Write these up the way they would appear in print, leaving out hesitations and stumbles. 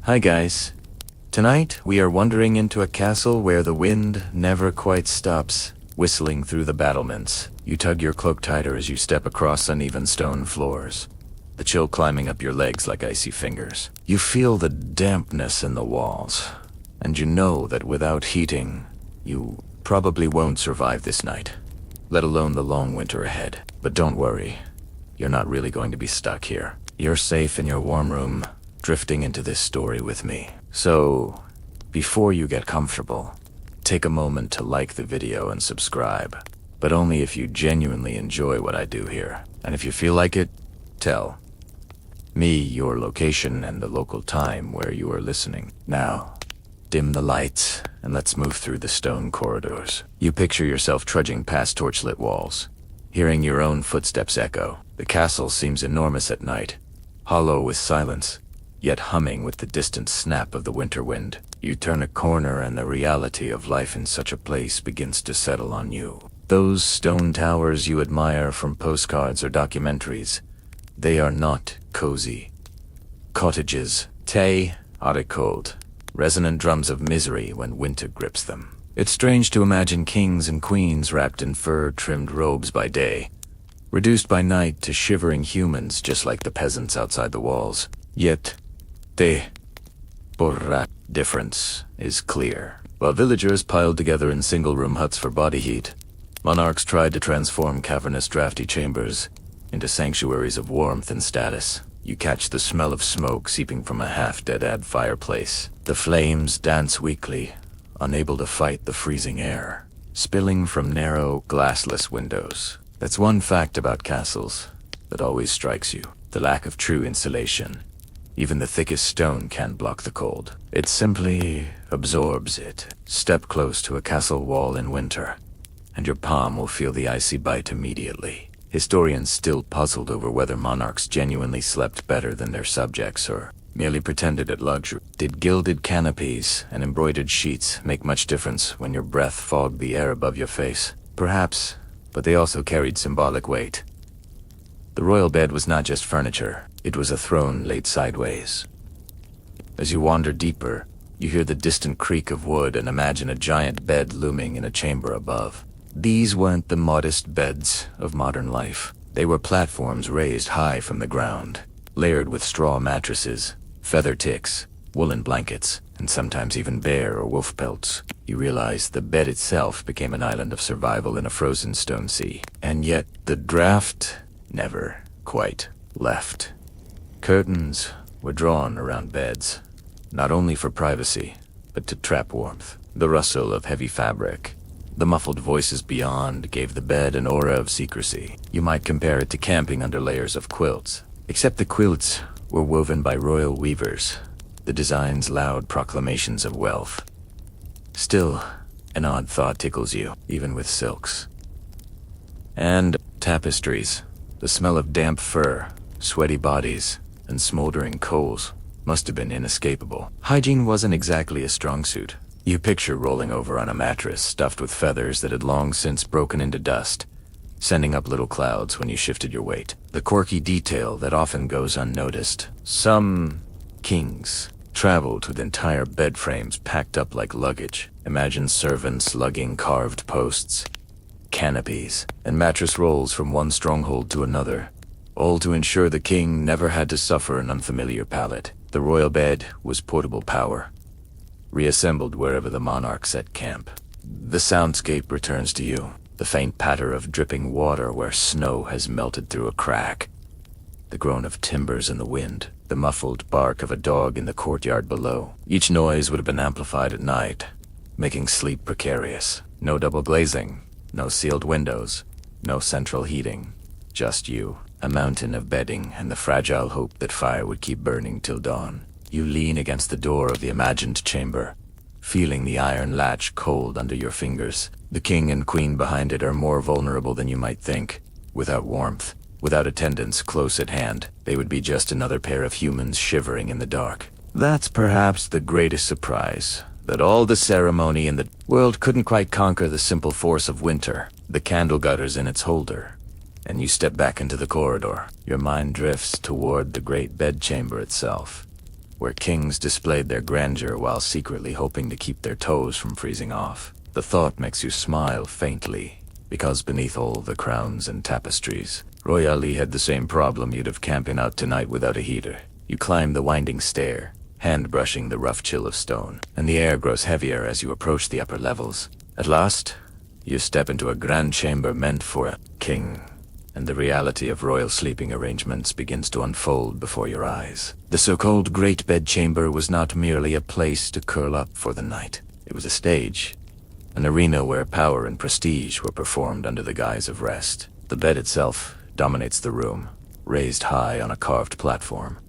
Hi guys. Tonight we are wandering into a castle where the wind never quite stops whistling through the battlements. You tug your cloak tighter as you step across uneven stone floors, the chill climbing up your legs like icy fingers. You feel the dampness in the walls, and you know that without heating, you probably won't survive this night, let alone the long winter ahead. But don't worry, you're not really going to be stuck here. You're safe in your warm room, drifting into this story with me. So, before you get comfortable, take a moment to like the video and subscribe, but only if you genuinely enjoy what I do here. And if you feel like it, tell me your location and the local time where you are listening. Now, dim the lights and let's move through the stone corridors. You picture yourself trudging past torchlit walls, hearing your own footsteps echo. The castle seems enormous at night, hollow with silence, yet humming with the distant snap of the winter wind. You turn a corner and the reality of life in such a place begins to settle on you. Those stone towers you admire from postcards or documentaries, they are not cozy cottages. They are cold, resonant drums of misery when winter grips them. It's strange to imagine kings and queens wrapped in fur-trimmed robes by day, reduced by night to shivering humans just like the peasants outside the walls. Yet, the difference is clear. While villagers piled together in single-room huts for body heat, monarchs tried to transform cavernous drafty chambers into sanctuaries of warmth and status. You catch the smell of smoke seeping from a half-dead fireplace. The flames dance weakly, unable to fight the freezing air, spilling from narrow, glassless windows. That's one fact about castles that always strikes you: the lack of true insulation. Even the thickest stone can't block the cold. It simply absorbs it. Step close to a castle wall in winter, and your palm will feel the icy bite immediately. Historians still puzzled over whether monarchs genuinely slept better than their subjects or merely pretended at luxury. Did gilded canopies and embroidered sheets make much difference when your breath fogged the air above your face? Perhaps, but they also carried symbolic weight. The royal bed was not just furniture, it was a throne laid sideways. As you wander deeper, you hear the distant creak of wood and imagine a giant bed looming in a chamber above. These weren't the modest beds of modern life. They were platforms raised high from the ground, layered with straw mattresses, feather ticks, woolen blankets, and sometimes even bear or wolf pelts. You realize the bed itself became an island of survival in a frozen stone sea. And yet, the draft never quite left. Curtains were drawn around beds, not only for privacy, but to trap warmth. The rustle of heavy fabric, the muffled voices beyond gave the bed an aura of secrecy. You might compare it to camping under layers of quilts, except the quilts were woven by royal weavers, the designs loud proclamations of wealth. Still, an odd thought tickles you, even with silks. And tapestries. The smell of damp fur, sweaty bodies, and smoldering coals must have been inescapable. Hygiene wasn't exactly a strong suit. You picture rolling over on a mattress stuffed with feathers that had long since broken into dust, sending up little clouds when you shifted your weight. The quirky detail that often goes unnoticed. Some kings traveled with entire bed frames packed up like luggage. Imagine servants lugging carved posts, canopies, and mattress rolls from one stronghold to another, all to ensure the king never had to suffer an unfamiliar pallet. The royal bed was portable power, reassembled wherever the monarch set camp. The soundscape returns to you, the faint patter of dripping water where snow has melted through a crack, the groan of timbers in the wind, the muffled bark of a dog in the courtyard below. Each noise would have been amplified at night, making sleep precarious. No double glazing, no sealed windows, no central heating, just you, a mountain of bedding, and the fragile hope that fire would keep burning till dawn. You lean against the door of the imagined chamber, feeling the iron latch cold under your fingers. The king and queen behind it are more vulnerable than you might think. Without warmth, without attendants close at hand, they would be just another pair of humans shivering in the dark. That's perhaps the greatest surprise, that all the ceremony in the world couldn't quite conquer the simple force of winter. The candle gutter's in its holder, and you step back into the corridor. Your mind drifts toward the great bedchamber itself. where kings displayed their grandeur while secretly hoping to keep their toes from freezing off. The thought makes you smile faintly, because beneath all the crowns and tapestries, royally had the same problem you'd have camping out tonight without a heater. You climb the winding stair, hand brushing the rough chill of stone, and the air grows heavier as you approach the upper levels. At last, you step into a grand chamber meant for a king, and the reality of royal sleeping arrangements begins to unfold before your eyes. The so-called Great Bedchamber was not merely a place to curl up for the night. It was a stage, an arena where power and prestige were performed under the guise of rest. The bed itself dominates the room, raised high on a carved platform,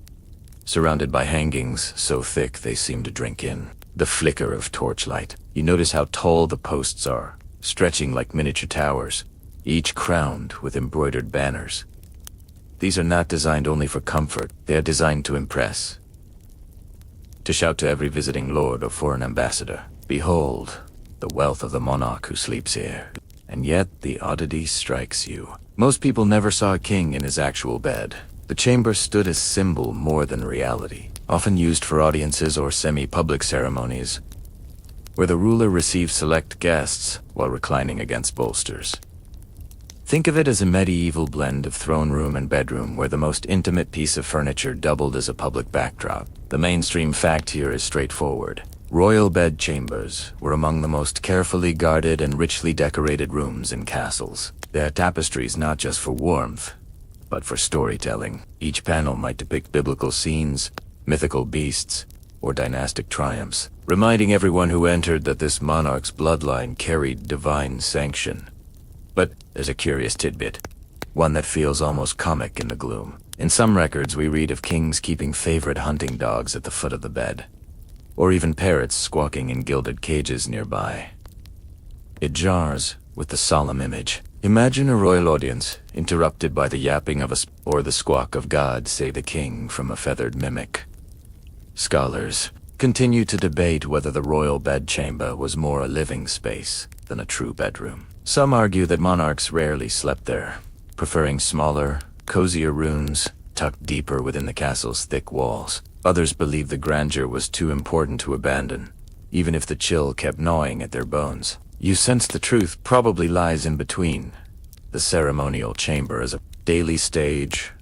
surrounded by hangings so thick they seem to drink in the flicker of torchlight. You notice how tall the posts are, stretching like miniature towers, each crowned with embroidered banners. These are not designed only for comfort, they are designed to impress. To shout to every visiting lord or foreign ambassador, "Behold, the wealth of the monarch who sleeps here." And yet the oddity strikes you. Most people never saw a king in his actual bed. The chamber stood as symbol more than reality, often used for audiences or semi-public ceremonies, where the ruler received select guests while reclining against bolsters. Think of it as a medieval blend of throne room and bedroom, where the most intimate piece of furniture doubled as a public backdrop. The mainstream fact here is straightforward. Royal bedchambers were among the most carefully guarded and richly decorated rooms in castles. They are tapestries not just for warmth, but for storytelling. Each panel might depict biblical scenes, mythical beasts, or dynastic triumphs, reminding everyone who entered that this monarch's bloodline carried divine sanction. But there's a curious tidbit, one that feels almost comic in the gloom. In some records we read of kings keeping favorite hunting dogs at the foot of the bed, or even parrots squawking in gilded cages nearby. It jars with the solemn image. Imagine a royal audience interrupted by the yapping of or the squawk of "God save the king" from a feathered mimic. Scholars continue to debate whether the royal bedchamber was more a living space than a true bedroom. Some argue that monarchs rarely slept there, preferring smaller, cozier rooms tucked deeper within the castle's thick walls. Others believe the grandeur was too important to abandon, even if the chill kept gnawing at their bones. You sense the truth probably lies in between, the ceremonial chamber as a daily stage,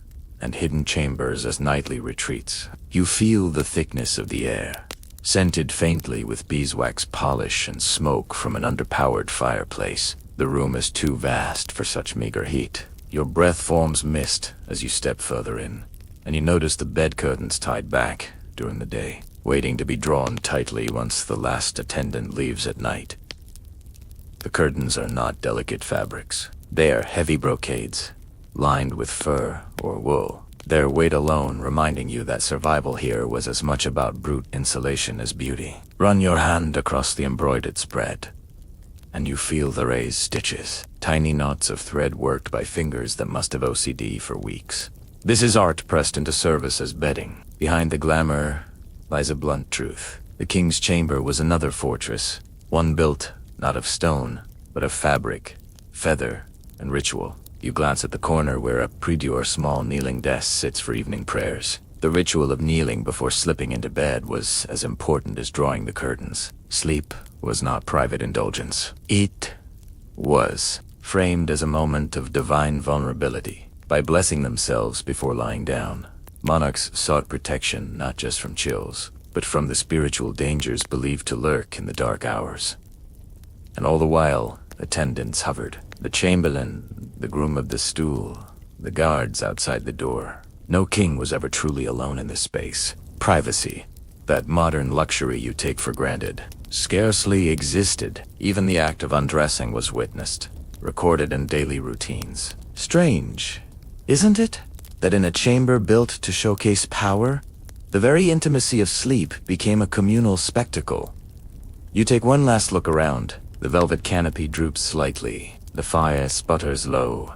and hidden chambers as nightly retreats. You feel the thickness of the air, scented faintly with beeswax polish and smoke from an underpowered fireplace. The room is too vast for such meager heat. Your breath forms mist as you step further in, and you notice the bed curtains tied back during the day, waiting to be drawn tightly once the last attendant leaves at night. The curtains are not delicate fabrics. They are heavy brocades, lined with fur or wool, their weight alone reminding you that survival here was as much about brute insulation as beauty. Run your hand across the embroidered spread, and you feel the raised stitches, tiny knots of thread worked by fingers that must have OCD for weeks. This is art pressed into service as bedding. Behind the glamour lies a blunt truth. The king's chamber was another fortress, one built not of stone, but of fabric, feather, and ritual. You glance at the corner where a prie-dieu small kneeling desk sits for evening prayers. The ritual of kneeling before slipping into bed was as important as drawing the curtains. Sleep was not private indulgence. It was framed as a moment of divine vulnerability. By blessing themselves before lying down, monarchs sought protection not just from chills, but from the spiritual dangers believed to lurk in the dark hours. And all the while, attendants hovered. The chamberlain, the groom of the stool, the guards outside the door. No king was ever truly alone in this space. Privacy, that modern luxury you take for granted, scarcely existed. Even the act of undressing was witnessed, recorded in daily routines. Strange, isn't it, that in a chamber built to showcase power, the very intimacy of sleep became a communal spectacle? You take one last look around. The velvet canopy droops slightly, the fire sputters low,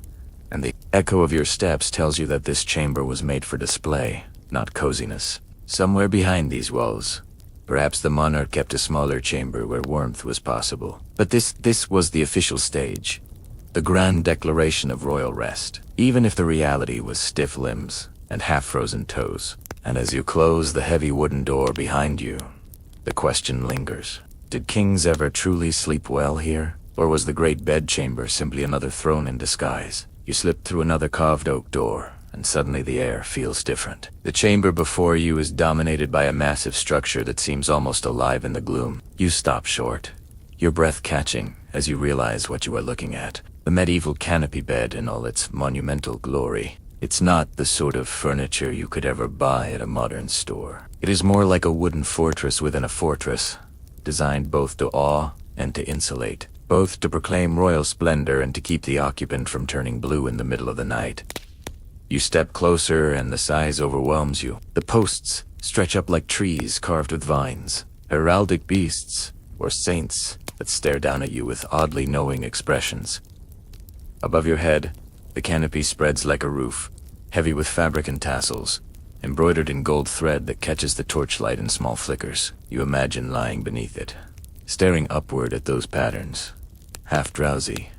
and the echo of your steps tells you that this chamber was made for display, not coziness. Somewhere behind these walls, perhaps the monarch kept a smaller chamber where warmth was possible. But this was the official stage, the grand declaration of royal rest, even if the reality was stiff limbs and half-frozen toes. And as you close the heavy wooden door behind you, the question lingers. Did kings ever truly sleep well here? Or was the great bedchamber simply another throne in disguise? You slip through another carved oak door, and suddenly the air feels different. The chamber before you is dominated by a massive structure that seems almost alive in the gloom. You stop short, your breath catching as you realize what you are looking at. The medieval canopy bed in all its monumental glory. It's not the sort of furniture you could ever buy at a modern store. It is more like a wooden fortress within a fortress, designed both to awe and to insulate, both to proclaim royal splendor and to keep the occupant from turning blue in the middle of the night. You step closer and the size overwhelms you. The posts stretch up like trees carved with vines, heraldic beasts or saints that stare down at you with oddly knowing expressions. Above your head, the canopy spreads like a roof, heavy with fabric and tassels, embroidered in gold thread that catches the torchlight in small flickers. You imagine lying beneath it, staring upward at those patterns, half drowsy,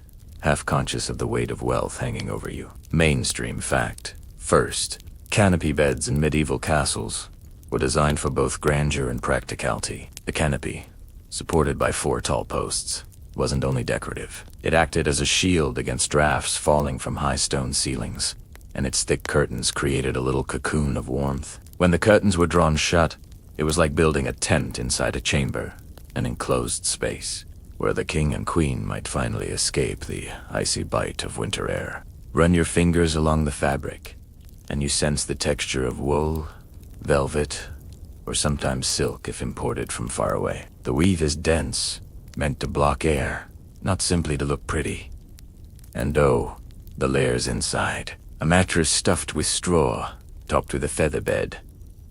half conscious of the weight of wealth hanging over you. Mainstream fact. First, canopy beds in medieval castles were designed for both grandeur and practicality. The canopy, supported by 4 tall posts, wasn't only decorative. It acted as a shield against drafts falling from high stone ceilings, and its thick curtains created a little cocoon of warmth. When the curtains were drawn shut, it was like building a tent inside a chamber, an enclosed space, where the king and queen might finally escape the icy bite of winter air. Run your fingers along the fabric, and you sense the texture of wool, velvet, or sometimes silk if imported from far away. The weave is dense, meant to block air, not simply to look pretty. And oh, the layers inside. A mattress stuffed with straw, topped with a feather bed,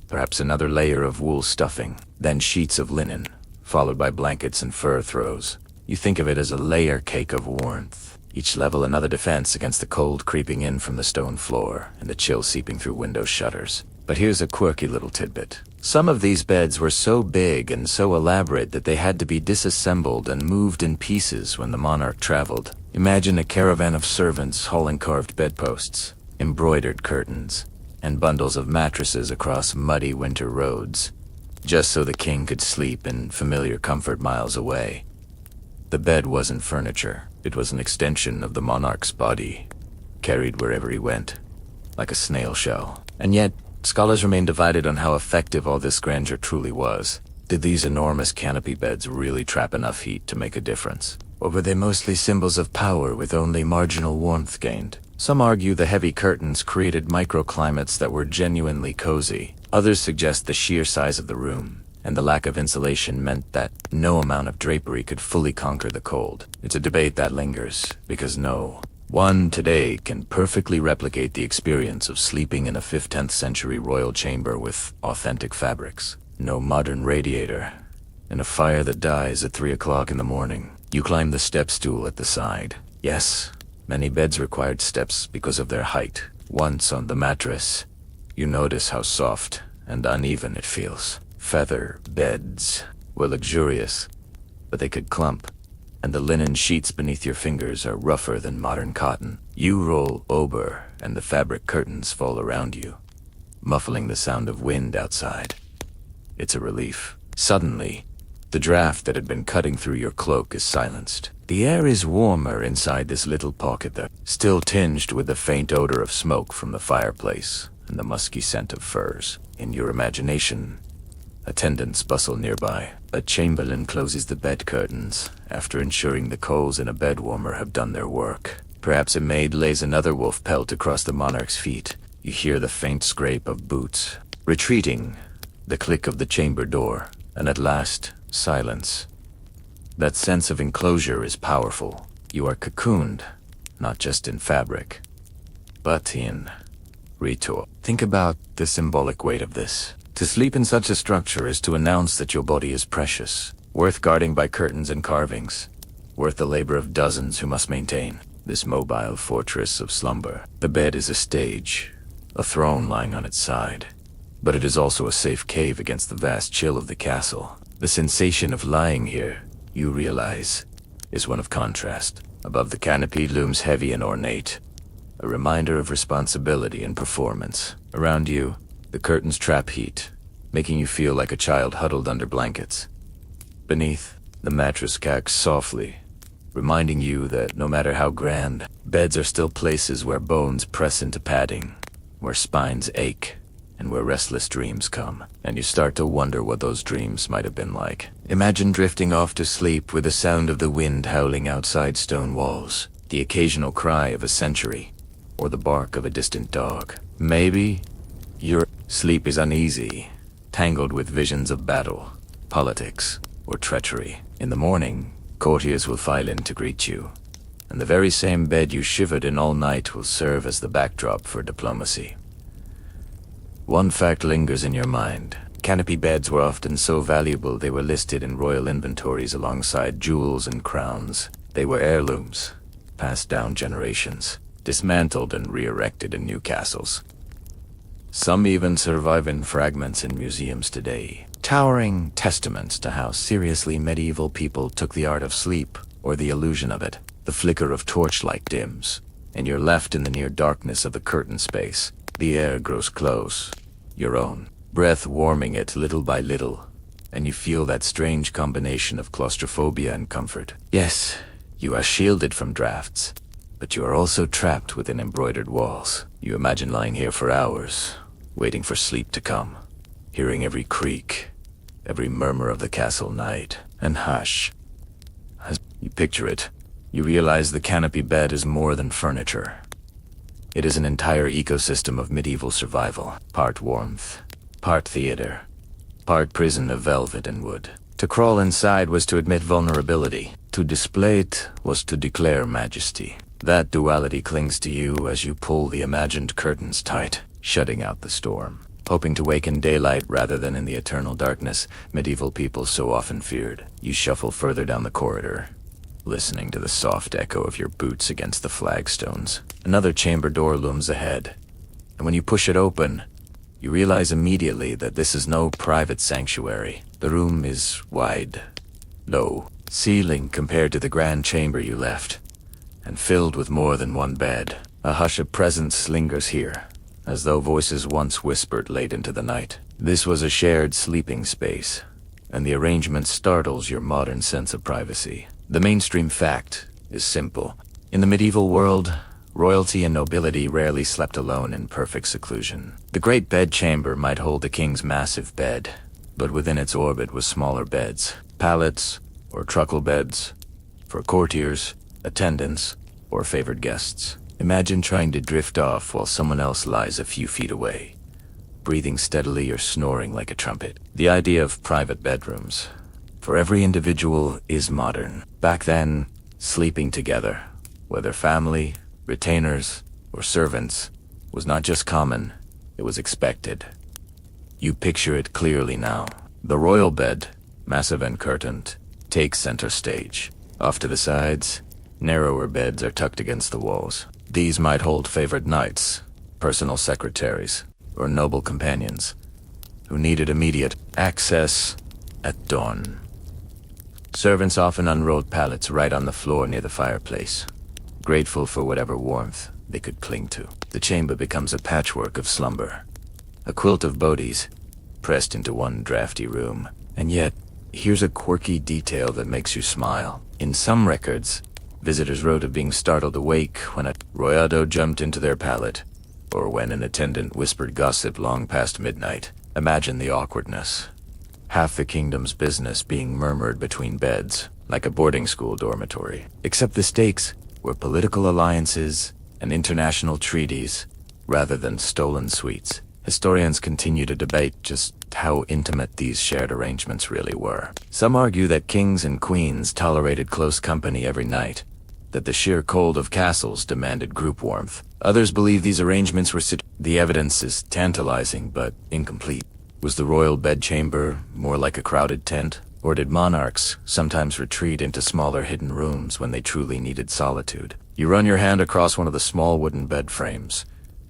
perhaps another layer of wool stuffing, then sheets of linen, followed by blankets and fur throws. You think of it as a layer cake of warmth, each level another defense against the cold creeping in from the stone floor and the chill seeping through window shutters. But here's a quirky little tidbit. Some of these beds were so big and so elaborate that they had to be disassembled and moved in pieces when the monarch traveled. Imagine a caravan of servants hauling carved bedposts, embroidered curtains, and bundles of mattresses across muddy winter roads, just so the king could sleep in familiar comfort miles away. The bed wasn't furniture. It was an extension of the monarch's body, carried wherever he went, like a snail shell. And yet, scholars remain divided on how effective all this grandeur truly was. Did these enormous canopy beds really trap enough heat to make a difference? Or were they mostly symbols of power with only marginal warmth gained? Some argue the heavy curtains created microclimates that were genuinely cozy. Others suggest the sheer size of the room and the lack of insulation meant that no amount of drapery could fully conquer the cold. It's a debate that lingers, because no one today can perfectly replicate the experience of sleeping in a 15th century royal chamber with authentic fabrics. No modern radiator, and a fire that dies at 3 o'clock in the morning. You climb the step stool at the side. Yes, many beds required steps because of their height. Once on the mattress, you notice how soft and uneven it feels. Feather beds were luxurious, but they could clump, and the linen sheets beneath your fingers are rougher than modern cotton. You roll over, and the fabric curtains fall around you, muffling the sound of wind outside. It's a relief. Suddenly, the draft that had been cutting through your cloak is silenced. The air is warmer inside this little pocket that's still tinged with the faint odor of smoke from the fireplace and the musky scent of furs. In your imagination, attendants bustle nearby. A chamberlain closes the bed curtains after ensuring the coals in a bed warmer have done their work. Perhaps a maid lays another wolf pelt across the monarch's feet. You hear the faint scrape of boots. Retreating, the click of the chamber door, and at last, silence. That sense of enclosure is powerful. You are cocooned, not just in fabric, but in ritual. Think about the symbolic weight of this. To sleep in such a structure is to announce that your body is precious, worth guarding by curtains and carvings, worth the labor of dozens who must maintain this mobile fortress of slumber. The bed is a stage, a throne lying on its side, but it is also a safe cave against the vast chill of the castle. The sensation of lying here, you realize, is one of contrast. Above the canopy looms heavy and ornate, a reminder of responsibility and performance. Around you, The curtains trap heat, making you feel like a child huddled under blankets. Beneath, the mattress cacks softly, reminding you that no matter how grand, beds are still places where bones press into padding, where spines ache, and where restless dreams come. And you start to wonder what those dreams might have been like. Imagine drifting off to sleep with the sound of the wind howling outside stone walls, the occasional cry of a century, or the bark of a distant dog. Maybe your sleep is uneasy, tangled with visions of battle, politics, or treachery. In the morning, courtiers will file in to greet you, and the very same bed you shivered in all night will serve as the backdrop for diplomacy. One fact lingers in your mind. Canopy beds were often so valuable they were listed in royal inventories alongside jewels and crowns. They were heirlooms, passed down generations, dismantled and re-erected in new castles. Some even survive in fragments in museums today, towering testaments to how seriously medieval people took the art of sleep, or the illusion of it. The flicker of torchlight dims, and you're left in the near darkness of the curtain space. The air grows close, your own, breath warming it little by little, and you feel that strange combination of claustrophobia and comfort. Yes, you are shielded from drafts, but you are also trapped within embroidered walls. You imagine lying here for hours, waiting for sleep to come, hearing every creak, every murmur of the castle night, and hush. As you picture it, you realize the canopy bed is more than furniture. It is an entire ecosystem of medieval survival, part warmth, part theater, part prison of velvet and wood. To crawl inside was to admit vulnerability. To display it was to declare majesty. That duality clings to you as you pull the imagined curtains tight, shutting out the storm. Hoping to wake in daylight rather than in the eternal darkness medieval people so often feared. You shuffle further down the corridor, listening to the soft echo of your boots against the flagstones. Another chamber door looms ahead, and when you push it open, you realize immediately that this is no private sanctuary. The room is wide, low, ceiling compared to the grand chamber you left, and filled with more than one bed. A hush of presence lingers here, as though voices once whispered late into the night. This was a shared sleeping space, and the arrangement startles your modern sense of privacy. The mainstream fact is simple. In the medieval world, royalty and nobility rarely slept alone in perfect seclusion. The great bedchamber might hold the king's massive bed, but within its orbit was smaller beds, pallets or truckle beds, for courtiers, attendants, or favored guests. Imagine trying to drift off while someone else lies a few feet away, breathing steadily or snoring like a trumpet. The idea of private bedrooms, for every individual, is modern. Back then, sleeping together, whether family, retainers, or servants, was not just common, it was expected. You picture it clearly now. The royal bed, massive and curtained, takes center stage. Off to the sides, narrower beds are tucked against the walls. These might hold favored knights, personal secretaries, or noble companions who needed immediate access at dawn. Servants often unrolled pallets right on the floor near the fireplace, grateful for whatever warmth they could cling to. The chamber becomes a patchwork of slumber, a quilt of bodies pressed into one drafty room. And yet, here's a quirky detail that makes you smile. In some records, visitors wrote of being startled awake when a royado jumped into their pallet, or when an attendant whispered gossip long past midnight. Imagine the awkwardness. Half the kingdom's business being murmured between beds, like a boarding school dormitory. Except the stakes were political alliances and international treaties, rather than stolen sweets. Historians continue to debate just how intimate these shared arrangements really were. Some argue that kings and queens tolerated close company every night, that the sheer cold of castles demanded group warmth. Others believe these arrangements were The evidence is tantalizing but incomplete. Was the royal bedchamber more like a crowded tent? Or did monarchs sometimes retreat into smaller hidden rooms when they truly needed solitude? You run your hand across one of the small wooden bed frames,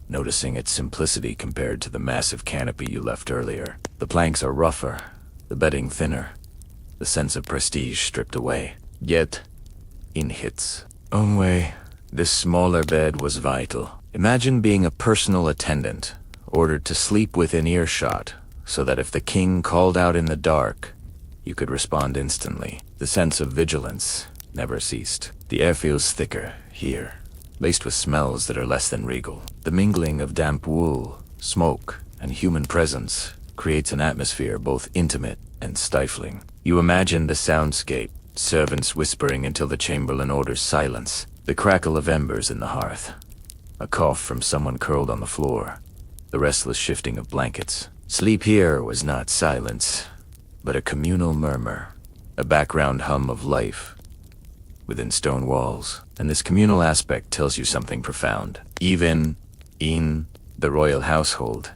noticing its simplicity compared to the massive canopy you left earlier. The planks are rougher, the bedding thinner, the sense of prestige stripped away. Yet, in its own way, this smaller bed was vital. Imagine being a personal attendant, ordered to sleep within earshot, so that if the king called out in the dark, you could respond instantly. The sense of vigilance never ceased. The air feels thicker here, laced with smells that are less than regal. The mingling of damp wool, smoke, and human presence creates an atmosphere both intimate and stifling. You imagine the soundscape, servants whispering until the chamberlain orders silence, the crackle of embers in the hearth, a cough from someone curled on the floor, the restless shifting of blankets. Sleep here was not silence, but a communal murmur, a background hum of life within stone walls. And this communal aspect tells you something profound. Even in the royal household,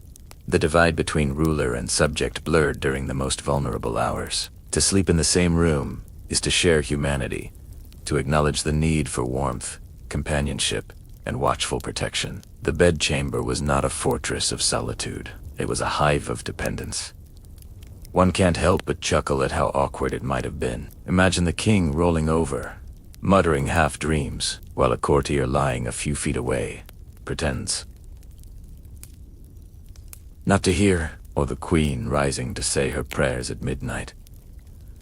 the divide between ruler and subject blurred during the most vulnerable hours. To sleep in the same room is to share humanity, to acknowledge the need for warmth, companionship, and watchful protection. The bedchamber was not a fortress of solitude. It was a hive of dependence. One can't help but chuckle at how awkward it might have been. Imagine the king rolling over, muttering half-dreams, while a courtier lying a few feet away pretends not to hear, or the queen rising to say her prayers at midnight.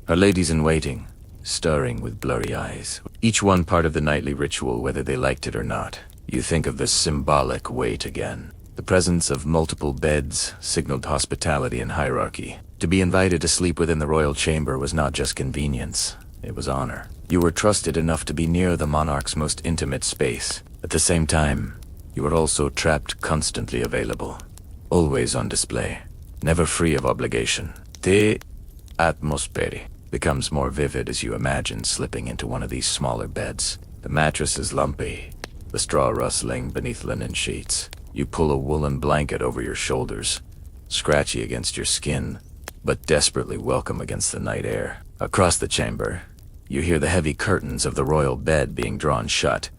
Her ladies-in-waiting, stirring with blurry eyes, each one part of the nightly ritual whether they liked it or not. You think of the symbolic weight again. The presence of multiple beds signaled hospitality and hierarchy. To be invited to sleep within the royal chamber was not just convenience, it was honor. You were trusted enough to be near the monarch's most intimate space. At the same time, you were also trapped, constantly available, always on display, never free of obligation. The atmosphere becomes more vivid as you imagine slipping into one of these smaller beds. The mattress is lumpy, the straw rustling beneath linen sheets. You pull a woolen blanket over your shoulders, scratchy against your skin, but desperately welcome against the night air. Across the chamber, you hear the heavy curtains of the royal bed being drawn shut,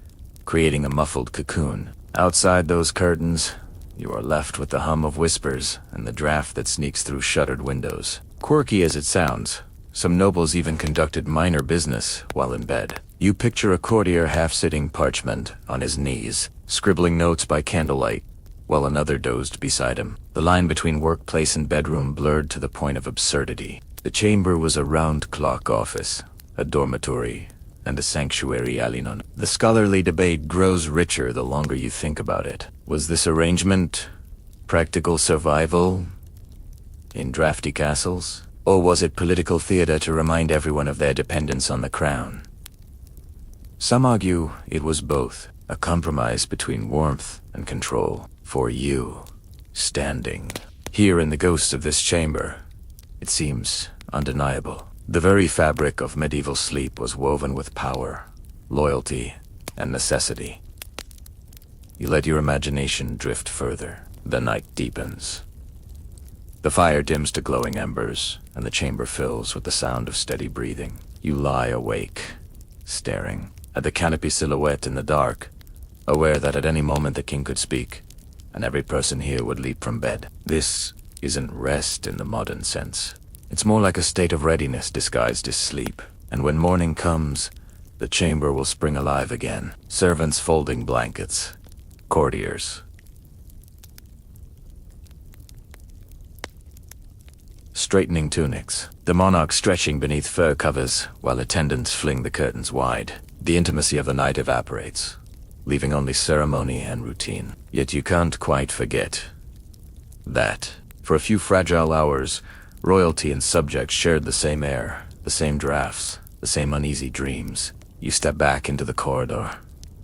creating a muffled cocoon. Outside those curtains, you are left with the hum of whispers and the draft that sneaks through shuttered windows. Quirky as it sounds, some nobles even conducted minor business while in bed. You picture a courtier half-sitting parchment on his knees, scribbling notes by candlelight, while another dozed beside him. The line between workplace and bedroom blurred to the point of absurdity. The chamber was a round-clock office, a dormitory, and a sanctuary alinon. The scholarly debate grows richer the longer you think about it. Was this arrangement practical survival in drafty castles? Or was it political theater to remind everyone of their dependence on the crown? Some argue it was both, a compromise between warmth and control. For you, standing here in the ghost of this chamber, it seems undeniable. The very fabric of medieval sleep was woven with power, loyalty, and necessity. You let your imagination drift further. The night deepens. The fire dims to glowing embers, and the chamber fills with the sound of steady breathing. You lie awake, staring at the canopy silhouette in the dark, aware that at any moment the king could speak, and every person here would leap from bed. This isn't rest in the modern sense. It's more like a state of readiness disguised as sleep. And when morning comes, the chamber will spring alive again. Servants folding blankets, courtiers straightening tunics, the monarch stretching beneath fur covers while attendants fling the curtains wide. The intimacy of the night evaporates, leaving only ceremony and routine. Yet you can't quite forget that, for a few fragile hours, royalty and subjects shared the same air, the same drafts, the same uneasy dreams. You step back into the corridor,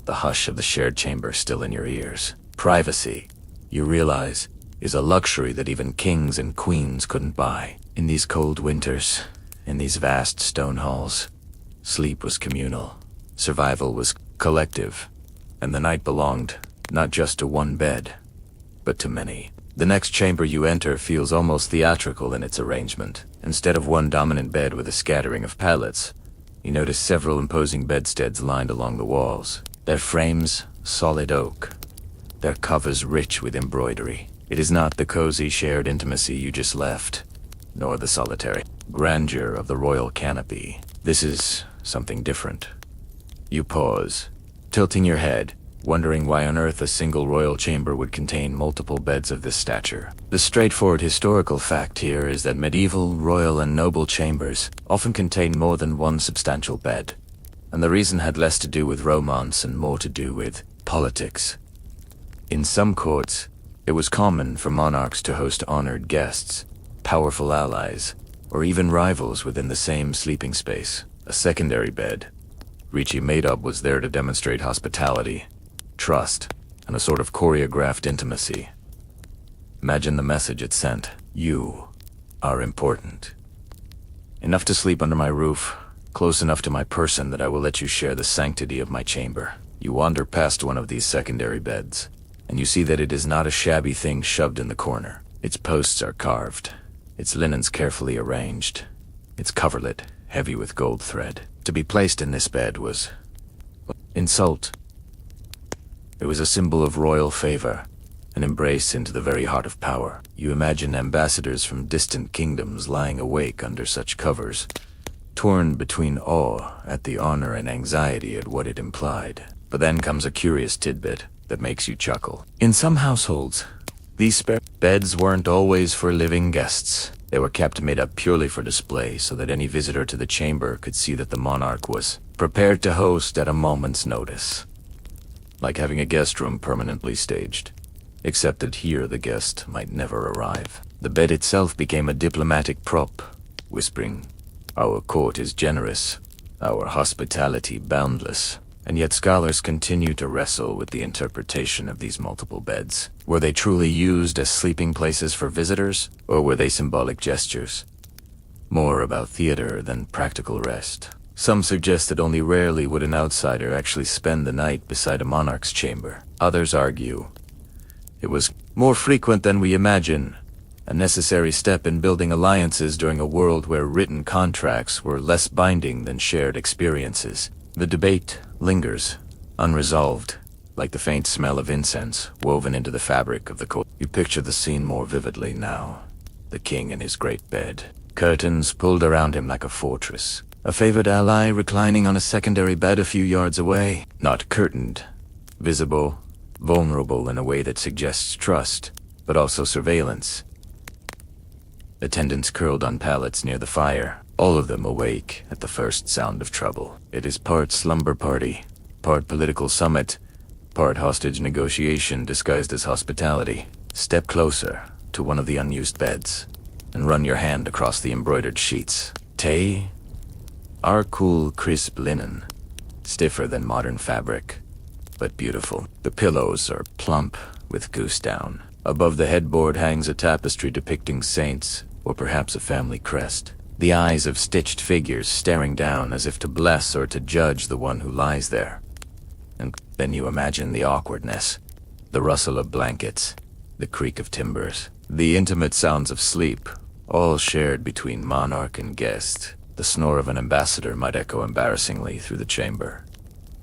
the hush of the shared chamber still in your ears. Privacy, you realize, is a luxury that even kings and queens couldn't buy. In these cold winters, in these vast stone halls, sleep was communal, survival was collective, and the night belonged not just to one bed, but to many. The next chamber you enter feels almost theatrical in its arrangement. Instead of one dominant bed with a scattering of pallets, you notice several imposing bedsteads lined along the walls, their frames solid oak, their covers rich with embroidery. It is not the cozy shared intimacy you just left, nor the solitary grandeur of the royal canopy. This is something different. You pause, tilting your head, wondering why on earth a single royal chamber would contain multiple beds of this stature. The straightforward historical fact here is that medieval, royal, and noble chambers often contained more than one substantial bed, and the reason had less to do with romance and more to do with politics. In some courts, it was common for monarchs to host honored guests, powerful allies, or even rivals within the same sleeping space. A secondary bed, richly made up, was there to demonstrate hospitality, trust, and a sort of choreographed intimacy. Imagine the message it sent. You are important. Enough to sleep under my roof, close enough to my person that I will let you share the sanctity of my chamber. You wander past one of these secondary beds, and you see that it is not a shabby thing shoved in the corner. Its posts are carved, its linens carefully arranged, its coverlet heavy with gold thread. To be placed in this bed was insult. It was a symbol of royal favor, an embrace into the very heart of power. You imagine ambassadors from distant kingdoms lying awake under such covers, torn between awe at the honor and anxiety at what it implied. But then comes a curious tidbit that makes you chuckle. In some households, these spare beds weren't always for living guests. They were kept made up purely for display so that any visitor to the chamber could see that the monarch was prepared to host at a moment's notice. Like having a guest room permanently staged, except that here the guest might never arrive. The bed itself became a diplomatic prop, whispering, "Our court is generous, our hospitality boundless." And yet scholars continue to wrestle with the interpretation of these multiple beds. Were they truly used as sleeping places for visitors, or were they symbolic gestures? More about theater than practical rest. Some suggest that only rarely would an outsider actually spend the night beside a monarch's chamber. Others argue it was more frequent than we imagine, a necessary step in building alliances during a world where written contracts were less binding than shared experiences. The debate lingers, unresolved, like the faint smell of incense woven into the fabric of the court. You picture the scene more vividly now. The king in his great bed, curtains pulled around him like a fortress. A favored ally reclining on a secondary bed a few yards away, not curtained, visible, vulnerable in a way that suggests trust, but also surveillance. Attendants curled on pallets near the fire, all of them awake at the first sound of trouble. It is part slumber party, part political summit, part hostage negotiation disguised as hospitality. Step closer to one of the unused beds and run your hand across the embroidered sheets. Our cool, crisp linen, stiffer than modern fabric, but beautiful. The pillows are plump with goose down. Above the headboard hangs a tapestry depicting saints, or perhaps a family crest. The eyes of stitched figures staring down as if to bless or to judge the one who lies there. And then you imagine the awkwardness, the rustle of blankets, the creak of timbers, the intimate sounds of sleep, all shared between monarch and guest. The snore of an ambassador might echo embarrassingly through the chamber,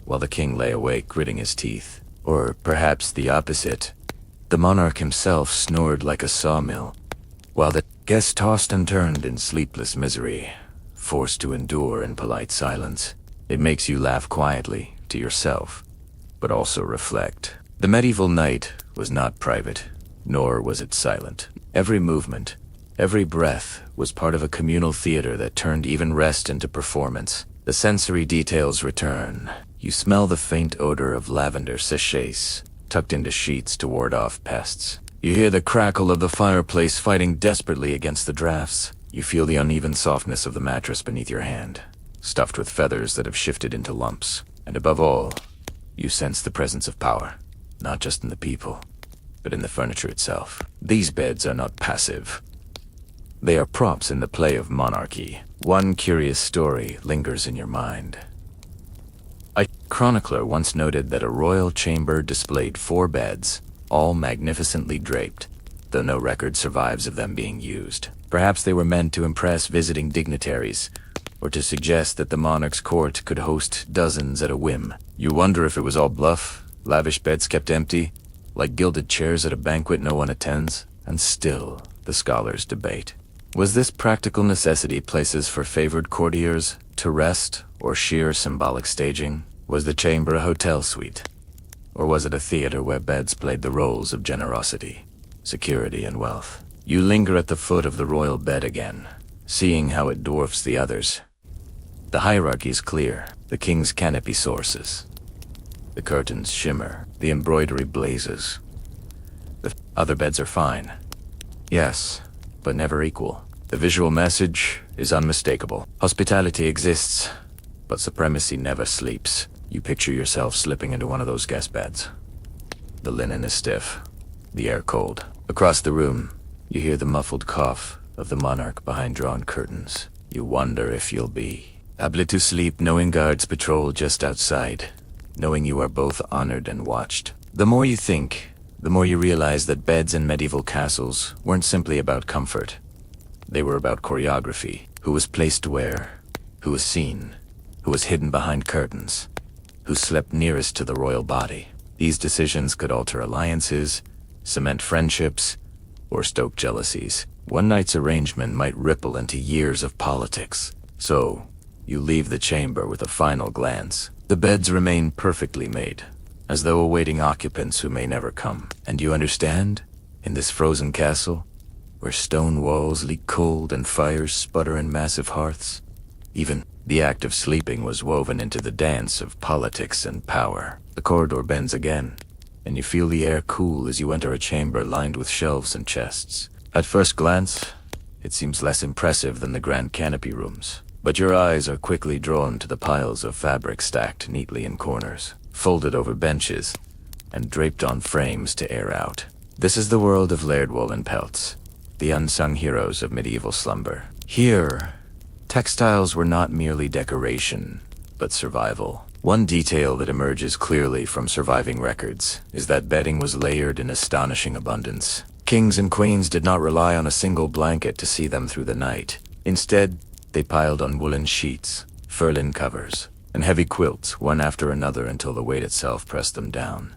while the king lay awake gritting his teeth. Or perhaps the opposite. The monarch himself snored like a sawmill, while the guest tossed and turned in sleepless misery, forced to endure in polite silence. It makes you laugh quietly to yourself, but also reflect. The medieval night was not private, nor was it silent. Every movement, every breath was part of a communal theater that turned even rest into performance. The sensory details return. You smell the faint odor of lavender sachets, tucked into sheets to ward off pests. You hear the crackle of the fireplace fighting desperately against the drafts. You feel the uneven softness of the mattress beneath your hand, stuffed with feathers that have shifted into lumps. And above all, you sense the presence of power, not just in the people, but in the furniture itself. These beds are not passive. They are props in the play of monarchy. One curious story lingers in your mind. A chronicler once noted that a royal chamber displayed 4 beds, all magnificently draped, though no record survives of them being used. Perhaps they were meant to impress visiting dignitaries, or to suggest that the monarch's court could host dozens at a whim. You wonder if it was all bluff, lavish beds kept empty, like gilded chairs at a banquet no one attends. And still, the scholars debate. Was this practical necessity places for favored courtiers to rest, or sheer symbolic staging? Was the chamber a hotel suite, Or was it a theater where beds played the roles of generosity, security, and wealth? You linger at the foot of the royal bed again, seeing how it dwarfs the others. The hierarchy is clear. The king's canopy sources. The curtains shimmer. The embroidery blazes. The other beds are fine. Yes, but never equal. The visual message is unmistakable. Hospitality exists, but supremacy never sleeps. You picture yourself slipping into one of those guest beds. The linen is stiff, the air cold. Across the room, you hear the muffled cough of the monarch behind drawn curtains. You wonder if you'll be able to sleep knowing guards patrol just outside, knowing you are both honored and watched. The more you think, the more you realize that beds in medieval castles weren't simply about comfort. They were about choreography. Who was placed where? Who was seen? Who was hidden behind curtains? Who slept nearest to the royal body? These decisions could alter alliances, cement friendships, or stoke jealousies. One night's arrangement might ripple into years of politics. So, you leave the chamber with a final glance. The beds remain perfectly made, as though awaiting occupants who may never come. And you understand? In this frozen castle, where stone walls leak cold and fires sputter in massive hearths, even the act of sleeping was woven into the dance of politics and power. The corridor bends again, and you feel the air cool as you enter a chamber lined with shelves and chests. At first glance, it seems less impressive than the grand canopy rooms, but your eyes are quickly drawn to the piles of fabric stacked neatly in corners, folded over benches, and draped on frames to air out. This is the world of layered woolen pelts, the unsung heroes of medieval slumber. Here, textiles were not merely decoration, but survival. One detail that emerges clearly from surviving records is that bedding was layered in astonishing abundance. Kings and queens did not rely on a single blanket to see them through the night. Instead, they piled on woolen sheets, fur-lined covers, and heavy quilts one after another until the weight itself pressed them down.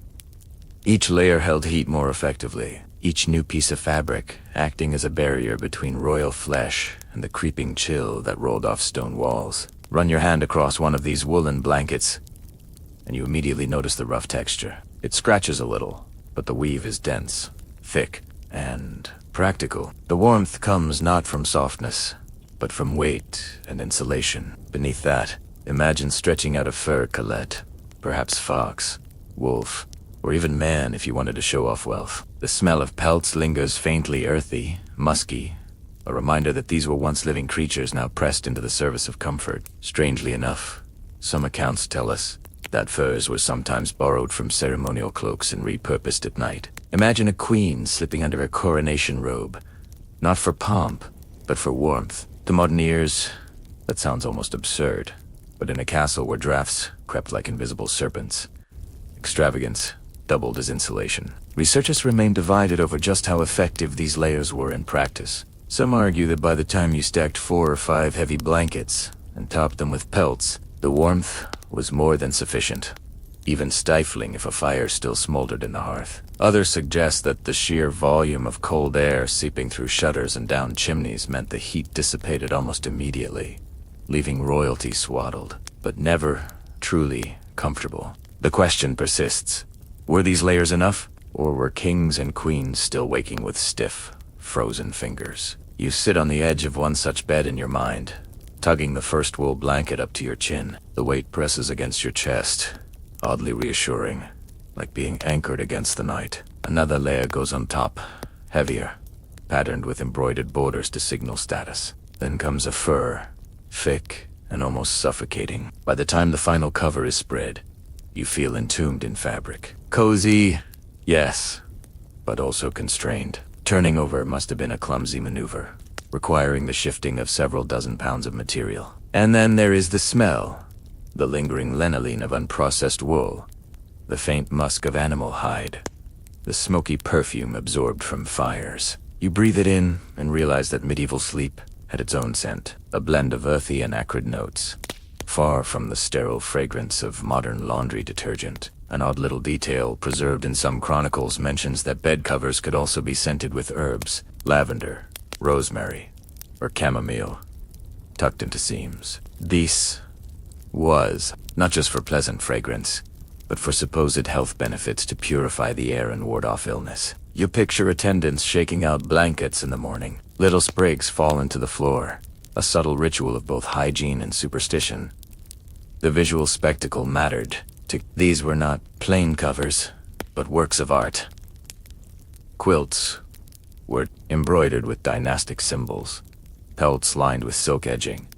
Each layer held heat more effectively, each new piece of fabric acting as a barrier between royal flesh and the creeping chill that rolled off stone walls. Run your hand across one of these woolen blankets, and you immediately notice the rough texture. It scratches a little, but the weave is dense, thick, and practical. The warmth comes not from softness, but from weight and insulation. Beneath that, imagine stretching out a fur collet, perhaps fox, wolf, or even man if you wanted to show off wealth. The smell of pelts lingers faintly earthy, musky, a reminder that these were once living creatures now pressed into the service of comfort. Strangely enough, some accounts tell us that furs were sometimes borrowed from ceremonial cloaks and repurposed at night. Imagine a queen slipping under a coronation robe, not for pomp, but for warmth. To modern ears, that sounds almost absurd, but in a castle where drafts crept like invisible serpents, extravagance doubled as insulation. Researchers remain divided over just how effective these layers were in practice. Some argue that by the time you stacked 4 or 5 heavy blankets and topped them with pelts, the warmth was more than sufficient, even stifling if a fire still smoldered in the hearth. Others suggest that the sheer volume of cold air seeping through shutters and down chimneys meant the heat dissipated almost immediately, leaving royalty swaddled, but never truly comfortable. The question persists. Were these layers enough, or were kings and queens still waking with stiff, frozen fingers? You sit on the edge of one such bed in your mind, tugging the first wool blanket up to your chin. The weight presses against your chest, oddly reassuring, like being anchored against the night. Another layer goes on top, heavier, patterned with embroidered borders to signal status. Then comes a fur, thick and almost suffocating. By the time the final cover is spread, you feel entombed in fabric. Cozy, yes, but also constrained. Turning over must have been a clumsy maneuver, requiring the shifting of several dozen pounds of material. And then there is the smell, the lingering lanolin of unprocessed wool, the faint musk of animal hide, the smoky perfume absorbed from fires. You breathe it in and realize that medieval sleep had its own scent, a blend of earthy and acrid notes, far from the sterile fragrance of modern laundry detergent. An odd little detail preserved in some chronicles mentions that bed covers could also be scented with herbs, lavender, rosemary, or chamomile, tucked into seams. This was not just for pleasant fragrance, but for supposed health benefits to purify the air and ward off illness. You picture attendants shaking out blankets in the morning. Little sprigs fall into the floor, a subtle ritual of both hygiene and superstition. The visual spectacle mattered. These were not plain covers, but works of art. Quilts were embroidered with dynastic symbols, pelts lined with silk edging,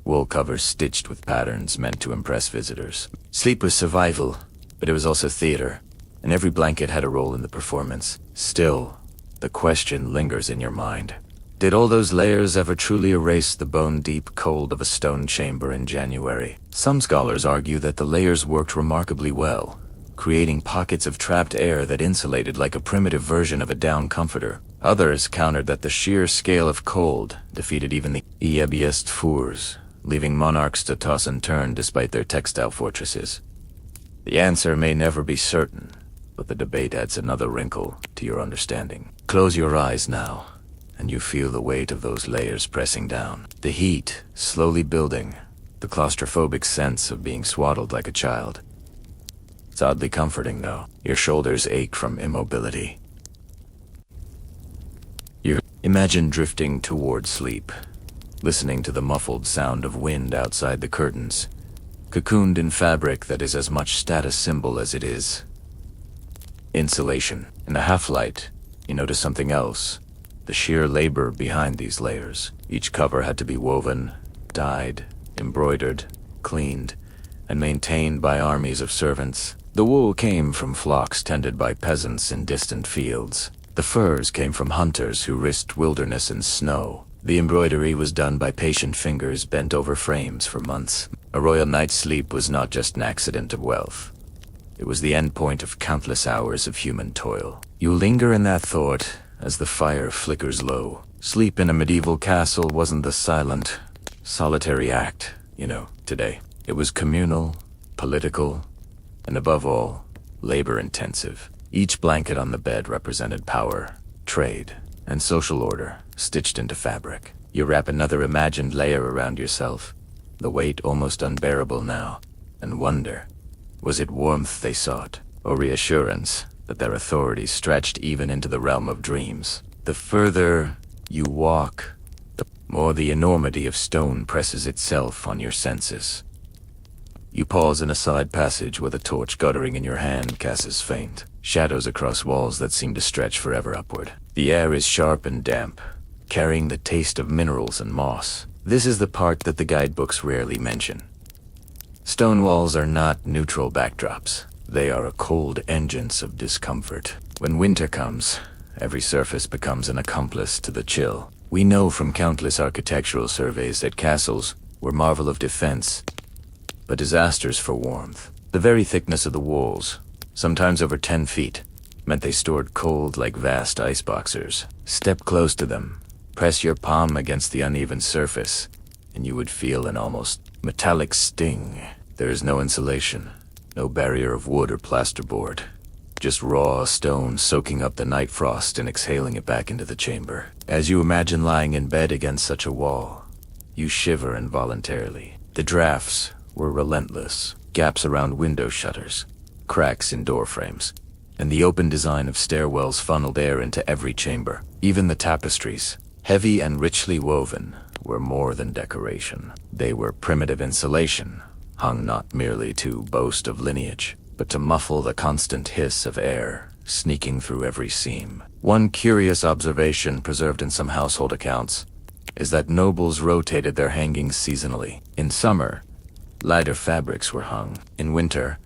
wool covers stitched with patterns meant to impress visitors. Sleep was survival, but it was also theater, and every blanket had a role in the performance. Still, the question lingers in your mind. Did all those layers ever truly erase the bone-deep cold of a stone chamber in January? Some scholars argue that the layers worked remarkably well, creating pockets of trapped air that insulated like a primitive version of a down comforter. Others countered that the sheer scale of cold defeated even the eebiest fours, leaving monarchs to toss and turn despite their textile fortresses. The answer may never be certain, but the debate adds another wrinkle to your understanding. Close your eyes now, and you feel the weight of those layers pressing down. The heat slowly building, the claustrophobic sense of being swaddled like a child. It's oddly comforting, though. Your shoulders ache from immobility. You imagine drifting toward sleep, listening to the muffled sound of wind outside the curtains, cocooned in fabric that is as much status symbol as it is insulation. In the half-light, you notice something else. The sheer labor behind these layers. Each cover had to be woven, dyed, embroidered, cleaned, and maintained by armies of servants. The wool came from flocks tended by peasants in distant fields. The furs came from hunters who risked wilderness and snow. The embroidery was done by patient fingers bent over frames for months. A royal night's sleep was not just an accident of wealth. It was the endpoint of countless hours of human toil. You linger in that thought as the fire flickers low. Sleep in a medieval castle wasn't the silent, solitary act, today. It was communal, political, and above all, labor-intensive. Each blanket on the bed represented power, trade, and social order, stitched into fabric. You wrap another imagined layer around yourself, the weight almost unbearable now, and wonder, was it warmth they sought, or reassurance that their authority stretched even into the realm of dreams? The further you walk, the more the enormity of stone presses itself on your senses. You pause in a side passage with a torch guttering in your hand casts faint shadows across walls that seem to stretch forever upward. The air is sharp and damp, carrying the taste of minerals and moss. This is the part that the guidebooks rarely mention. Stone walls are not neutral backdrops. They are cold engines of discomfort. When winter comes, every surface becomes an accomplice to the chill. We know from countless architectural surveys that castles were marvel of defense, but disasters for warmth. The very thickness of the walls, sometimes over 10 feet, meant they stored cold like vast ice boxers. Step close to them, press your palm against the uneven surface, and you would feel an almost metallic sting. There is no insulation, no barrier of wood or plasterboard, just raw stone soaking up the night frost and exhaling it back into the chamber. As you imagine lying in bed against such a wall, you shiver involuntarily. The drafts were relentless, gaps around window shutters, cracks in door frames, and the open design of stairwells funneled air into every chamber. Even the tapestries, heavy and richly woven, were more than decoration. They were primitive insulation, hung not merely to boast of lineage, but to muffle the constant hiss of air sneaking through every seam. One curious observation preserved in some household accounts is that nobles rotated their hangings seasonally. In summer, lighter fabrics were hung. In winter,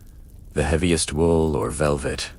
the heaviest wool or velvet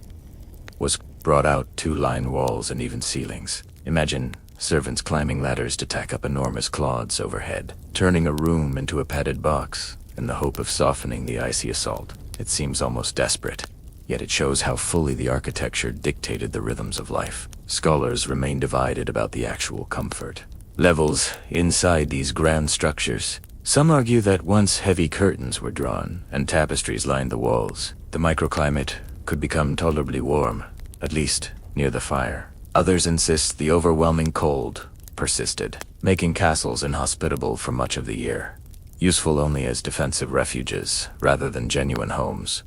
was brought out to line walls and even ceilings. Imagine servants climbing ladders to tack up enormous clods overhead, turning a room into a padded box in the hope of softening the icy assault. It seems almost desperate, yet it shows how fully the architecture dictated the rhythms of life. Scholars remain divided about the actual comfort levels inside these grand structures. Some argue that once heavy curtains were drawn and tapestries lined the walls, the microclimate could become tolerably warm, at least near the fire. Others insist the overwhelming cold persisted, making castles inhospitable for much of the year, useful only as defensive refuges rather than genuine homes.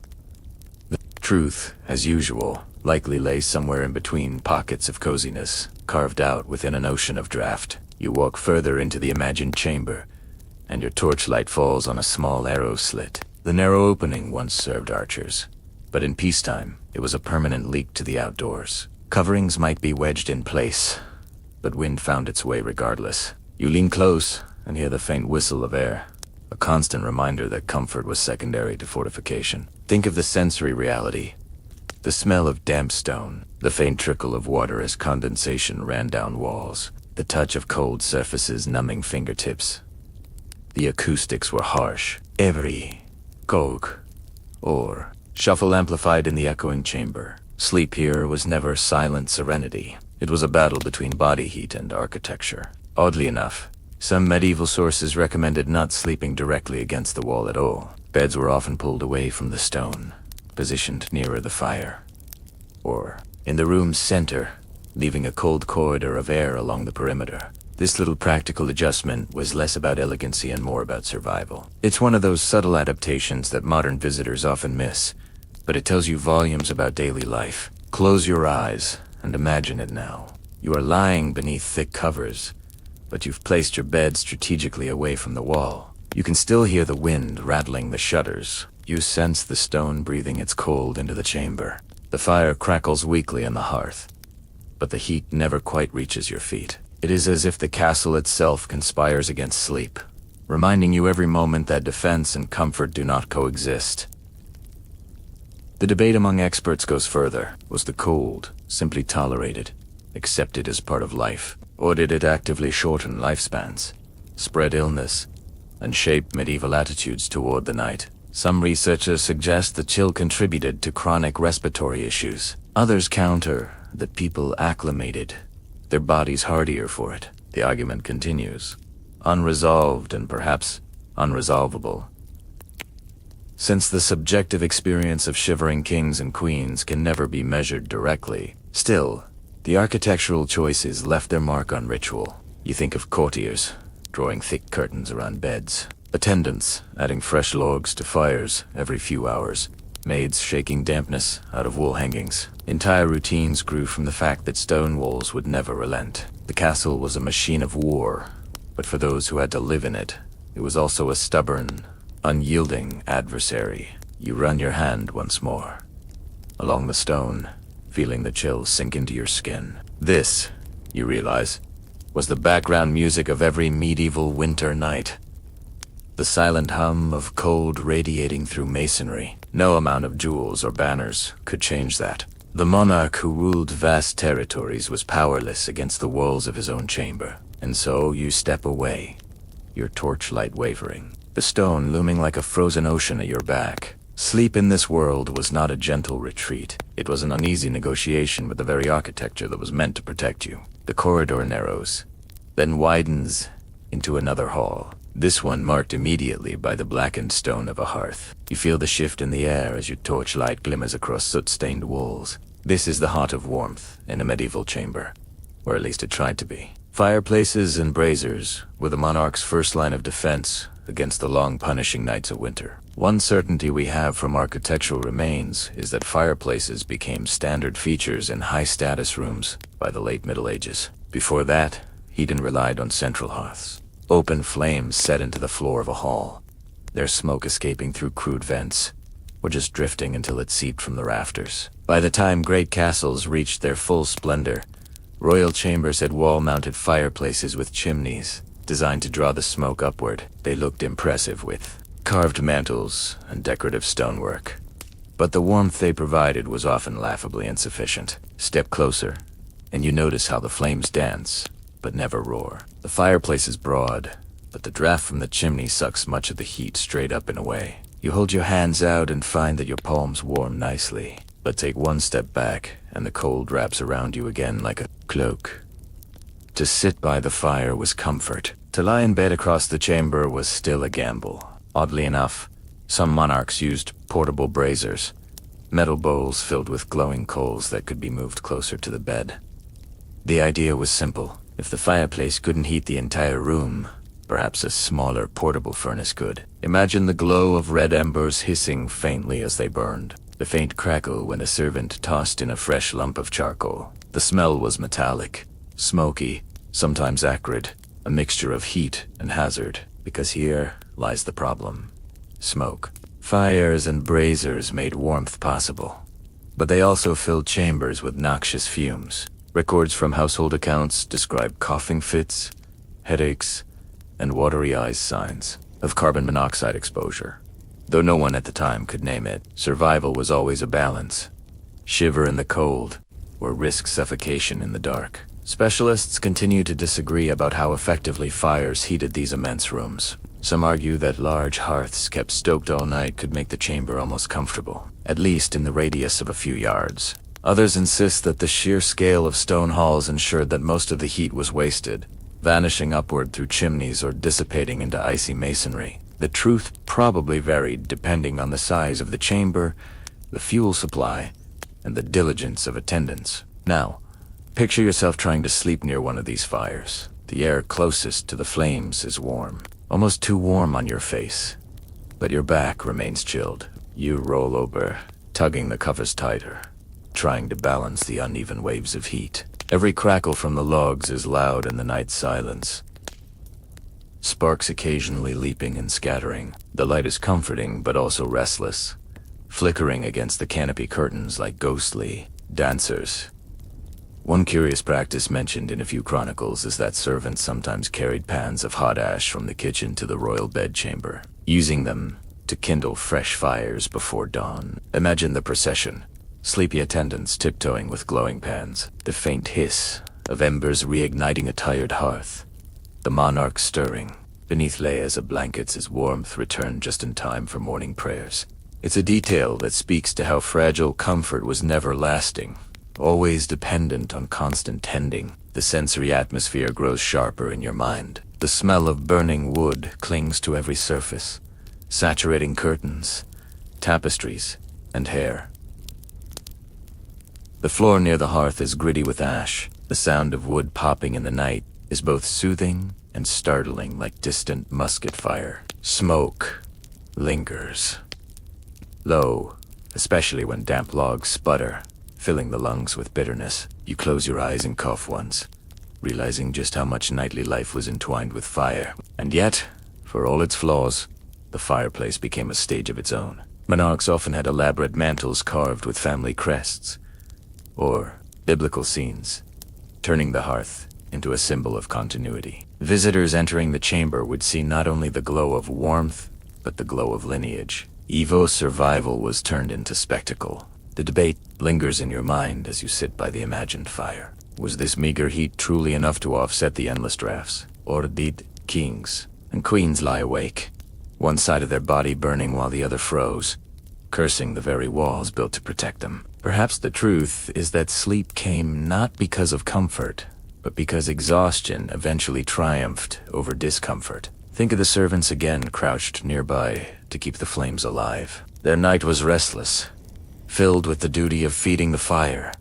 Truth, as usual, likely lay somewhere in between pockets of coziness, carved out within an ocean of draft. You walk further into the imagined chamber, and your torchlight falls on a small arrow slit. The narrow opening once served archers, but in peacetime, it was a permanent leak to the outdoors. Coverings might be wedged in place, but wind found its way regardless. You lean close and hear the faint whistle of air, a constant reminder that comfort was secondary to fortification. Think of the sensory reality. The smell of damp stone, the faint trickle of water as condensation ran down walls, the touch of cold surfaces numbing fingertips. The acoustics were harsh. Every gog or shuffle amplified in the echoing chamber. Sleep here was never silent serenity. It was a battle between body heat and architecture. Oddly enough, some medieval sources recommended not sleeping directly against the wall at all. Beds were often pulled away from the stone, positioned nearer the fire, or in the room's center, leaving a cold corridor of air along the perimeter. This little practical adjustment was less about elegancy and more about survival. It's one of those subtle adaptations that modern visitors often miss, but it tells you volumes about daily life. Close your eyes and imagine it now. You are lying beneath thick covers, but you've placed your bed strategically away from the wall. You can still hear the wind rattling the shutters. You sense the stone breathing its cold into the chamber. The fire crackles weakly on the hearth, but the heat never quite reaches your feet. It is as if the castle itself conspires against sleep, reminding you every moment that defense and comfort do not coexist. The debate among experts goes further. Was the cold simply tolerated, accepted as part of life, or did it actively shorten lifespans, spread illness, and shape medieval attitudes toward the night? Some researchers suggest the chill contributed to chronic respiratory issues. Others counter that people acclimated their bodies hardier for it. The argument continues, unresolved and perhaps unresolvable. Since the subjective experience of shivering kings and queens can never be measured directly, still, the architectural choices left their mark on ritual. You think of courtiers drawing thick curtains around beds, attendants adding fresh logs to fires every few hours, maids shaking dampness out of wool hangings. Entire routines grew from the fact that stone walls would never relent. The castle was a machine of war, but for those who had to live in it, it was also a stubborn, unyielding adversary. You run your hand once more along the stone, feeling the chills sink into your skin. This, you realize, was the background music of every medieval winter night. The silent hum of cold radiating through masonry. No amount of jewels or banners could change that. The monarch who ruled vast territories was powerless against the walls of his own chamber. And so you step away, your torchlight wavering, the stone looming like a frozen ocean at your back. Sleep in this world was not a gentle retreat. It was an uneasy negotiation with the very architecture that was meant to protect you. The corridor narrows, then widens into another hall. This one marked immediately by the blackened stone of a hearth. You feel the shift in the air as your torchlight glimmers across soot-stained walls. This is the heart of warmth in a medieval chamber, or at least it tried to be. Fireplaces and braziers were the monarch's first line of defense against the long punishing nights of winter. One certainty we have from architectural remains is that fireplaces became standard features in high-status rooms by the late Middle Ages. Before that, heating relied on central hearths. Open flames set into the floor of a hall, their smoke escaping through crude vents, or just drifting until it seeped from the rafters. By the time great castles reached their full splendor, royal chambers had wall-mounted fireplaces with chimneys, designed to draw the smoke upward. They looked impressive with carved mantels and decorative stonework. But the warmth they provided was often laughably insufficient. Step closer, and you notice how the flames dance, but never roar. The fireplace is broad, but the draft from the chimney sucks much of the heat straight up and away. You hold your hands out and find that your palms warm nicely, but take one step back and the cold wraps around you again like a cloak. To sit by the fire was comfort. To lie in bed across the chamber was still a gamble. Oddly enough, some monarchs used portable braziers, metal bowls filled with glowing coals that could be moved closer to the bed. The idea was simple. If the fireplace couldn't heat the entire room, perhaps a smaller portable furnace could. Imagine the glow of red embers hissing faintly as they burned. the faint crackle when a servant tossed in a fresh lump of charcoal. The smell was metallic, smoky, sometimes acrid, a mixture of heat and hazard, because here lies the problem. Smoke. Fires and braziers made warmth possible, but they also filled chambers with noxious fumes. Records from household accounts describe coughing fits, headaches, and watery eyes signs of carbon monoxide exposure. Though no one at the time could name it, survival was always a balance. Shiver in the cold, or risk suffocation in the dark. Specialists continue to disagree about how effectively fires heated these immense rooms. Some argue that large hearths kept stoked all night could make the chamber almost comfortable, at least in the radius of a few yards. Others insist that the sheer scale of stone halls ensured that most of the heat was wasted, vanishing upward through chimneys or dissipating into icy masonry. The truth probably varied depending on the size of the chamber, the fuel supply, and the diligence of attendants. Now, picture yourself trying to sleep near one of these fires. The air closest to the flames is warm, almost too warm on your face, but your back remains chilled. You roll over, tugging the covers tighter, trying to balance the uneven waves of heat. Every crackle from the logs is loud in the night silence, sparks occasionally leaping and scattering. The light is comforting but also restless, flickering against the canopy curtains like ghostly dancers. One curious practice mentioned in a few chronicles is that servants sometimes carried pans of hot ash from the kitchen to the royal bedchamber, using them to kindle fresh fires before dawn. Imagine the procession. Sleepy attendants tiptoeing with glowing pans, the faint hiss of embers reigniting a tired hearth, the monarch stirring beneath layers of blankets as warmth returned just in time for morning prayers. It's a detail that speaks to how fragile comfort was never lasting, always dependent on constant tending. The sensory atmosphere grows sharper in your mind. The smell of burning wood clings to every surface, saturating curtains, tapestries, and hair. The floor near the hearth is gritty with ash. The sound of wood popping in the night is both soothing and startling, like distant musket fire. Smoke lingers, low, especially when damp logs sputter, filling the lungs with bitterness. You close your eyes and cough once, realizing just how much nightly life was entwined with fire. And yet, for all its flaws, the fireplace became a stage of its own. Monarchs often had elaborate mantels carved with family crests, or biblical scenes, turning the hearth into a symbol of continuity. Visitors entering the chamber would see not only the glow of warmth, but the glow of lineage. Evo's survival was turned into spectacle. The debate lingers in your mind as you sit by the imagined fire. Was this meager heat truly enough to offset the endless drafts? Or did kings and queens lie awake, one side of their body burning while the other froze, cursing the very walls built to protect them? Perhaps the truth is that sleep came not because of comfort, but because exhaustion eventually triumphed over discomfort. Think of the servants again crouched nearby to keep the flames alive. Their night was restless, filled with the duty of feeding the fire.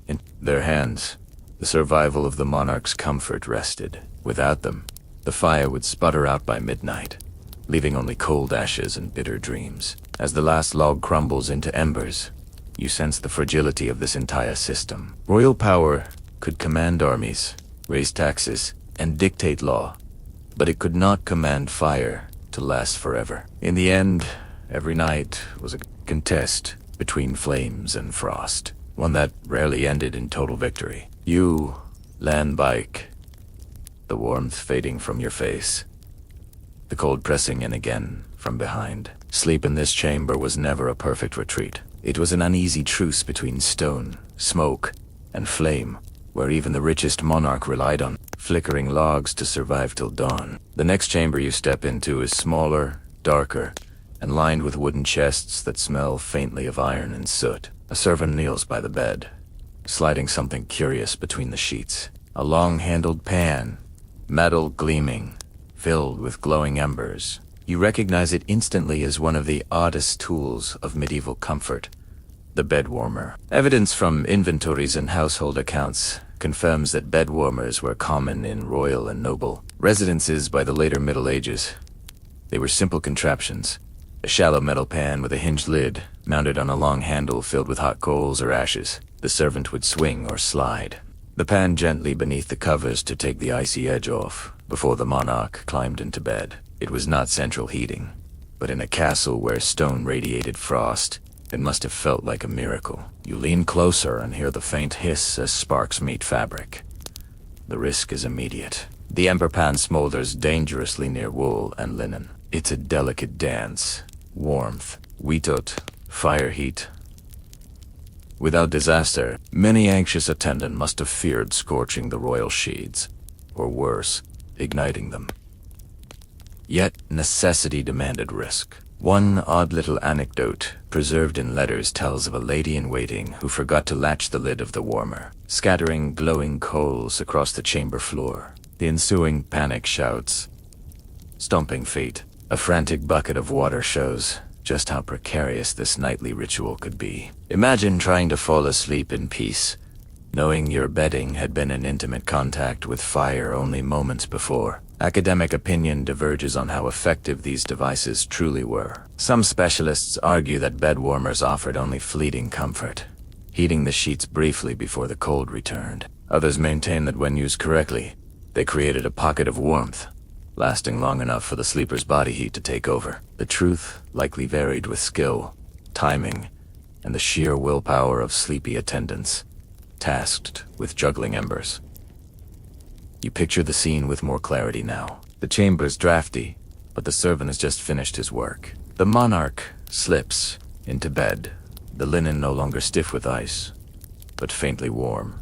In their hands, the survival of the monarch's comfort rested. Without them, the fire would sputter out by midnight, leaving only cold ashes and bitter dreams. As the last log crumbles into embers, you sense the fragility of this entire system. Royal power could command armies, raise taxes, and dictate law, but it could not command fire to last forever. In the end, every night was a contest between flames and frost, one that rarely ended in total victory. You, Landbike, the warmth fading from your face, the cold pressing in again from behind. Sleep in this chamber was never a perfect retreat. It was an uneasy truce between stone, smoke, and flame, where even the richest monarch relied on flickering logs to survive till dawn. The next chamber you step into is smaller, darker, and lined with wooden chests that smell faintly of iron and soot. A servant kneels by the bed, sliding something curious between the sheets. A long-handled pan, metal gleaming, filled with glowing embers. You recognize it instantly as one of the oddest tools of medieval comfort, the bed warmer. Evidence from inventories and household accounts confirms that bed warmers were common in royal and noble residences by the later Middle Ages. They were simple contraptions, A shallow metal pan with a hinged lid, mounted on a long handle filled with hot coals or ashes. The servant would swing or slide the pan gently beneath the covers to take the icy edge off before the monarch climbed into bed. It was not central heating, but in a castle where stone radiated frost, it must have felt like a miracle. You lean closer and hear the faint hiss as sparks meet fabric. The risk is immediate. The ember pan smolders dangerously near wool and linen. It's a delicate dance. Warmth, witot, fire heat. Without disaster, many anxious attendant must have feared scorching the royal sheets, or worse, igniting them. Yet necessity demanded risk. One odd little anecdote, preserved in letters, tells of a lady-in-waiting who forgot to latch the lid of the warmer, scattering glowing coals across the chamber floor. The ensuing panic shouts, stomping feet, a frantic bucket of water shows just how precarious this nightly ritual could be. Imagine trying to fall asleep in peace, knowing your bedding had been in intimate contact with fire only moments before. Academic opinion diverges on how effective these devices truly were. Some specialists argue that bed warmers offered only fleeting comfort, heating the sheets briefly before the cold returned. Others maintain that when used correctly, they created a pocket of warmth, lasting long enough for the sleeper's body heat to take over. The truth likely varied with skill, timing, and the sheer willpower of sleepy attendants, tasked with juggling embers. You picture the scene with more clarity now. The chamber's drafty, but the servant has just finished his work. The monarch slips into bed, the linen no longer stiff with ice, but faintly warm,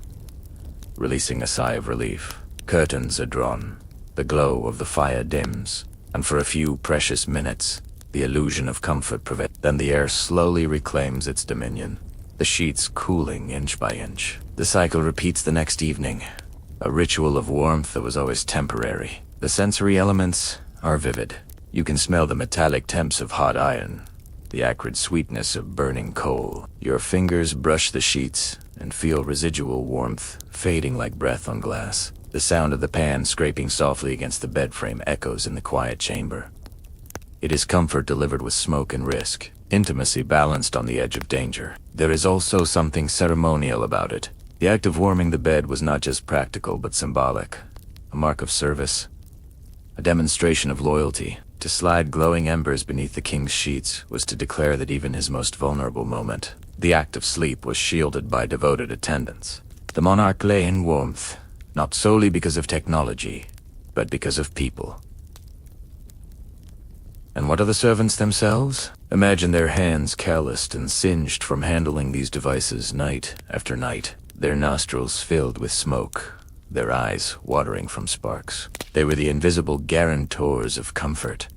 releasing a sigh of relief. Curtains are drawn, the glow of the fire dims, and for a few precious minutes, the illusion of comfort prevails. Then the air slowly reclaims its dominion, the sheets cooling inch by inch. The cycle repeats the next evening, a ritual of warmth that was always temporary. The sensory elements are vivid. You can smell the metallic temps of hot iron, the acrid sweetness of burning coal. Your fingers brush the sheets and feel residual warmth fading like breath on glass. The sound of the pan scraping softly against the bed frame echoes in the quiet chamber. It is comfort delivered with smoke and risk, intimacy balanced on the edge of danger. There is also something ceremonial about it. The act of warming the bed was not just practical but symbolic, a mark of service, a demonstration of loyalty. To slide glowing embers beneath the king's sheets was to declare that even his most vulnerable moment, the act of sleep, was shielded by devoted attendants. The monarch lay in warmth, not solely because of technology, but because of people. And what are the servants themselves? Imagine their hands calloused and singed from handling these devices night after night, their nostrils filled with smoke, their eyes watering from sparks. They were the invisible guarantors of comfort,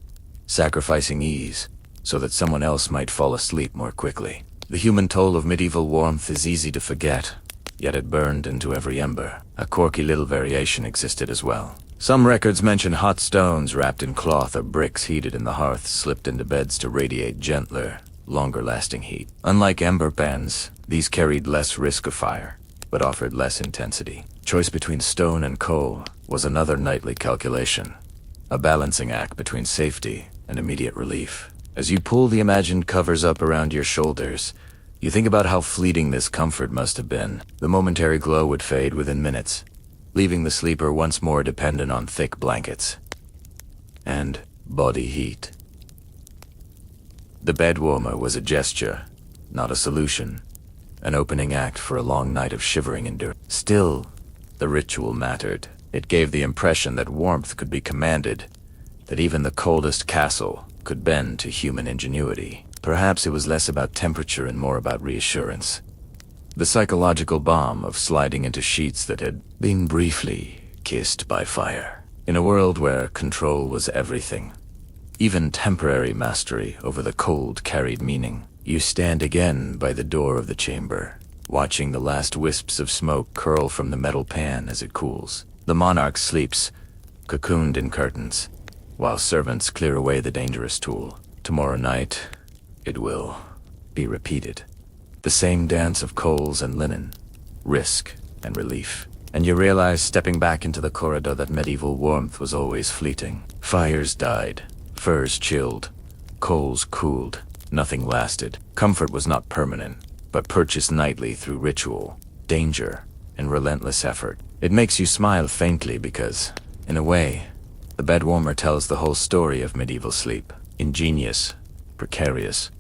sacrificing ease so that someone else might fall asleep more quickly. The human toll of medieval warmth is easy to forget, yet it burned into every ember. A quirky little variation existed as well. Some records mention hot stones wrapped in cloth or bricks heated in the hearth slipped into beds to radiate gentler, longer-lasting heat. Unlike ember pans, these carried less risk of fire, but offered less intensity. Choice between stone and coal was another nightly calculation, a balancing act between safety and immediate relief. As you pull the imagined covers up around your shoulders, you think about how fleeting this comfort must have been. The momentary glow would fade within minutes, leaving the sleeper once more dependent on thick blankets and body heat. The bed warmer was a gesture, not a solution, an opening act for a long night of shivering endurance. Still, the ritual mattered. It gave the impression that warmth could be commanded, that even the coldest castle could bend to human ingenuity. Perhaps it was less about temperature and more about reassurance. The psychological balm of sliding into sheets that had been briefly kissed by fire. In a world where control was everything, even temporary mastery over the cold carried meaning. You stand again by the door of the chamber, watching the last wisps of smoke curl from the metal pan as it cools. The monarch sleeps, cocooned in curtains, while servants clear away the dangerous tool. Tomorrow night, it will be repeated. The same dance of coals and linen, risk and relief. And you realize, stepping back into the corridor, that medieval warmth was always fleeting. Fires died, furs chilled, Coals cooled. Nothing lasted. Comfort was not permanent, but purchased nightly through ritual, danger, and relentless effort. It makes you smile faintly because, in a way, the bed warmer tells the whole story of medieval sleep. Ingenious, precarious,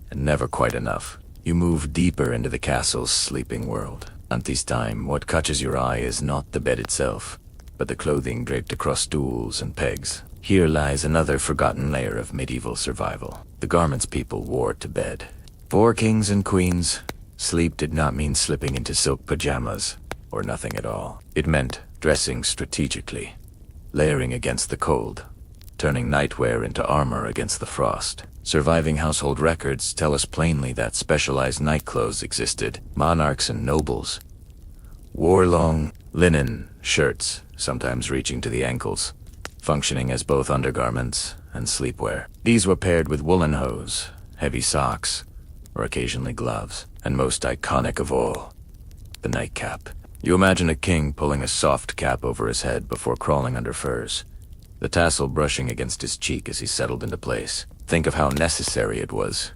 and never quite enough. You move deeper into the castle's sleeping world. At this time, what catches your eye is not the bed itself, but the clothing draped across stools and pegs. Here lies another forgotten layer of medieval survival. The garments people wore to bed. For kings and queens, sleep did not mean slipping into silk pajamas, or nothing at all. It meant dressing strategically, layering against the cold, turning nightwear into armor against the frost. Surviving household records tell us plainly that specialized nightclothes existed. Monarchs and nobles wore long linen shirts, sometimes reaching to the ankles, functioning as both undergarments and sleepwear. These were paired with woolen hose, heavy socks, or occasionally gloves, and most iconic of all, the nightcap. You imagine a king pulling a soft cap over his head before crawling under furs, the tassel brushing against his cheek as he settled into place. Think of how necessary it was.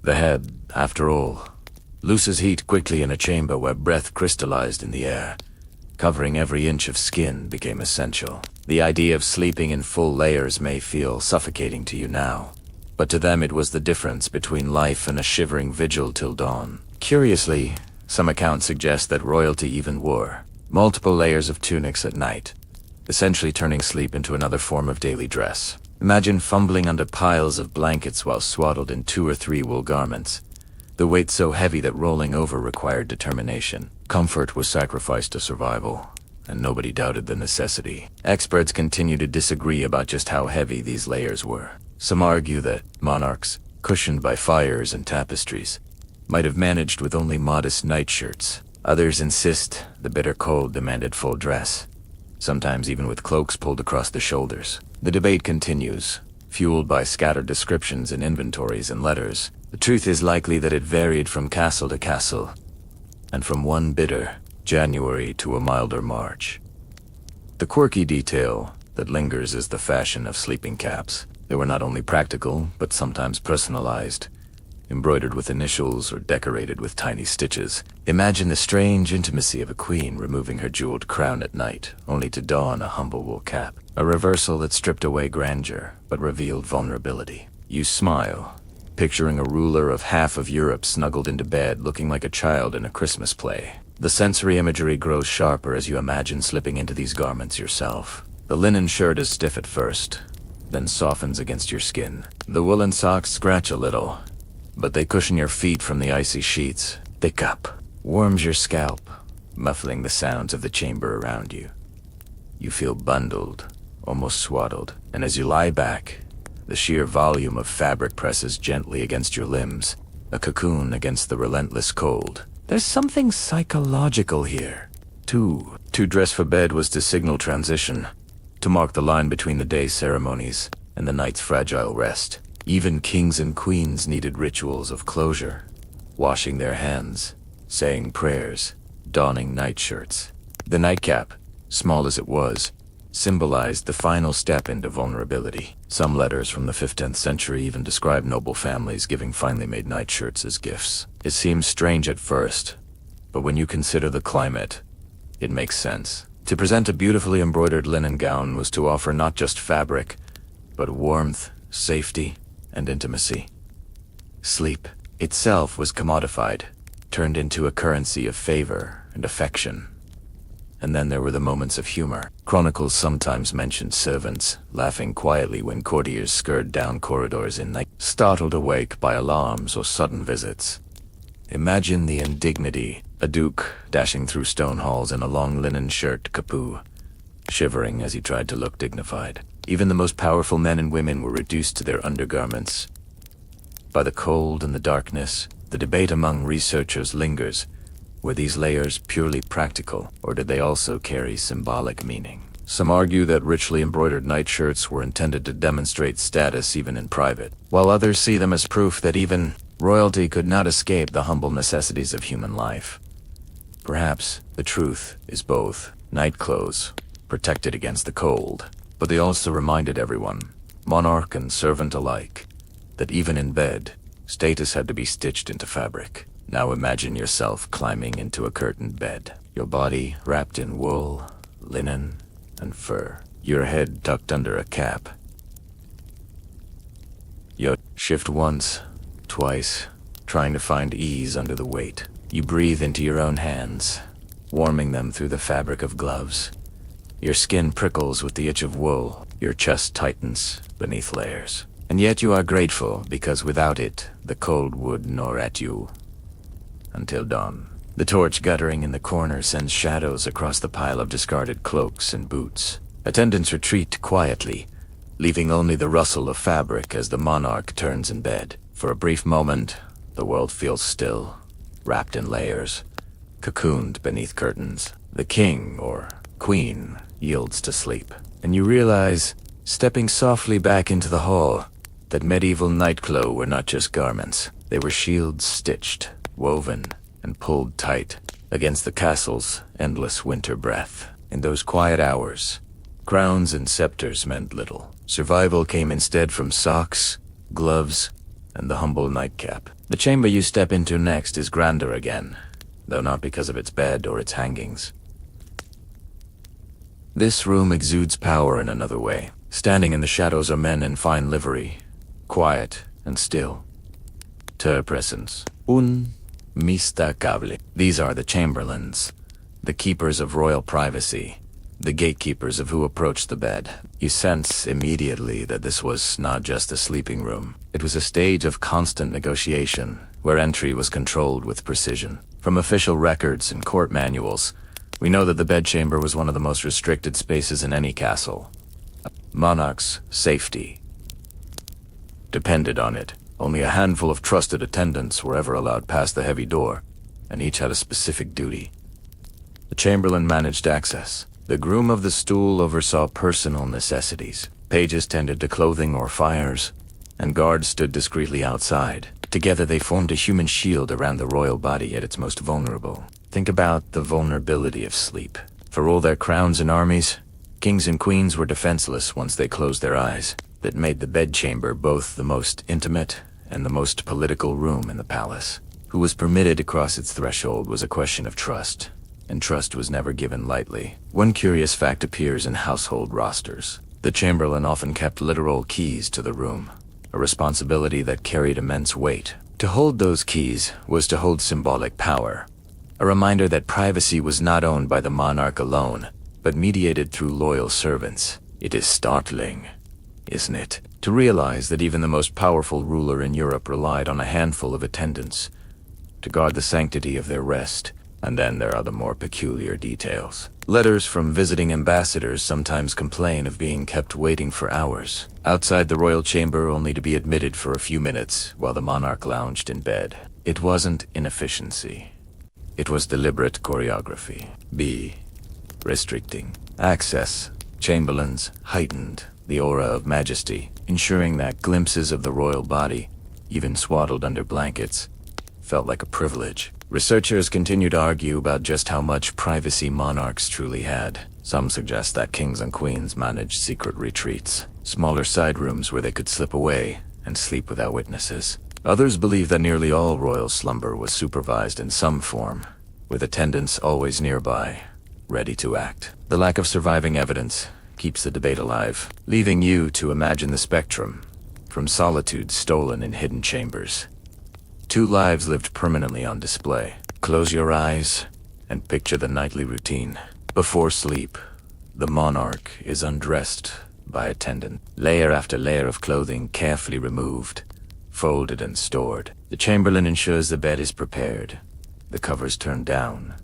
The head, after all, loses heat quickly in a chamber where breath crystallized in the air. Covering every inch of skin became essential. The idea of sleeping in full layers may feel suffocating to you now, but to them it was the difference between life and a shivering vigil till dawn. Curiously, some accounts suggest that royalty even wore multiple layers of tunics at night, essentially turning sleep into another form of daily dress. Imagine fumbling under piles of blankets while swaddled in 2 or 3 wool garments, the weight so heavy that rolling over required determination. Comfort was sacrificed to survival, and nobody doubted the necessity. Experts continue to disagree about just how heavy these layers were. Some argue that monarchs, cushioned by fires and tapestries, might have managed with only modest nightshirts. Others insist the bitter cold demanded full dress, sometimes even with cloaks pulled across the shoulders. The debate continues, fueled by scattered descriptions in inventories and letters. The truth is likely that it varied from castle to castle, and from one bitter January to a milder March. The quirky detail that lingers is the fashion of sleeping caps. They were not only practical, but sometimes personalized, embroidered with initials or decorated with tiny stitches. Imagine the strange intimacy of a queen removing her jeweled crown at night, only to don a humble wool cap. A reversal that stripped away grandeur, but revealed vulnerability. You smile, picturing a ruler of half of Europe snuggled into bed looking like a child in a Christmas play. The sensory imagery grows sharper as you imagine slipping into these garments yourself. The linen shirt is stiff at first, then softens against your skin. The woolen socks scratch a little, but they cushion your feet from the icy sheets. The cup warms your scalp, muffling the sounds of the chamber around you. You feel bundled, almost swaddled, and as you lie back, the sheer volume of fabric presses gently against your limbs, a cocoon against the relentless cold. There's something psychological here. To dress for bed was to signal transition, to mark the line between the day's ceremonies and the night's fragile rest. Even kings and queens needed rituals of closure, washing their hands, saying prayers, donning nightshirts. The nightcap, small as it was, symbolized the final step into vulnerability. Some letters from the 15th century even describe noble families giving finely made nightshirts as gifts. It seems strange at first, but when you consider the climate, it makes sense. To present a beautifully embroidered linen gown was to offer not just fabric, but warmth, safety, and intimacy. Sleep itself was commodified, turned into a currency of favor and affection. And then there were the moments of humor. Chronicles sometimes mentioned servants laughing quietly when courtiers scurried down corridors in night, startled awake by alarms or sudden visits. Imagine the indignity, a duke dashing through stone halls in a long linen shirt caput, shivering as he tried to look dignified. Even the most powerful men and women were reduced to their undergarments. By the cold and the darkness, the debate among researchers lingers. Were these layers purely practical, or did they also carry symbolic meaning? Some argue that richly embroidered nightshirts were intended to demonstrate status even in private, while others see them as proof that even royalty could not escape the humble necessities of human life. Perhaps the truth is both. Nightclothes protected against the cold, but they also reminded everyone, monarch and servant alike, that even in bed, status had to be stitched into fabric. Now imagine yourself climbing into a curtained bed, your body wrapped in wool, linen, and fur, your head tucked under a cap. You shift once, twice, trying to find ease under the weight. You breathe into your own hands, warming them through the fabric of gloves. Your skin prickles with the itch of wool, your chest tightens beneath layers. And yet you are grateful, because without it, the cold would gnaw at you until dawn. The torch guttering in the corner sends shadows across the pile of discarded cloaks and boots. Attendants retreat quietly, leaving only the rustle of fabric as the monarch turns in bed. For a brief moment, the world feels still, wrapped in layers, cocooned beneath curtains. The king, or queen, yields to sleep, and you realize, stepping softly back into the hall, that medieval nightclothes were not just garments. They were shields stitched, woven, and pulled tight against the castle's endless winter breath. In those quiet hours, crowns and scepters meant little. Survival came instead from socks, gloves, and the humble nightcap. The chamber you step into next is grander again, though not because of its bed or its hangings. This room exudes power in another way. Standing in the shadows are men in fine livery, quiet and still. Ter presens, un mistacable. These are the chamberlains, the keepers of royal privacy, the gatekeepers of who approached the bed. You sense immediately that this was not just a sleeping room. It was a stage of constant negotiation, where entry was controlled with precision. From official records and court manuals, we know that the bedchamber was one of the most restricted spaces in any castle. Monarch's safety depended on it. Only a handful of trusted attendants were ever allowed past the heavy door, and each had a specific duty. The chamberlain managed access. The groom of the stool oversaw personal necessities. Pages tended to clothing or fires, and guards stood discreetly outside. Together they formed a human shield around the royal body at its most vulnerable. Think about the vulnerability of sleep. For all their crowns and armies, kings and queens were defenseless once they closed their eyes. That made the bedchamber both the most intimate and the most political room in the palace. Who was permitted to cross its threshold was a question of trust, and trust was never given lightly. One curious fact appears in household rosters. The chamberlain often kept literal keys to the room, a responsibility that carried immense weight. To hold those keys was to hold symbolic power, a reminder that privacy was not owned by the monarch alone, but mediated through loyal servants. It is startling, isn't it, to realize that even the most powerful ruler in Europe relied on a handful of attendants to guard the sanctity of their rest. And then there are the more peculiar details. Letters from visiting ambassadors sometimes complain of being kept waiting for hours outside the royal chamber, only to be admitted for a few minutes while the monarch lounged in bed. It wasn't inefficiency. It was deliberate choreography. B. Restricting access. Chamberlains heightened the aura of majesty, ensuring that glimpses of the royal body, even swaddled under blankets, felt like a privilege. Researchers continue to argue about just how much privacy monarchs truly had. Some suggest that kings and queens managed secret retreats, smaller side rooms where they could slip away and sleep without witnesses. Others believe that nearly all royal slumber was supervised in some form, with attendants always nearby, ready to act. The lack of surviving evidence keeps the debate alive, leaving you to imagine the spectrum, from solitude stolen in hidden chambers. 2 lives lived permanently on display. Close your eyes and picture the nightly routine. Before sleep, the monarch is undressed by attendant. Layer after layer of clothing carefully removed, folded and stored. The chamberlain ensures the bed is prepared, the covers turned down,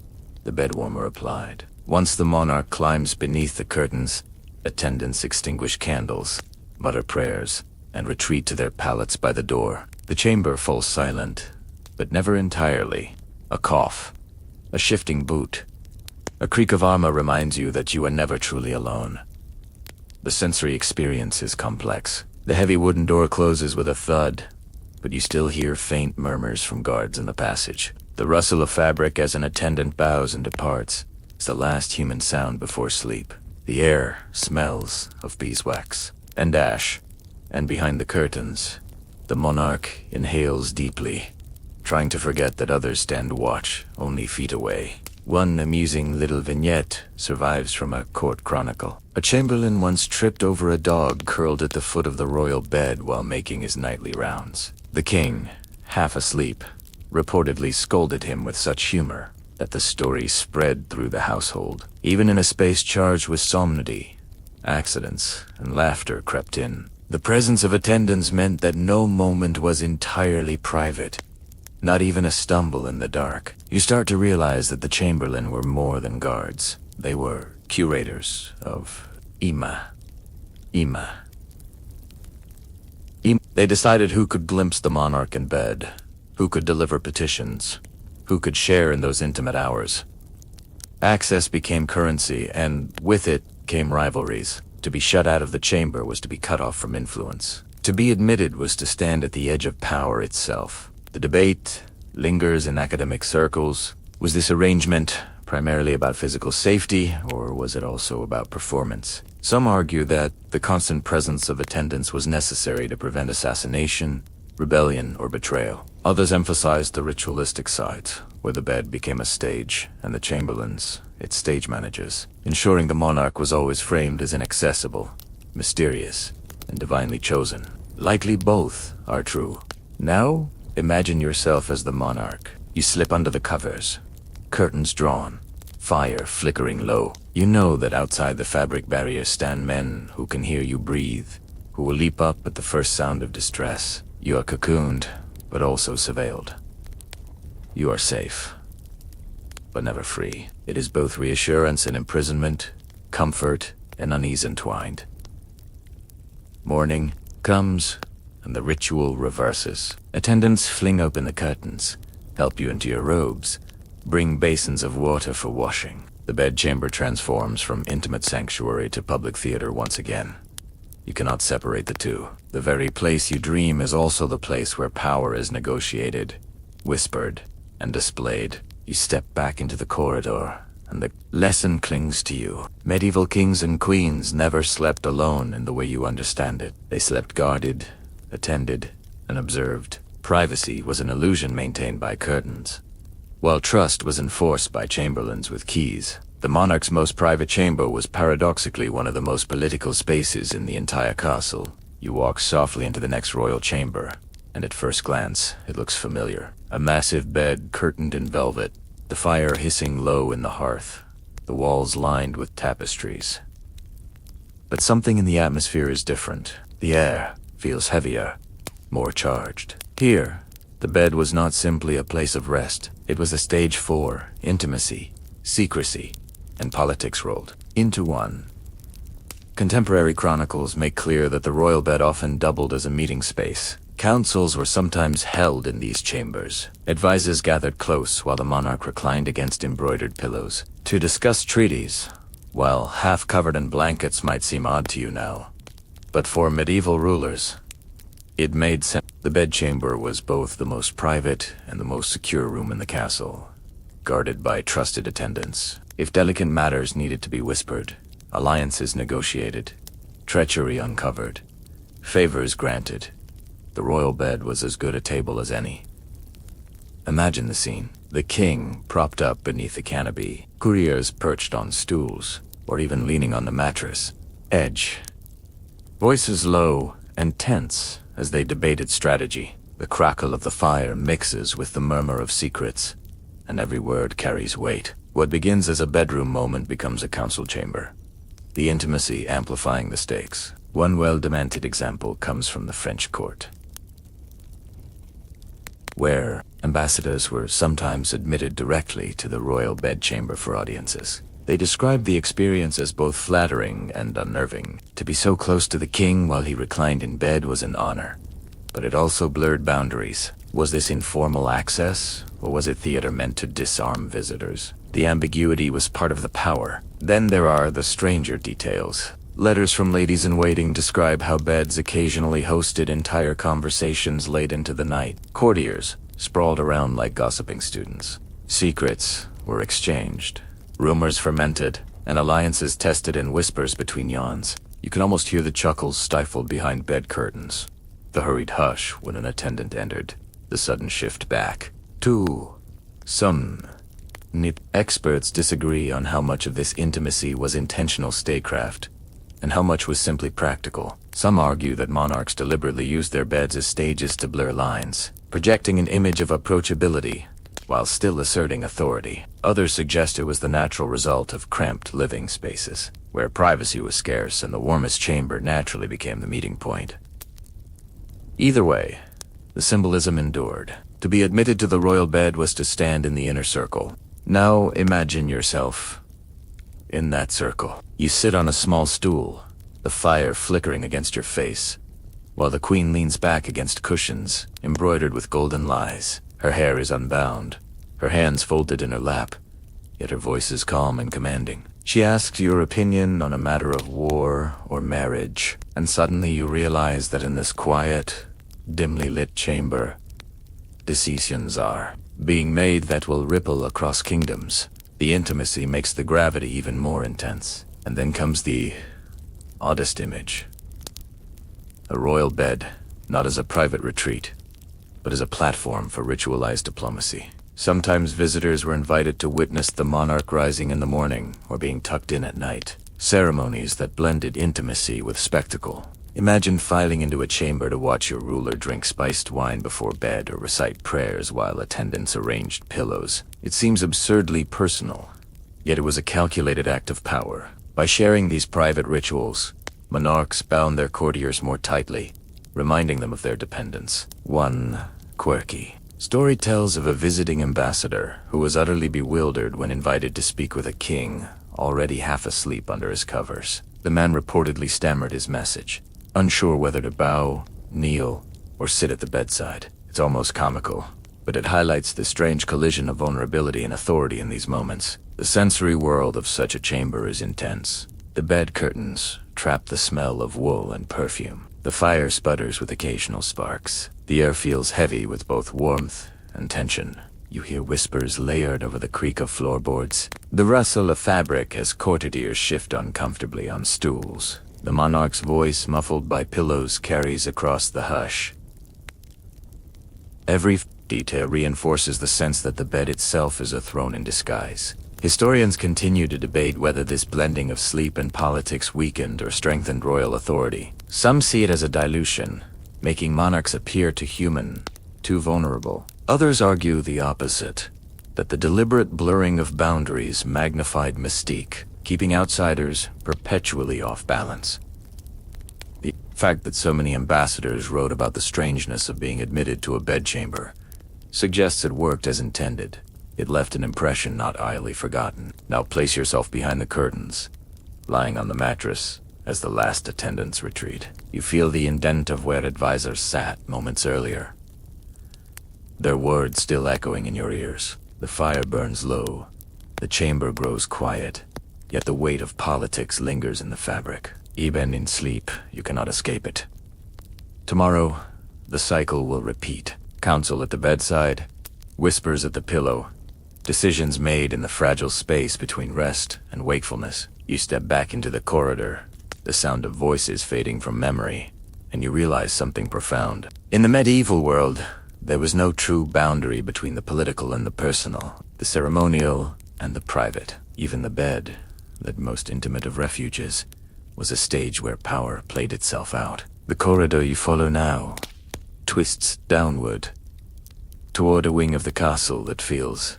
the bed warmer applied. Once the monarch climbs beneath the curtains, attendants extinguish candles, mutter prayers, and retreat to their pallets by the door. The chamber falls silent, but never entirely. A cough, a shifting boot, a creak of armor reminds you that you are never truly alone. The sensory experience is complex. The heavy wooden door closes with a thud, but you still hear faint murmurs from guards in the passage. The rustle of fabric as an attendant bows and departs is the last human sound before sleep. The air smells of beeswax and ash, and behind the curtains, The monarch inhales deeply, trying to forget that others stand watch only feet away. One amusing little vignette survives from a court chronicle. A chamberlain once tripped over a dog curled at the foot of the royal bed while making his nightly rounds. The king, half asleep, reportedly scolded him with such humor that the story spread through the household. Even in a space charged with solemnity, accidents and laughter crept in. The presence of attendants meant that no moment was entirely private, not even a stumble in the dark. You start to realize that the chamberlain were more than guards. They were curators of Ima. They decided who could glimpse the monarch in bed, who could deliver petitions, who could share in those intimate hours. Access became currency, and with it came rivalries. To be shut out of the chamber was to be cut off from influence. To be admitted was to stand at the edge of power itself. The debate lingers in academic circles. Was this arrangement primarily about physical safety, or was it also about performance? Some argue that the constant presence of attendants was necessary to prevent assassination, rebellion, or betrayal. Others emphasized the ritualistic sides, where the bed became a stage, and the chamberlains, its stage managers, ensuring the monarch was always framed as inaccessible, mysterious, and divinely chosen. Likely both are true. Now, imagine yourself as the monarch. You slip under the covers, curtains drawn, fire flickering low. You know that outside the fabric barrier stand men who can hear you breathe, who will leap up at the first sound of distress. You are cocooned, but also surveilled. You are safe, but never free. It is both reassurance and imprisonment, comfort and unease entwined. Morning comes, and the ritual reverses. Attendants fling open the curtains, help you into your robes, bring basins of water for washing. The bedchamber transforms from intimate sanctuary to public theater once again. You cannot separate the two. The very place you dream is also the place where power is negotiated, whispered, and displayed. You step back into the corridor, and the lesson clings to you. Medieval kings and queens never slept alone in the way you understand it. They slept guarded, attended, and observed. Privacy was an illusion maintained by curtains, while trust was enforced by chamberlains with keys. The monarch's most private chamber was paradoxically one of the most political spaces in the entire castle. You walk softly into the next royal chamber, and at first glance, it looks familiar. A massive bed curtained in velvet, the fire hissing low in the hearth, the walls lined with tapestries. But something in the atmosphere is different. The air feels heavier, more charged. Here, the bed was not simply a place of rest. It was a stage for intimacy, secrecy, and politics rolled into one. Contemporary chronicles make clear that the royal bed often doubled as a meeting space. Councils were sometimes held in these chambers. Advisors gathered close while the monarch reclined against embroidered pillows to discuss treaties. While half covered in blankets might seem odd to you now, but for medieval rulers, it made sense. The bedchamber was both the most private and the most secure room in the castle, guarded by trusted attendants. If delicate matters needed to be whispered, alliances negotiated, treachery uncovered, favors granted, the royal bed was as good a table as any. Imagine the scene. The king propped up beneath the canopy, courtiers perched on stools, or even leaning on the mattress. Edge. Voices low and tense as they debated strategy. The crackle of the fire mixes with the murmur of secrets, and every word carries weight. What begins as a bedroom moment becomes a council chamber, the intimacy amplifying the stakes. One well-documented example comes from the French court, where ambassadors were sometimes admitted directly to the royal bedchamber for audiences. They described the experience as both flattering and unnerving. To be so close to the king while he reclined in bed was an honor, but it also blurred boundaries. Was this informal access, or was it theater meant to disarm visitors? The ambiguity was part of the power. Then there are the stranger details. Letters from ladies-in-waiting describe how beds occasionally hosted entire conversations late into the night. Courtiers sprawled around like gossiping students. Secrets were exchanged, rumors fermented, and alliances tested in whispers between yawns. You can almost hear the chuckles stifled behind bed curtains. The hurried hush when an attendant entered, the sudden shift back. Some experts disagree on how much of this intimacy was intentional statecraft and how much was simply practical. Some argue that monarchs deliberately used their beds as stages to blur lines, projecting an image of approachability while still asserting authority. Others suggest it was the natural result of cramped living spaces, where privacy was scarce and the warmest chamber naturally became the meeting point. Either way, the symbolism endured. To be admitted to the royal bed was to stand in the inner circle. Now imagine yourself in that circle. You sit on a small stool, the fire flickering against your face, while the queen leans back against cushions embroidered with golden lies. Her hair is unbound, her hands folded in her lap, yet her voice is calm and commanding. She asks your opinion on a matter of war or marriage, and suddenly you realize that in this quiet, dimly lit chamber, decisions are being made that will ripple across kingdoms. The intimacy makes the gravity even more intense. And then comes the oddest image. A royal bed, not as a private retreat, but as a platform for ritualized diplomacy. Sometimes visitors were invited to witness the monarch rising in the morning or being tucked in at night. Ceremonies that blended intimacy with spectacle. Imagine filing into a chamber to watch your ruler drink spiced wine before bed or recite prayers while attendants arranged pillows. It seems absurdly personal, yet it was a calculated act of power. By sharing these private rituals, monarchs bound their courtiers more tightly, reminding them of their dependence. One quirky story tells of a visiting ambassador who was utterly bewildered when invited to speak with a king already half asleep under his covers. The man reportedly stammered his message, unsure whether to bow, kneel, or sit at the bedside. It's almost comical, but it highlights the strange collision of vulnerability and authority in these moments. The sensory world of such a chamber is intense. The bed curtains trap the smell of wool and perfume. The fire sputters with occasional sparks. The air feels heavy with both warmth and tension. You hear whispers layered over the creak of floorboards. The rustle of fabric as courtiers shift uncomfortably on stools. The monarch's voice, muffled by pillows, carries across the hush. Every detail reinforces the sense that the bed itself is a throne in disguise. Historians continue to debate whether this blending of sleep and politics weakened or strengthened royal authority. Some see it as a dilution, making monarchs appear too human, too vulnerable. Others argue the opposite, that the deliberate blurring of boundaries magnified mystique, keeping outsiders perpetually off balance. The fact that so many ambassadors wrote about the strangeness of being admitted to a bedchamber suggests it worked as intended. It left an impression not idly forgotten. Now place yourself behind the curtains, lying on the mattress as the last attendants retreat. You feel the indent of where advisors sat moments earlier, their words still echoing in your ears. The fire burns low, the chamber grows quiet, yet the weight of politics lingers in the fabric. Even in sleep, you cannot escape it. Tomorrow, the cycle will repeat. Counsel at the bedside, whispers at the pillow, decisions made in the fragile space between rest and wakefulness. You step back into the corridor, the sound of voices fading from memory, and you realize something profound. In the medieval world, there was no true boundary between the political and the personal, the ceremonial and the private. Even the bed, that most intimate of refuges, was a stage where power played itself out. The corridor you follow now twists downward, toward a wing of the castle that feels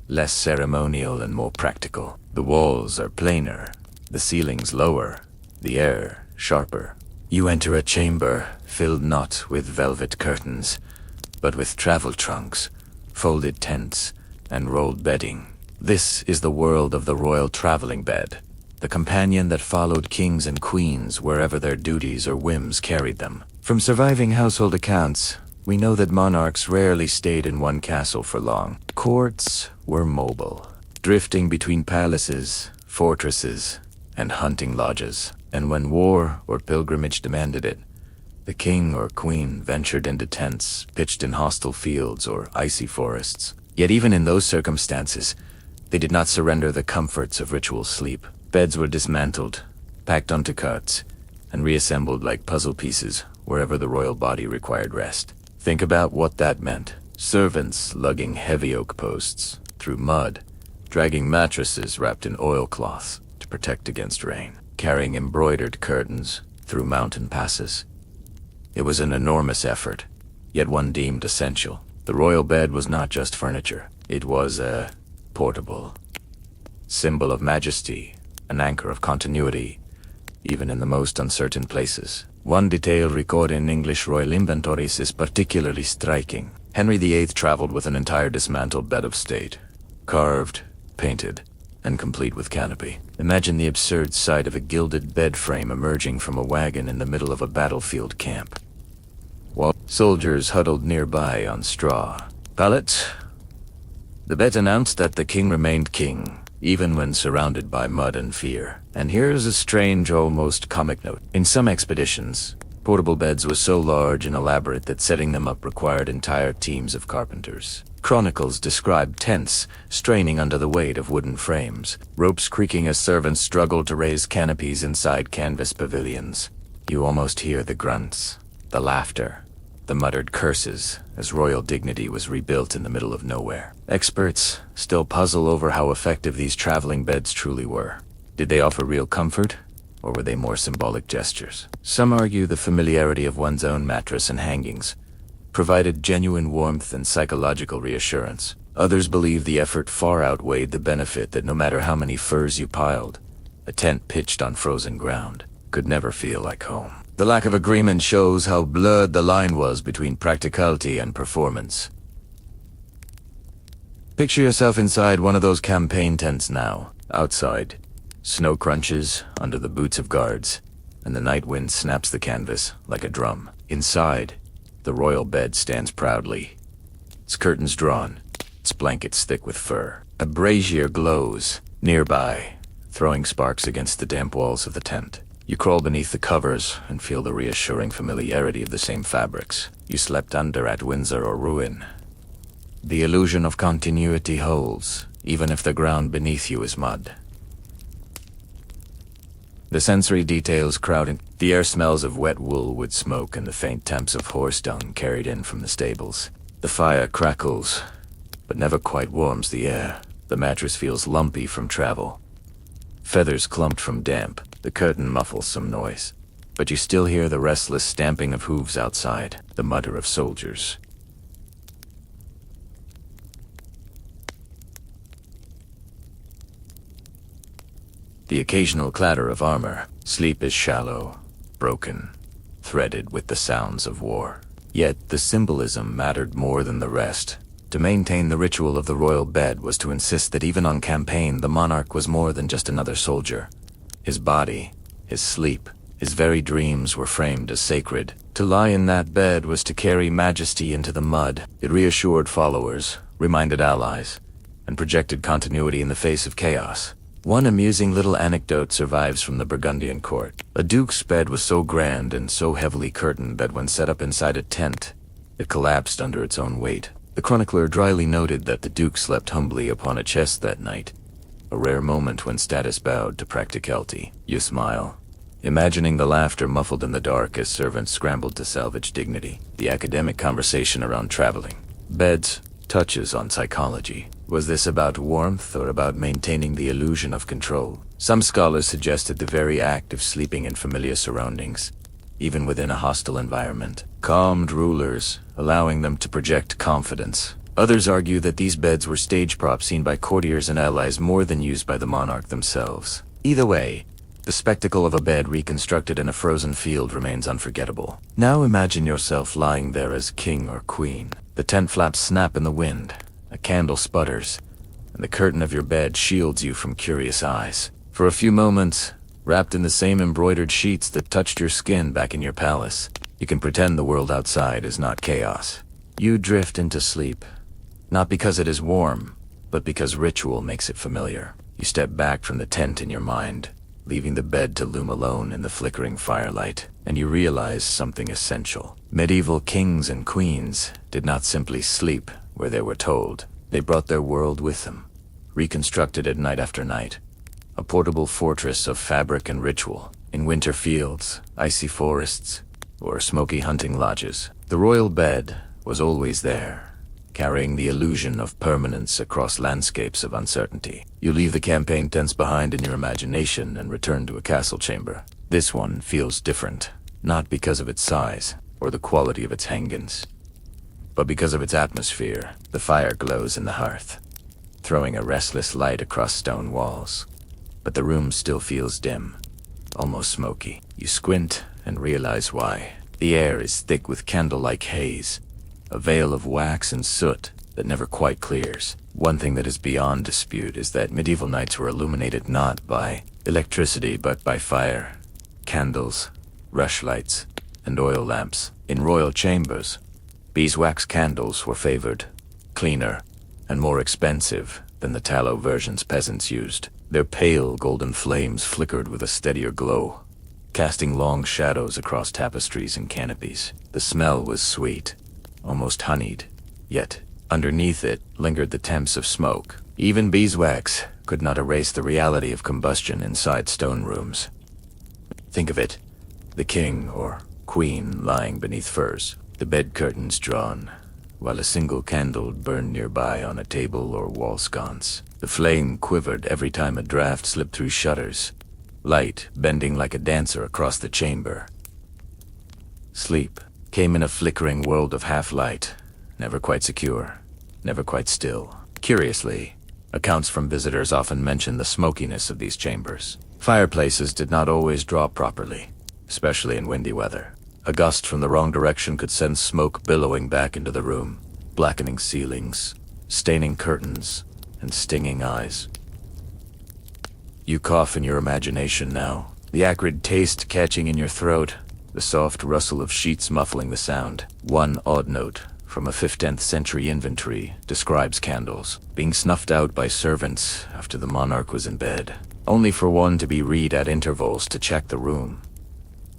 less ceremonial and more practical. The walls are plainer, the ceilings lower, the air sharper. You enter a chamber filled not with velvet curtains, but with travel trunks, folded tents, and rolled bedding. This is the world of the royal traveling bed, the companion that followed kings and queens wherever their duties or whims carried them. From surviving household accounts, we know that monarchs rarely stayed in one castle for long. Courts were mobile, drifting between palaces, fortresses, and hunting lodges. And when war or pilgrimage demanded it, the king or queen ventured into tents pitched in hostile fields or icy forests. Yet even in those circumstances, they did not surrender the comforts of ritual sleep. Beds were dismantled, packed onto carts, and reassembled like puzzle pieces wherever the royal body required rest. Think about what that meant. Servants lugging heavy oak posts through mud, dragging mattresses wrapped in oilcloths to protect against rain, carrying embroidered curtains through mountain passes. It was an enormous effort, yet one deemed essential. The royal bed was not just furniture. It was a portable symbol of majesty, an anchor of continuity, even in the most uncertain places. One detail recorded in English royal inventories is particularly striking. Henry VIII traveled with an entire dismantled bed of state, carved, painted, and complete with canopy. Imagine the absurd sight of a gilded bed frame emerging from a wagon in the middle of a battlefield camp, while soldiers huddled nearby on straw pallets. The bed announced that the king remained king, even when surrounded by mud and fear. And here's a strange, almost comic note. In some expeditions, portable beds were so large and elaborate that setting them up required entire teams of carpenters. Chronicles describe tents straining under the weight of wooden frames, ropes creaking as servants struggled to raise canopies inside canvas pavilions. You almost hear the grunts, the laughter, the muttered curses as royal dignity was rebuilt in the middle of nowhere. Experts still puzzle over how effective these traveling beds truly were. Did they offer real comfort, or were they more symbolic gestures? Some argue the familiarity of one's own mattress and hangings provided genuine warmth and psychological reassurance. Others believe the effort far outweighed the benefit, that no matter how many furs you piled, a tent pitched on frozen ground could never feel like home. The lack of agreement shows how blurred the line was between practicality and performance. Picture yourself inside one of those campaign tents now. Outside, snow crunches under the boots of guards, and the night wind snaps the canvas like a drum. Inside, the royal bed stands proudly, its curtains drawn, its blankets thick with fur. A brazier glows nearby, throwing sparks against the damp walls of the tent. You crawl beneath the covers and feel the reassuring familiarity of the same fabrics you slept under at Windsor or Rouen. The illusion of continuity holds, even if the ground beneath you is mud. The sensory details crowd in. The air smells of wet wool with smoke and the faint temps of horse dung carried in from the stables. The fire crackles, but never quite warms the air. The mattress feels lumpy from travel, feathers clumped from damp. The curtain muffles some noise, but you still hear the restless stamping of hooves outside, the mutter of soldiers. The occasional clatter of armor. Sleep is shallow, broken, threaded with the sounds of war. Yet the symbolism mattered more than the rest. To maintain the ritual of the royal bed was to insist that even on campaign, the monarch was more than just another soldier. His body, his sleep, his very dreams were framed as sacred. To lie in that bed was to carry majesty into the mud. It reassured followers, reminded allies, and projected continuity in the face of chaos. One amusing little anecdote survives from the Burgundian court. A duke's bed was so grand and so heavily curtained that when set up inside a tent, it collapsed under its own weight. The chronicler dryly noted that the duke slept humbly upon a chest that night, a rare moment when status bowed to practicality. You smile, imagining the laughter muffled in the dark as servants scrambled to salvage dignity. The academic conversation around traveling. Beds touches on psychology. Was this about warmth or about maintaining the illusion of control? Some scholars suggested the very act of sleeping in familiar surroundings, even within a hostile environment, calmed rulers, allowing them to project confidence. Others argue that these beds were stage props seen by courtiers and allies more than used by the monarch themselves. Either way, the spectacle of a bed reconstructed in a frozen field remains unforgettable. Now imagine yourself lying there as king or queen. The tent flaps snap in the wind, a candle sputters, and the curtain of your bed shields you from curious eyes. For a few moments, wrapped in the same embroidered sheets that touched your skin back in your palace, you can pretend the world outside is not chaos. You drift into sleep, not because it is warm, but because ritual makes it familiar. You step back from the tent in your mind, leaving the bed to loom alone in the flickering firelight, and you realize something essential. Medieval kings and queens did not simply sleep where they were told. They brought their world with them, reconstructed it night after night. A portable fortress of fabric and ritual. In winter fields, icy forests, or smoky hunting lodges. The royal bed was always there, carrying the illusion of permanence across landscapes of uncertainty. You leave the campaign tents behind in your imagination and return to a castle chamber. This one feels different, not because of its size or the quality of its hangings, but because of its atmosphere. The fire glows in the hearth, throwing a restless light across stone walls. But the room still feels dim, almost smoky. You squint and realize why. The air is thick with candle-like haze, a veil of wax and soot that never quite clears. One thing that is beyond dispute is that medieval nights were illuminated not by electricity but by fire, candles, rushlights, and oil lamps. In royal chambers, beeswax candles were favored, cleaner and more expensive than the tallow versions peasants used. Their pale golden flames flickered with a steadier glow, casting long shadows across tapestries and canopies. The smell was sweet, almost honeyed, yet underneath it lingered the temps of smoke. Even beeswax could not erase the reality of combustion inside stone rooms. Think of it, the king or queen lying beneath furs, the bed curtains drawn, while a single candle burned nearby on a table or wall sconce. The flame quivered every time a draft slipped through shutters, light bending like a dancer across the chamber. Sleep came in a flickering world of half-light, never quite secure, never quite still. Curiously, accounts from visitors often mention the smokiness of these chambers. Fireplaces did not always draw properly, especially in windy weather. A gust from the wrong direction could send smoke billowing back into the room, blackening ceilings, staining curtains, and stinging eyes. You cough in your imagination now, the acrid taste catching in your throat, the soft rustle of sheets muffling the sound. One odd note from a 15th century inventory describes candles being snuffed out by servants after the monarch was in bed, only for one to be read at intervals to check the room.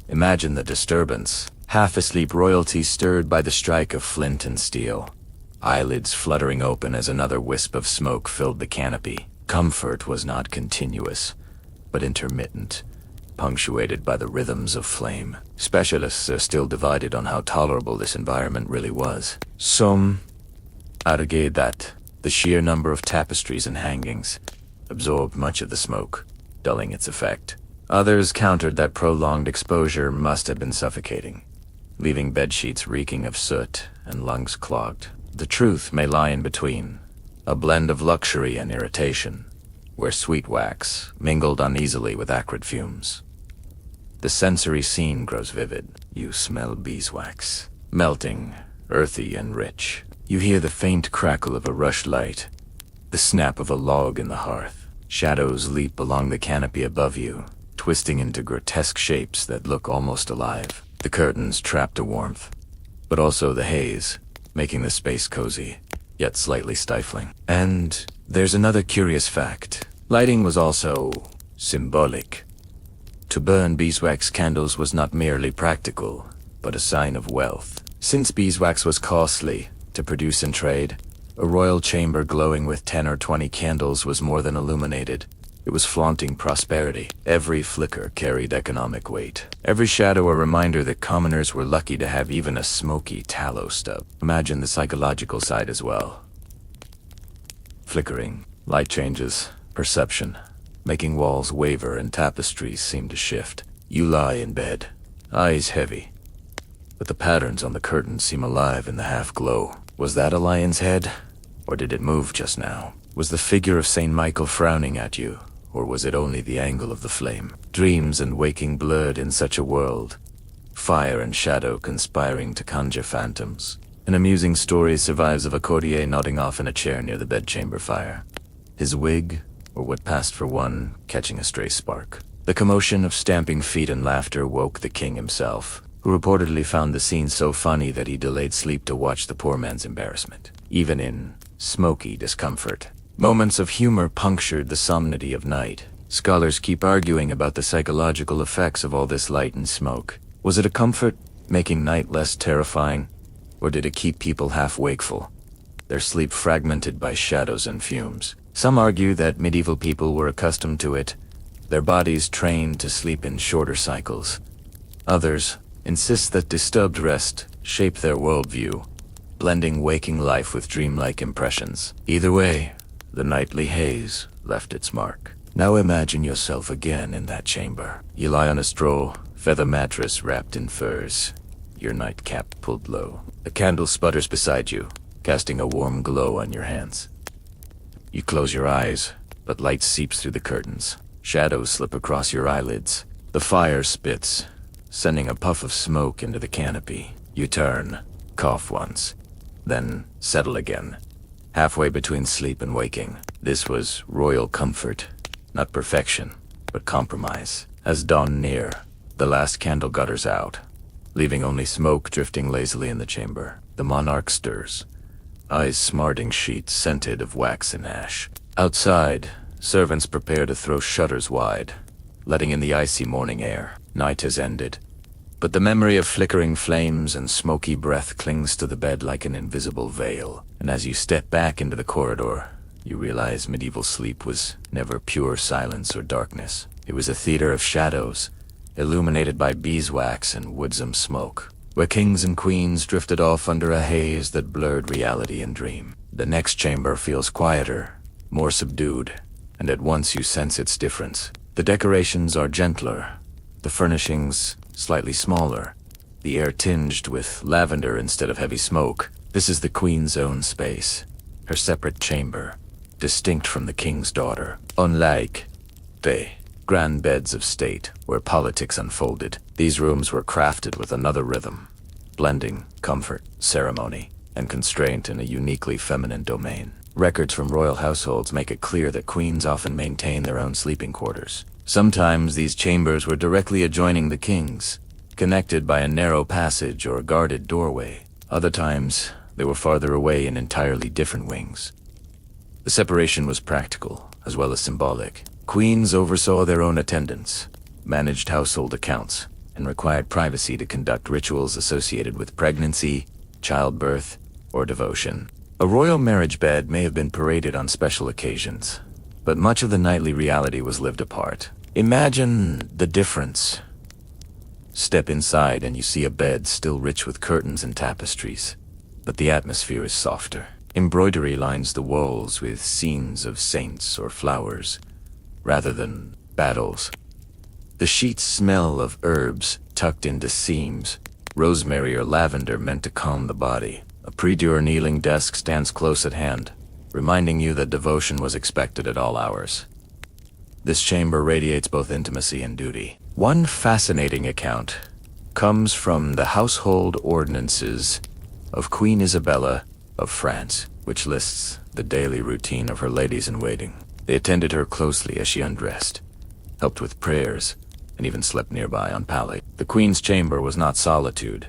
Imagine the disturbance. Half-asleep royalty stirred by the strike of flint and steel, eyelids fluttering open as another wisp of smoke filled the canopy. Comfort was not continuous, but intermittent, punctuated by the rhythms of flame. Specialists are still divided on how tolerable this environment really was. Some argued that the sheer number of tapestries and hangings absorbed much of the smoke, dulling its effect. Others countered that prolonged exposure must have been suffocating, leaving bedsheets reeking of soot and lungs clogged. The truth may lie in between, a blend of luxury and irritation, where sweet wax mingled uneasily with acrid fumes. The sensory scene grows vivid. You smell beeswax, melting, earthy and rich. You hear the faint crackle of a rushlight, the snap of a log in the hearth. Shadows leap along the canopy above you, twisting into grotesque shapes that look almost alive. The curtains trap the warmth, but also the haze, making the space cozy, yet slightly stifling. And there's another curious fact. Lighting was also symbolic. To burn beeswax candles was not merely practical, but a sign of wealth. Since beeswax was costly to produce and trade, a royal chamber glowing with 10 or 20 candles was more than illuminated. It was flaunting prosperity. Every flicker carried economic weight. Every shadow a reminder that commoners were lucky to have even a smoky tallow stub. Imagine the psychological side as well. Flickering, light changes, perception, making walls waver and tapestries seem to shift. You lie in bed, eyes heavy, but the patterns on the curtains seem alive in the half-glow. Was that a lion's head? Or did it move just now? Was the figure of St. Michael frowning at you? Or was it only the angle of the flame? Dreams and waking blurred in such a world, fire and shadow conspiring to conjure phantoms. An amusing story survives of a courtier nodding off in a chair near the bedchamber fire, his wig, or what passed for one, catching a stray spark. The commotion of stamping feet and laughter woke the king himself, who reportedly found the scene so funny that he delayed sleep to watch the poor man's embarrassment. Even in smoky discomfort, moments of humor punctured the solemnity of night. Scholars keep arguing about the psychological effects of all this light and smoke. Was it a comfort, making night less terrifying? Or did it keep people half wakeful, their sleep fragmented by shadows and fumes? Some argue that medieval people were accustomed to it, their bodies trained to sleep in shorter cycles. Others insists that disturbed rest shape their worldview, blending waking life with dreamlike impressions. Either way, the nightly haze left its mark. Now imagine yourself again in that chamber. You lie on a straw, feather mattress wrapped in furs, your nightcap pulled low. A candle sputters beside you, casting a warm glow on your hands. You close your eyes, but light seeps through the curtains. Shadows slip across your eyelids. The fire spits, sending a puff of smoke into the canopy. You turn, cough once, then settle again, halfway between sleep and waking. This was royal comfort, not perfection, but compromise. As dawn near, the last candle gutters out, leaving only smoke drifting lazily in the chamber. The monarch stirs, eyes smarting sheets scented of wax and ash. Outside, servants prepare to throw shutters wide, letting in the icy morning air. Night has ended, but the memory of flickering flames and smoky breath clings to the bed like an invisible veil. And as you step back into the corridor, you realize medieval sleep was never pure silence or darkness. It was a theater of shadows, illuminated by beeswax and woodsome smoke, where kings and queens drifted off under a haze that blurred reality and dream. The next chamber feels quieter, more subdued, and at once you sense its difference. The decorations are gentler, the furnishings slightly smaller, the air tinged with lavender instead of heavy smoke. This is the queen's own space, her separate chamber, distinct from the king's daughter. Unlike the grand beds of state where politics unfolded, these rooms were crafted with another rhythm, blending comfort, ceremony, and constraint in a uniquely feminine domain. Records from royal households make it clear that queens often maintain their own sleeping quarters. Sometimes these chambers were directly adjoining the king's, connected by a narrow passage or a guarded doorway. Other times, they were farther away in entirely different wings. The separation was practical, as well as symbolic. Queens oversaw their own attendance, managed household accounts, and required privacy to conduct rituals associated with pregnancy, childbirth, or devotion. A royal marriage bed may have been paraded on special occasions, but much of the nightly reality was lived apart. Imagine the difference. Step inside and you see a bed still rich with curtains and tapestries, but the atmosphere is softer. Embroidery lines the walls with scenes of saints or flowers, rather than battles. The sheets smell of herbs tucked into seams, rosemary or lavender meant to calm the body. A prie-dieu kneeling desk stands close at hand, reminding you that devotion was expected at all hours. This chamber radiates both intimacy and duty. One fascinating account comes from the household ordinances of Queen Isabella of France, which lists the daily routine of her ladies-in-waiting. They attended her closely as she undressed, helped with prayers, and even slept nearby on pallet. The queen's chamber was not solitude,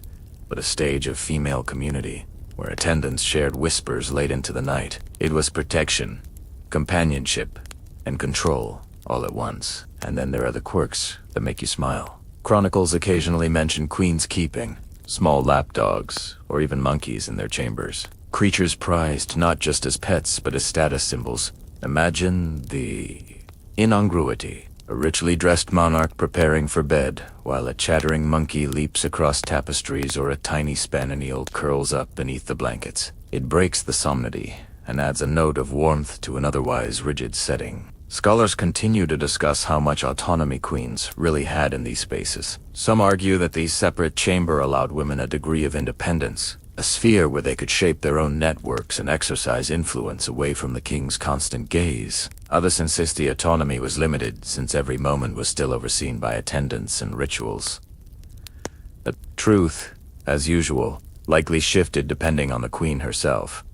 but a stage of female community, where attendants shared whispers late into the night. It was protection, companionship, and control all at once. And then there are the quirks that make you smile. Chronicles occasionally mention queens keeping small lapdogs or even monkeys in their chambers. Creatures prized not just as pets but as status symbols. Imagine the incongruity. A richly dressed monarch preparing for bed, while a chattering monkey leaps across tapestries or a tiny spaniel curls up beneath the blankets. It breaks the solemnity and adds a note of warmth to an otherwise rigid setting. Scholars continue to discuss how much autonomy queens really had in these spaces. Some argue that the separate chamber allowed women a degree of independence, a sphere where they could shape their own networks and exercise influence away from the king's constant gaze. Others insist the autonomy was limited, since every moment was still overseen by attendants and rituals. The truth, as usual, likely shifted depending on the queen herself.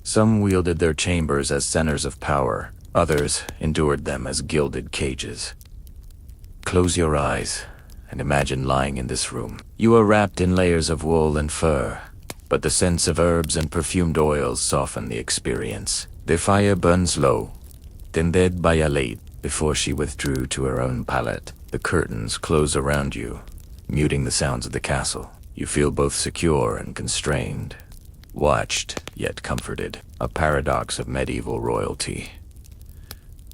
Some wielded their chambers as centers of power, others endured them as gilded cages. Close your eyes and imagine lying in this room. You are wrapped in layers of wool and fur, but the scents of herbs and perfumed oils soften the experience. The fire burns low, tended by a lady. Before she withdrew to her own pallet, the curtains close around you, muting the sounds of the castle. You feel both secure and constrained, watched yet comforted, a paradox of medieval royalty.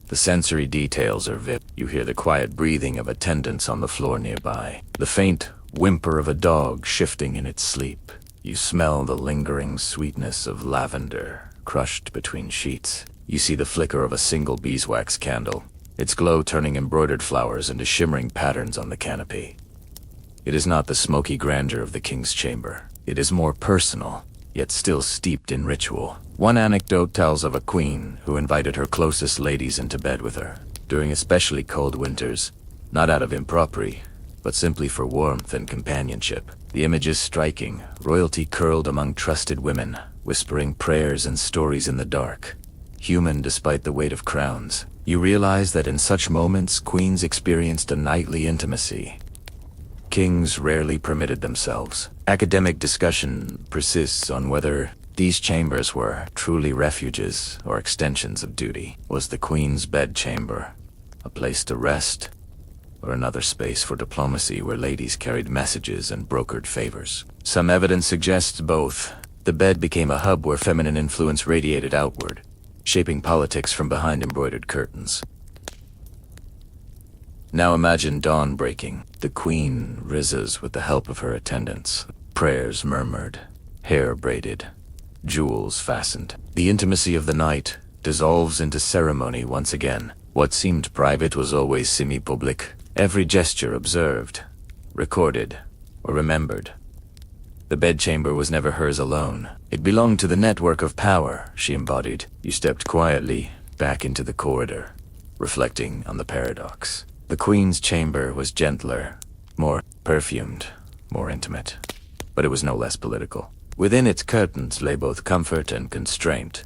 The sensory details are vivid. You hear the quiet breathing of attendants on the floor nearby, the faint whimper of a dog shifting in its sleep. You smell the lingering sweetness of lavender crushed between sheets. You see the flicker of a single beeswax candle, its glow turning embroidered flowers into shimmering patterns on the canopy. It is not the smoky grandeur of the king's chamber. It is more personal, yet still steeped in ritual. One anecdote tells of a queen who invited her closest ladies into bed with her during especially cold winters, not out of impropriety, but simply for warmth and companionship. The image is striking, royalty curled among trusted women, whispering prayers and stories in the dark. Human despite the weight of crowns. You realize that in such moments, queens experienced a nightly intimacy kings rarely permitted themselves. Academic discussion persists on whether these chambers were truly refuges or extensions of duty. Was the queen's bedchamber a place to rest, or another space for diplomacy where ladies carried messages and brokered favors? Some evidence suggests both. The bed became a hub where feminine influence radiated outward, shaping politics from behind embroidered curtains. Now imagine dawn breaking. The queen rises with the help of her attendants. Prayers murmured, hair braided, jewels fastened. The intimacy of the night dissolves into ceremony once again. What seemed private was always semi-public. Every gesture observed, recorded, or remembered. The bedchamber was never hers alone. It belonged to the network of power she embodied. You stepped quietly back into the corridor, reflecting on the paradox. The queen's chamber was gentler, more perfumed, more intimate, but it was no less political. Within its curtains lay both comfort and constraint,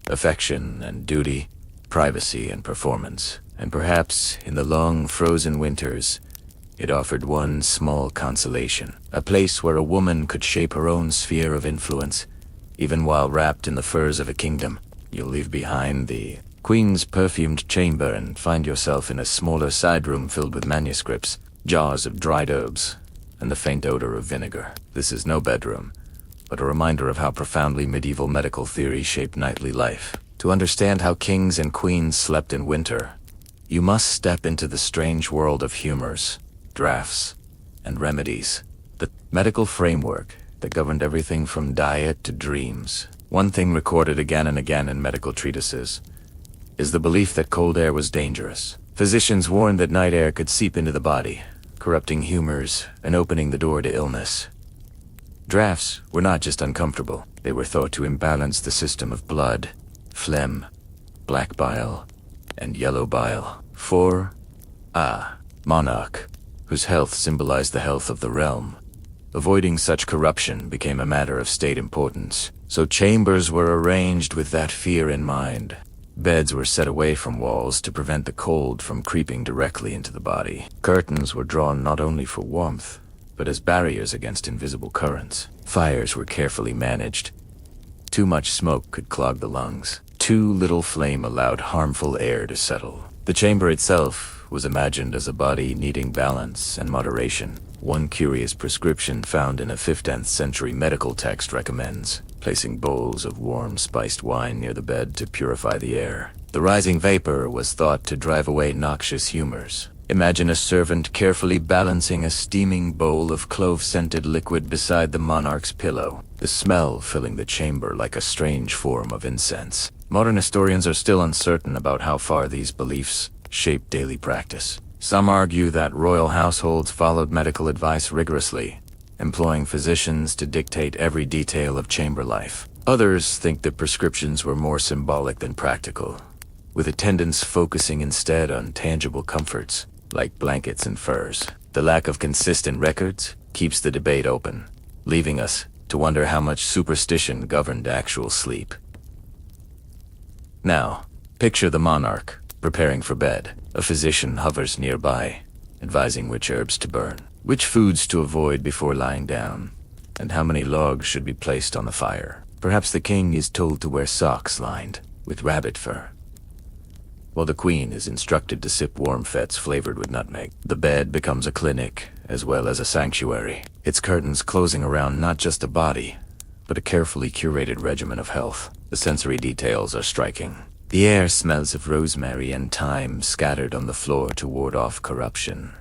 affection and duty, privacy and performance. And perhaps, in the long, frozen winters, it offered one small consolation, a place where a woman could shape her own sphere of influence, even while wrapped in the furs of a kingdom. You'll leave behind the queen's perfumed chamber and find yourself in a smaller side room filled with manuscripts, jars of dried herbs, and the faint odor of vinegar. This is no bedroom, but a reminder of how profoundly medieval medical theory shaped nightly life. To understand how kings and queens slept in winter, you must step into the strange world of humors, drafts, and remedies. The medical framework that governed everything from diet to dreams. One thing recorded again and again in medical treatises is the belief that cold air was dangerous. Physicians warned that night air could seep into the body, corrupting humors and opening the door to illness. Drafts were not just uncomfortable, they were thought to imbalance the system of blood, phlegm, black bile, and yellow bile. For a monarch, whose health symbolized the health of the realm, avoiding such corruption became a matter of state importance. So chambers were arranged with that fear in mind. Beds were set away from walls to prevent the cold from creeping directly into the body. Curtains were drawn not only for warmth, but as barriers against invisible currents. Fires were carefully managed. Too much smoke could clog the lungs. Too little flame allowed harmful air to settle. The chamber itself was imagined as a body needing balance and moderation. One curious prescription found in a 15th century medical text recommends placing bowls of warm spiced wine near the bed to purify the air. The rising vapor was thought to drive away noxious humors. Imagine a servant carefully balancing a steaming bowl of clove-scented liquid beside the monarch's pillow, the smell filling the chamber like a strange form of incense. Modern historians are still uncertain about how far these beliefs shape daily practice. Some argue that royal households followed medical advice rigorously, employing physicians to dictate every detail of chamber life. Others think the prescriptions were more symbolic than practical, with attendants focusing instead on tangible comforts, like blankets and furs. The lack of consistent records keeps the debate open, leaving us to wonder how much superstition governed actual sleep. Now, picture the monarch preparing for bed. A physician hovers nearby, advising which herbs to burn, which foods to avoid before lying down, and how many logs should be placed on the fire. Perhaps the king is told to wear socks lined with rabbit fur, while the queen is instructed to sip warm fets flavored with nutmeg. The bed becomes a clinic as well as a sanctuary, its curtains closing around not just a body, but a carefully curated regimen of health. The sensory details are striking. The air smells of rosemary and thyme scattered on the floor to ward off corruption.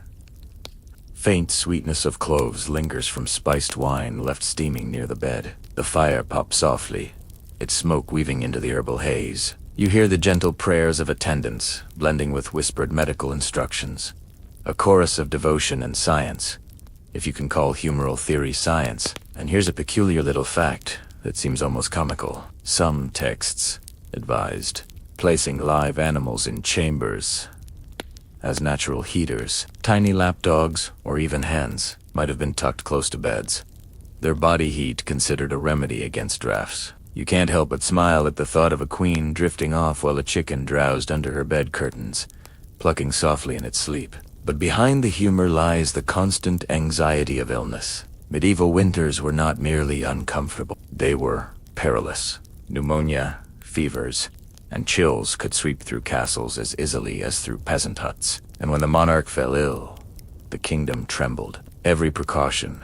Faint sweetness of cloves lingers from spiced wine left steaming near the bed. The fire pops softly, its smoke weaving into the herbal haze. You hear the gentle prayers of attendants, blending with whispered medical instructions. A chorus of devotion and science, if you can call humoral theory science. And here's a peculiar little fact that seems almost comical. Some texts advised placing live animals in chambers as natural heaters. Tiny lapdogs, or even hens, might have been tucked close to beds. Their body heat considered a remedy against drafts. You can't help but smile at the thought of a queen drifting off while a chicken drowsed under her bed curtains, plucking softly in its sleep. But behind the humor lies the constant anxiety of illness. Medieval winters were not merely uncomfortable, they were perilous. Pneumonia, fevers, and chills could sweep through castles as easily as through peasant huts. And when the monarch fell ill, the kingdom trembled. Every precaution,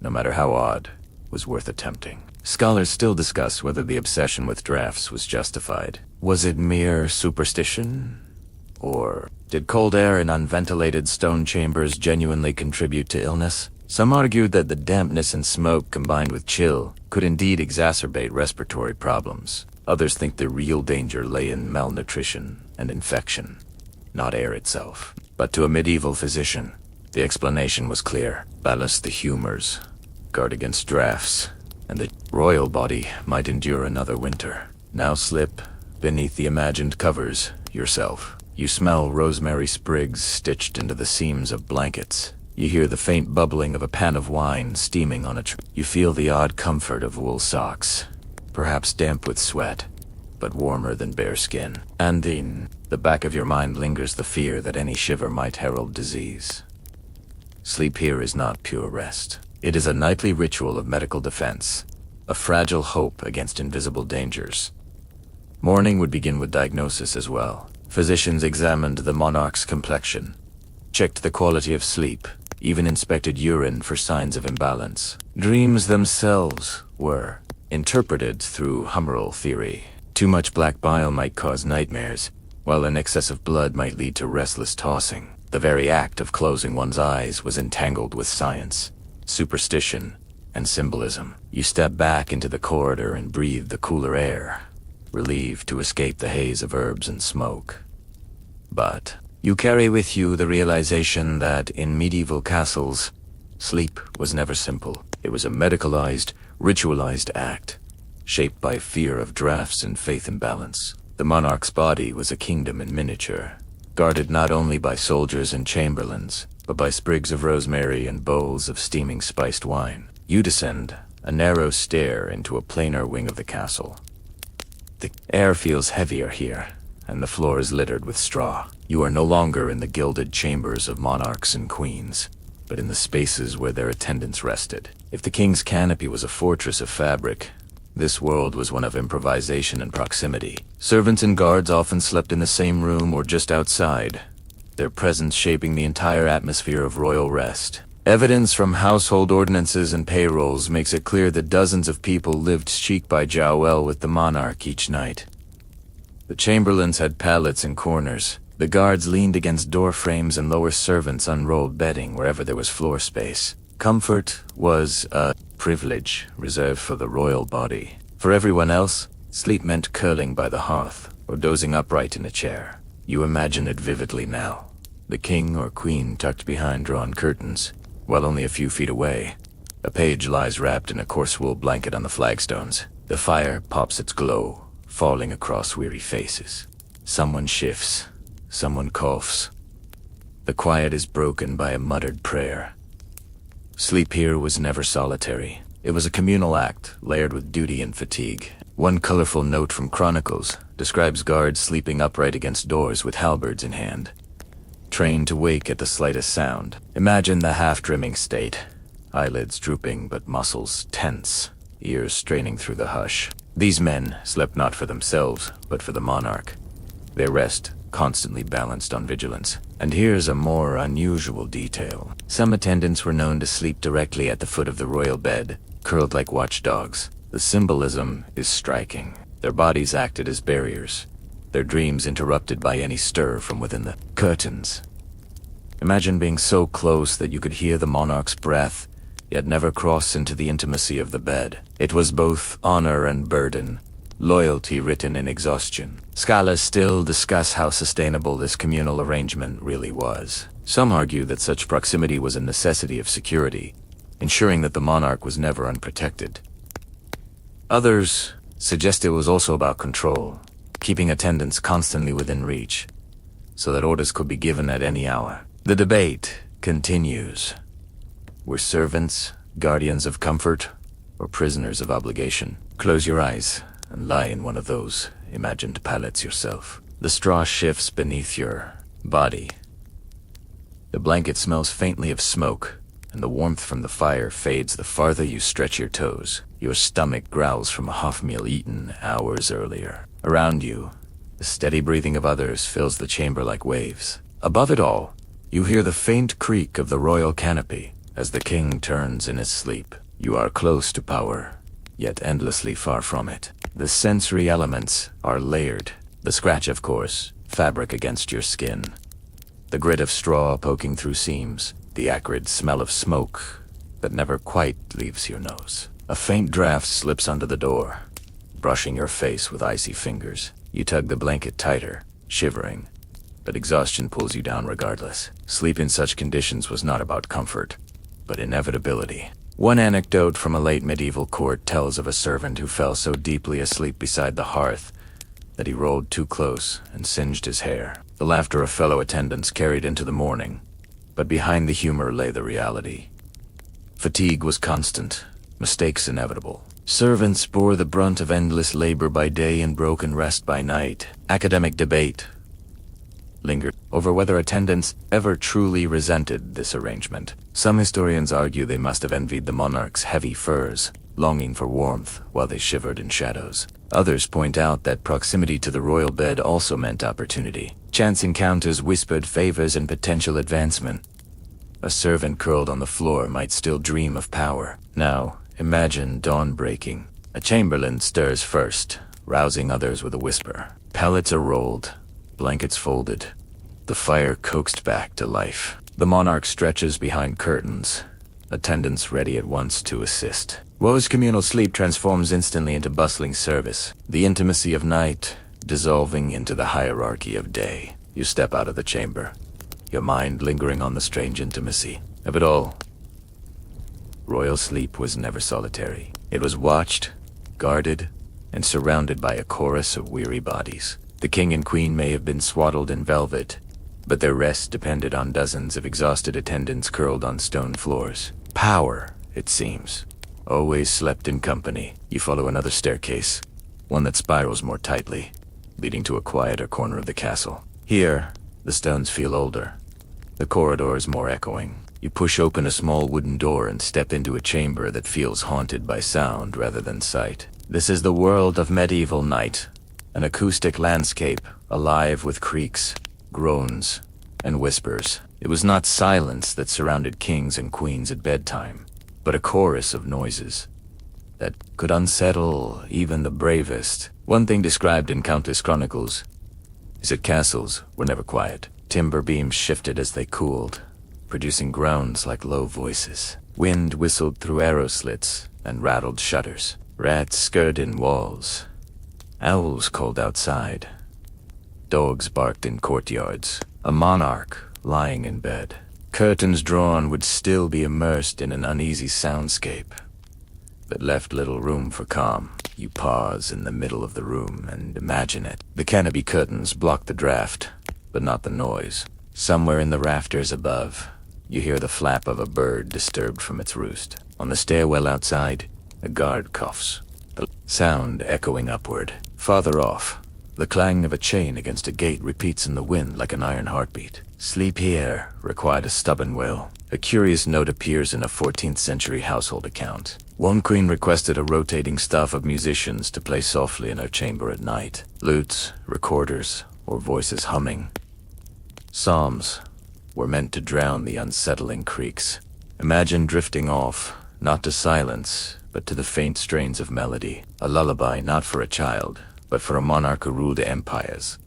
no matter how odd, was worth attempting. Scholars still discuss whether the obsession with drafts was justified. Was it mere superstition? Or did cold air in unventilated stone chambers genuinely contribute to illness? Some argued that the dampness and smoke combined with chill could indeed exacerbate respiratory problems. Others think the real danger lay in malnutrition and infection, not air itself. But to a medieval physician, the explanation was clear. Ballast the humors, guard against drafts, and the royal body might endure another winter. Now slip beneath the imagined covers yourself. You smell rosemary sprigs stitched into the seams of blankets. You hear the faint bubbling of a pan of wine steaming on a tray. You feel the odd comfort of wool socks, perhaps damp with sweat, but warmer than bare skin. And in the back of your mind lingers the fear that any shiver might herald disease. Sleep here is not pure rest. It is a nightly ritual of medical defense, a fragile hope against invisible dangers. Morning would begin with diagnosis as well. Physicians examined the monarch's complexion, checked the quality of sleep, even inspected urine for signs of imbalance. Dreams themselves were interpreted through humoral theory. Too much black bile might cause nightmares, while an excess of blood might lead to restless tossing. The very act of closing one's eyes was entangled with science, superstition, and symbolism. You step back into the corridor and breathe the cooler air, relieved to escape the haze of herbs and smoke. But you carry with you the realization that in medieval castles, sleep was never simple. It was a medicalized, ritualized act, shaped by fear of drafts and faith imbalance. The monarch's body was a kingdom in miniature, guarded not only by soldiers and chamberlains, but by sprigs of rosemary and bowls of steaming spiced wine. You descend a narrow stair into a plainer wing of the castle. The air feels heavier here, and the floor is littered with straw. You are no longer in the gilded chambers of monarchs and queens, but in the spaces where their attendants rested. If the king's canopy was a fortress of fabric, this world was one of improvisation and proximity. Servants and guards often slept in the same room or just outside, their presence shaping the entire atmosphere of royal rest. Evidence from household ordinances and payrolls makes it clear that dozens of people lived cheek by jowl with the monarch each night. The chamberlains had pallets in corners. The guards leaned against door frames and lower servants unrolled bedding wherever there was floor space. Comfort was a privilege reserved for the royal body. For everyone else, sleep meant curling by the hearth or dozing upright in a chair. You imagine it vividly now. The king or queen tucked behind drawn curtains, while only a few feet away, a page lies wrapped in a coarse wool blanket on the flagstones. The fire pops its glow, falling across weary faces. Someone shifts. Someone coughs. The quiet is broken by a muttered prayer. Sleep here was never solitary. It was a communal act, layered with duty and fatigue. One colorful note from Chronicles describes guards sleeping upright against doors with halberds in hand, trained to wake at the slightest sound. Imagine the half-dreaming state, eyelids drooping but muscles tense, ears straining through the hush. These men slept not for themselves, but for the monarch. Their rest constantly balanced on vigilance. And here's a more unusual detail. Some attendants were known to sleep directly at the foot of the royal bed, curled like watchdogs. The symbolism is striking. Their bodies acted as barriers, their dreams interrupted by any stir from within the curtains. Imagine being so close that you could hear the monarch's breath, yet never cross into the intimacy of the bed. It was both honor and burden, loyalty written in exhaustion. Scholars still discuss how sustainable this communal arrangement really was. Some argue that such proximity was a necessity of security, ensuring that the monarch was never unprotected. Others suggest it was also about control, keeping attendants constantly within reach, so that orders could be given at any hour. The debate continues. Were servants guardians of comfort or prisoners of obligation? Close your eyes and lie in one of those imagined pallets yourself. The straw shifts beneath your body. The blanket smells faintly of smoke, and the warmth from the fire fades the farther you stretch your toes. Your stomach growls from a half meal eaten hours earlier. Around you, the steady breathing of others fills the chamber like waves. Above it all, you hear the faint creak of the royal canopy as the king turns in his sleep. You are close to power, yet endlessly far from it. The sensory elements are layered. The scratch, of course, fabric against your skin. The grit of straw poking through seams. The acrid smell of smoke that never quite leaves your nose. A faint draft slips under the door, brushing your face with icy fingers. You tug the blanket tighter, shivering, but exhaustion pulls you down regardless. Sleep in such conditions was not about comfort, but inevitability. One anecdote from a late medieval court tells of a servant who fell so deeply asleep beside the hearth that he rolled too close and singed his hair. The laughter of fellow attendants carried into the morning, but behind the humor lay the reality. Fatigue was constant, mistakes inevitable. Servants bore the brunt of endless labor by day and broken rest by night. Academic debate lingered over whether attendants ever truly resented this arrangement. Some historians argue they must have envied the monarch's heavy furs, longing for warmth while they shivered in shadows. Others point out that proximity to the royal bed also meant opportunity. Chance encounters whispered favors and potential advancement. A servant curled on the floor might still dream of power. Now, imagine dawn breaking. A chamberlain stirs first, rousing others with a whisper. Pallets are rolled, blankets folded, the fire coaxed back to life. The monarch stretches behind curtains, attendants ready at once to assist. Woe's communal sleep transforms instantly into bustling service, the intimacy of night dissolving into the hierarchy of day. You step out of the chamber, your mind lingering on the strange intimacy of it all. Royal sleep was never solitary. It was watched, guarded, and surrounded by a chorus of weary bodies. The king and queen may have been swaddled in velvet, but their rest depended on dozens of exhausted attendants curled on stone floors. Power, it seems, always slept in company. You follow another staircase, one that spirals more tightly, leading to a quieter corner of the castle. Here, the stones feel older, the corridors more echoing. You push open a small wooden door and step into a chamber that feels haunted by sound rather than sight. This is the world of medieval night, an acoustic landscape alive with creaks, groans, and whispers. It was not silence that surrounded kings and queens at bedtime, but a chorus of noises that could unsettle even the bravest. One thing described in countless chronicles is that castles were never quiet. Timber beams shifted as they cooled, producing groans like low voices. Wind whistled through arrow slits and rattled shutters. Rats scurried in walls. Owls called outside. Dogs barked in courtyards. A monarch lying in bed, curtains drawn, would still be immersed in an uneasy soundscape that left little room for calm. You pause in the middle of the room and imagine it. The canopy curtains block the draft, but not the noise. Somewhere in the rafters above, you hear the flap of a bird disturbed from its roost. On the stairwell outside, a guard coughs, the sound echoing upward. Farther off, the clang of a chain against a gate repeats in the wind like an iron heartbeat. Sleep here required a stubborn will. A curious note appears in a 14th century household account. One queen requested a rotating staff of musicians to play softly in her chamber at night. Lutes, recorders, or voices humming. Psalms were meant to drown the unsettling creaks. Imagine drifting off, not to silence, but to the faint strains of melody. A lullaby not for a child, but for a monarch who ruled empires.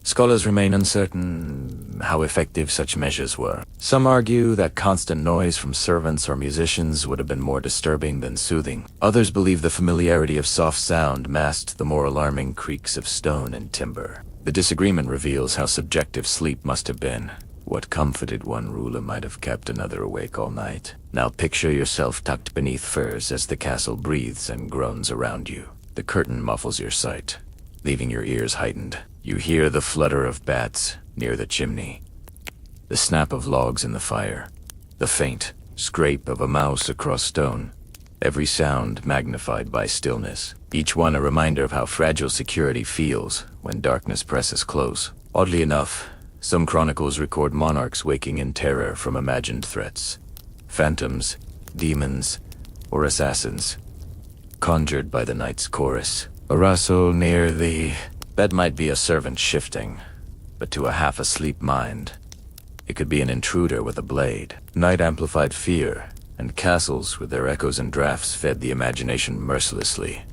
Scholars remain uncertain how effective such measures were. Some argue that constant noise from servants or musicians would have been more disturbing than soothing. Others believe the familiarity of soft sound masked the more alarming creaks of stone and timber. The disagreement reveals how subjective sleep must have been. What comforted one ruler might have kept another awake all night. Now picture yourself tucked beneath furs as the castle breathes and groans around you. The curtain muffles your sight, leaving your ears heightened. You hear the flutter of bats near the chimney, the snap of logs in the fire, the faint scrape of a mouse across stone. Every sound magnified by stillness, each one a reminder of how fragile security feels when darkness presses close. Oddly enough, some chronicles record monarchs waking in terror from imagined threats. Phantoms, demons, or assassins, conjured by the night's chorus. A rustle near the bed might be a servant shifting, but to a half-asleep mind, it could be an intruder with a blade. Night amplified fear, and castles with their echoes and drafts fed the imagination mercilessly.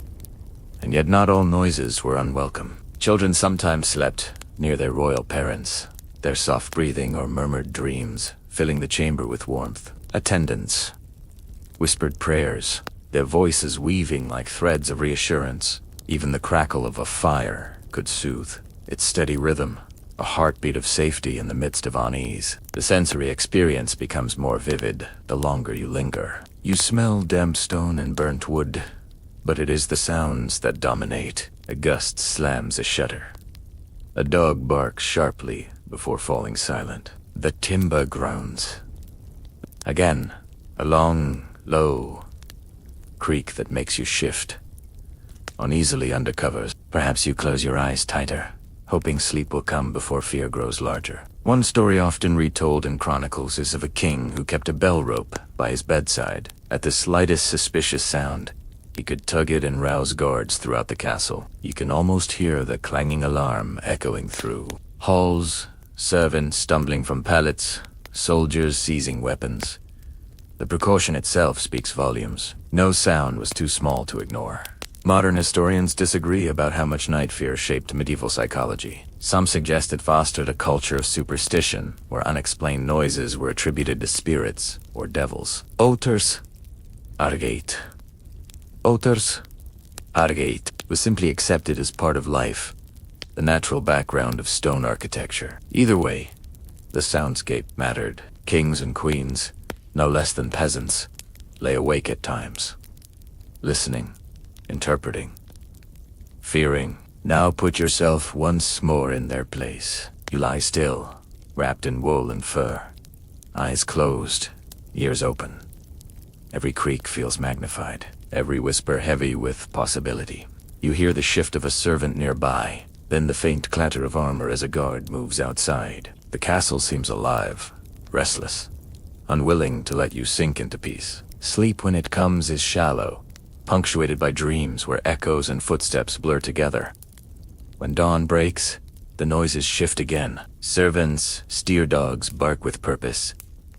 And yet not all noises were unwelcome. Children sometimes slept near their royal parents, their soft breathing or murmured dreams filling the chamber with warmth. Attendants whispered prayers, their voices weaving like threads of reassurance. Even the crackle of a fire could soothe, its steady rhythm, a heartbeat of safety in the midst of unease. The sensory experience becomes more vivid the longer you linger. You smell damp stone and burnt wood, but it is the sounds that dominate. A gust slams a shutter. A dog barks sharply before falling silent. The timber groans. Again, a long, low creak that makes you shift uneasily under covers. Perhaps you close your eyes tighter, hoping sleep will come before fear grows larger. One story often retold in chronicles is of a king who kept a bell rope by his bedside. At the slightest suspicious sound, he could tug it and rouse guards throughout the castle. You can almost hear the clanging alarm echoing through halls, servants stumbling from pallets, soldiers seizing weapons. The precaution itself speaks volumes. No sound was too small to ignore. Modern historians disagree about how much night fear shaped medieval psychology. Some suggest it fostered a culture of superstition, where unexplained noises were attributed to spirits or devils. Others argate. Others argate was simply accepted as part of life, the natural background of stone architecture. Either way, the soundscape mattered. Kings and queens, no less than peasants, lay awake at times, listening, interpreting, fearing. Now put yourself once more in their place. You lie still, wrapped in wool and fur, eyes closed, ears open. Every creak feels magnified, every whisper heavy with possibility. You hear the shift of a servant nearby, then the faint clatter of armor as a guard moves outside. The castle seems alive, restless, unwilling to let you sink into peace. Sleep when it comes is shallow, punctuated by dreams where echoes and footsteps blur together. When dawn breaks, the noises shift again. Servants, steer dogs bark with purpose,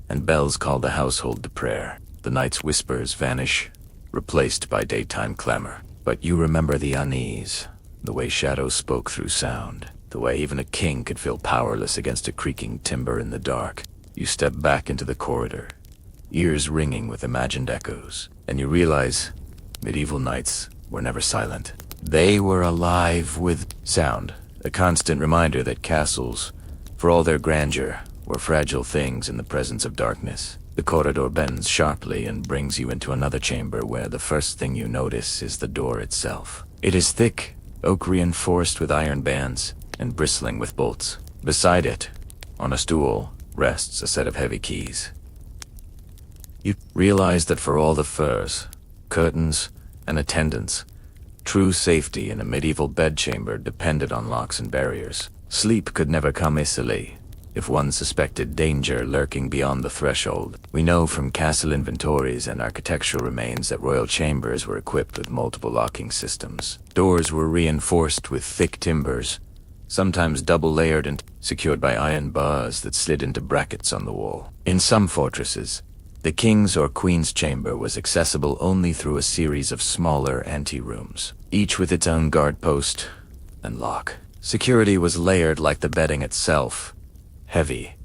and bells call the household to prayer. The night's whispers vanish, replaced by daytime clamor. But you remember the unease, the way shadows spoke through sound, the way even a king could feel powerless against a creaking timber in the dark. You step back into the corridor, ears ringing with imagined echoes, and you realize medieval nights were never silent. They were alive with sound, a constant reminder that castles, for all their grandeur, were fragile things in the presence of darkness. The corridor bends sharply and brings you into another chamber where the first thing you notice is the door itself. It is thick, oak reinforced with iron bands, and bristling with bolts. Beside it, on a stool, rests a set of heavy keys. You realize that for all the furs, curtains, and attendants, true safety in a medieval bedchamber depended on locks and barriers. Sleep could never come easily if one suspected danger lurking beyond the threshold. We know from castle inventories and architectural remains that royal chambers were equipped with multiple locking systems. Doors were reinforced with thick timbers, sometimes double-layered and secured by iron bars that slid into brackets on the wall. In some fortresses, the king's or queen's chamber was accessible only through a series of smaller anterooms, each with its own guard post and lock. Security was layered like the bedding itself. Heavy,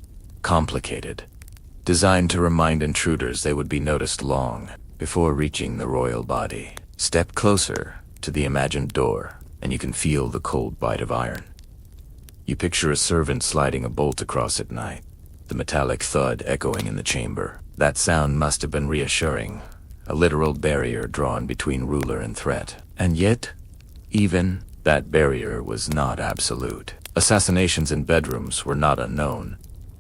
complicated, designed to remind intruders they would be noticed long before reaching the royal body. Step closer to the imagined door, and you can feel the cold bite of iron. You picture a servant sliding a bolt across at night, the metallic thud echoing in the chamber. That sound must have been reassuring, a literal barrier drawn between ruler and threat. And yet, even that barrier was not absolute. Assassinations in bedrooms were not unknown,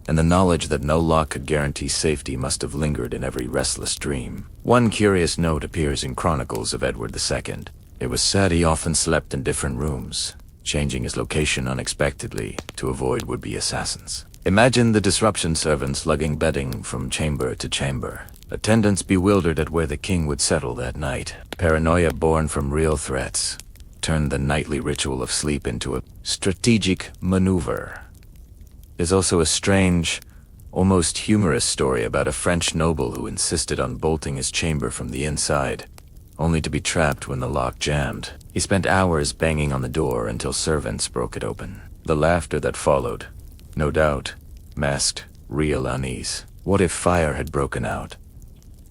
and the knowledge that no lock could guarantee safety must have lingered in every restless dream. One curious note appears in Chronicles of Edward II. It was said he often slept in different rooms, changing his location unexpectedly to avoid would-be assassins. Imagine the disruption, servants lugging bedding from chamber to chamber, attendants bewildered at where the king would settle that night. Paranoia born from real threats turned the nightly ritual of sleep into a strategic maneuver. There's also a strange, almost humorous story about a French noble who insisted on bolting his chamber from the inside, only to be trapped when the lock jammed. He spent hours banging on the door until servants broke it open. The laughter that followed, no doubt, masked real unease. What if fire had broken out?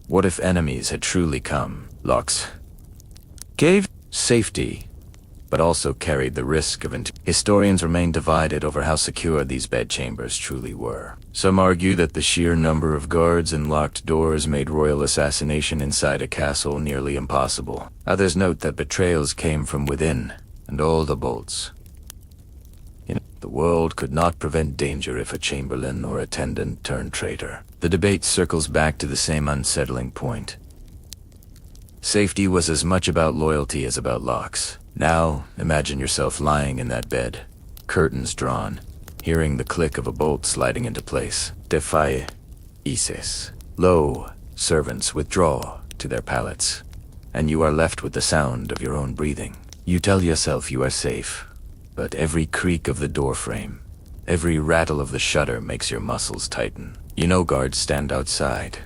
What if enemies had truly come? Locks gave safety, but also carried the risk of Historians remain divided over how secure these bedchambers truly were. Some argue that the sheer number of guards and locked doors made royal assassination inside a castle nearly impossible. Others note that betrayals came from within, and all the bolts. The world could not prevent danger if a chamberlain or attendant turned traitor. The debate circles back to the same unsettling point. Safety was as much about loyalty as about locks. Now, imagine yourself lying in that bed, curtains drawn, hearing the click of a bolt sliding into place. Defy Isis. Lo, servants withdraw to their pallets, and you are left with the sound of your own breathing. You tell yourself you are safe, but every creak of the doorframe, every rattle of the shutter makes your muscles tighten. You know guards stand outside,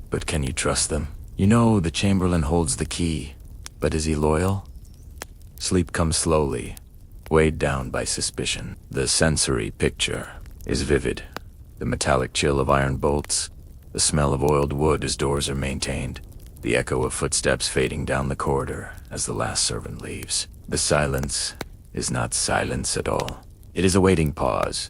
but can you trust them? You know the chamberlain holds the key, but is he loyal? Sleep comes slowly, weighed down by suspicion. The sensory picture is vivid. The metallic chill of iron bolts, the smell of oiled wood as doors are maintained, the echo of footsteps fading down the corridor as the last servant leaves. The silence is not silence at all. It is a waiting pause,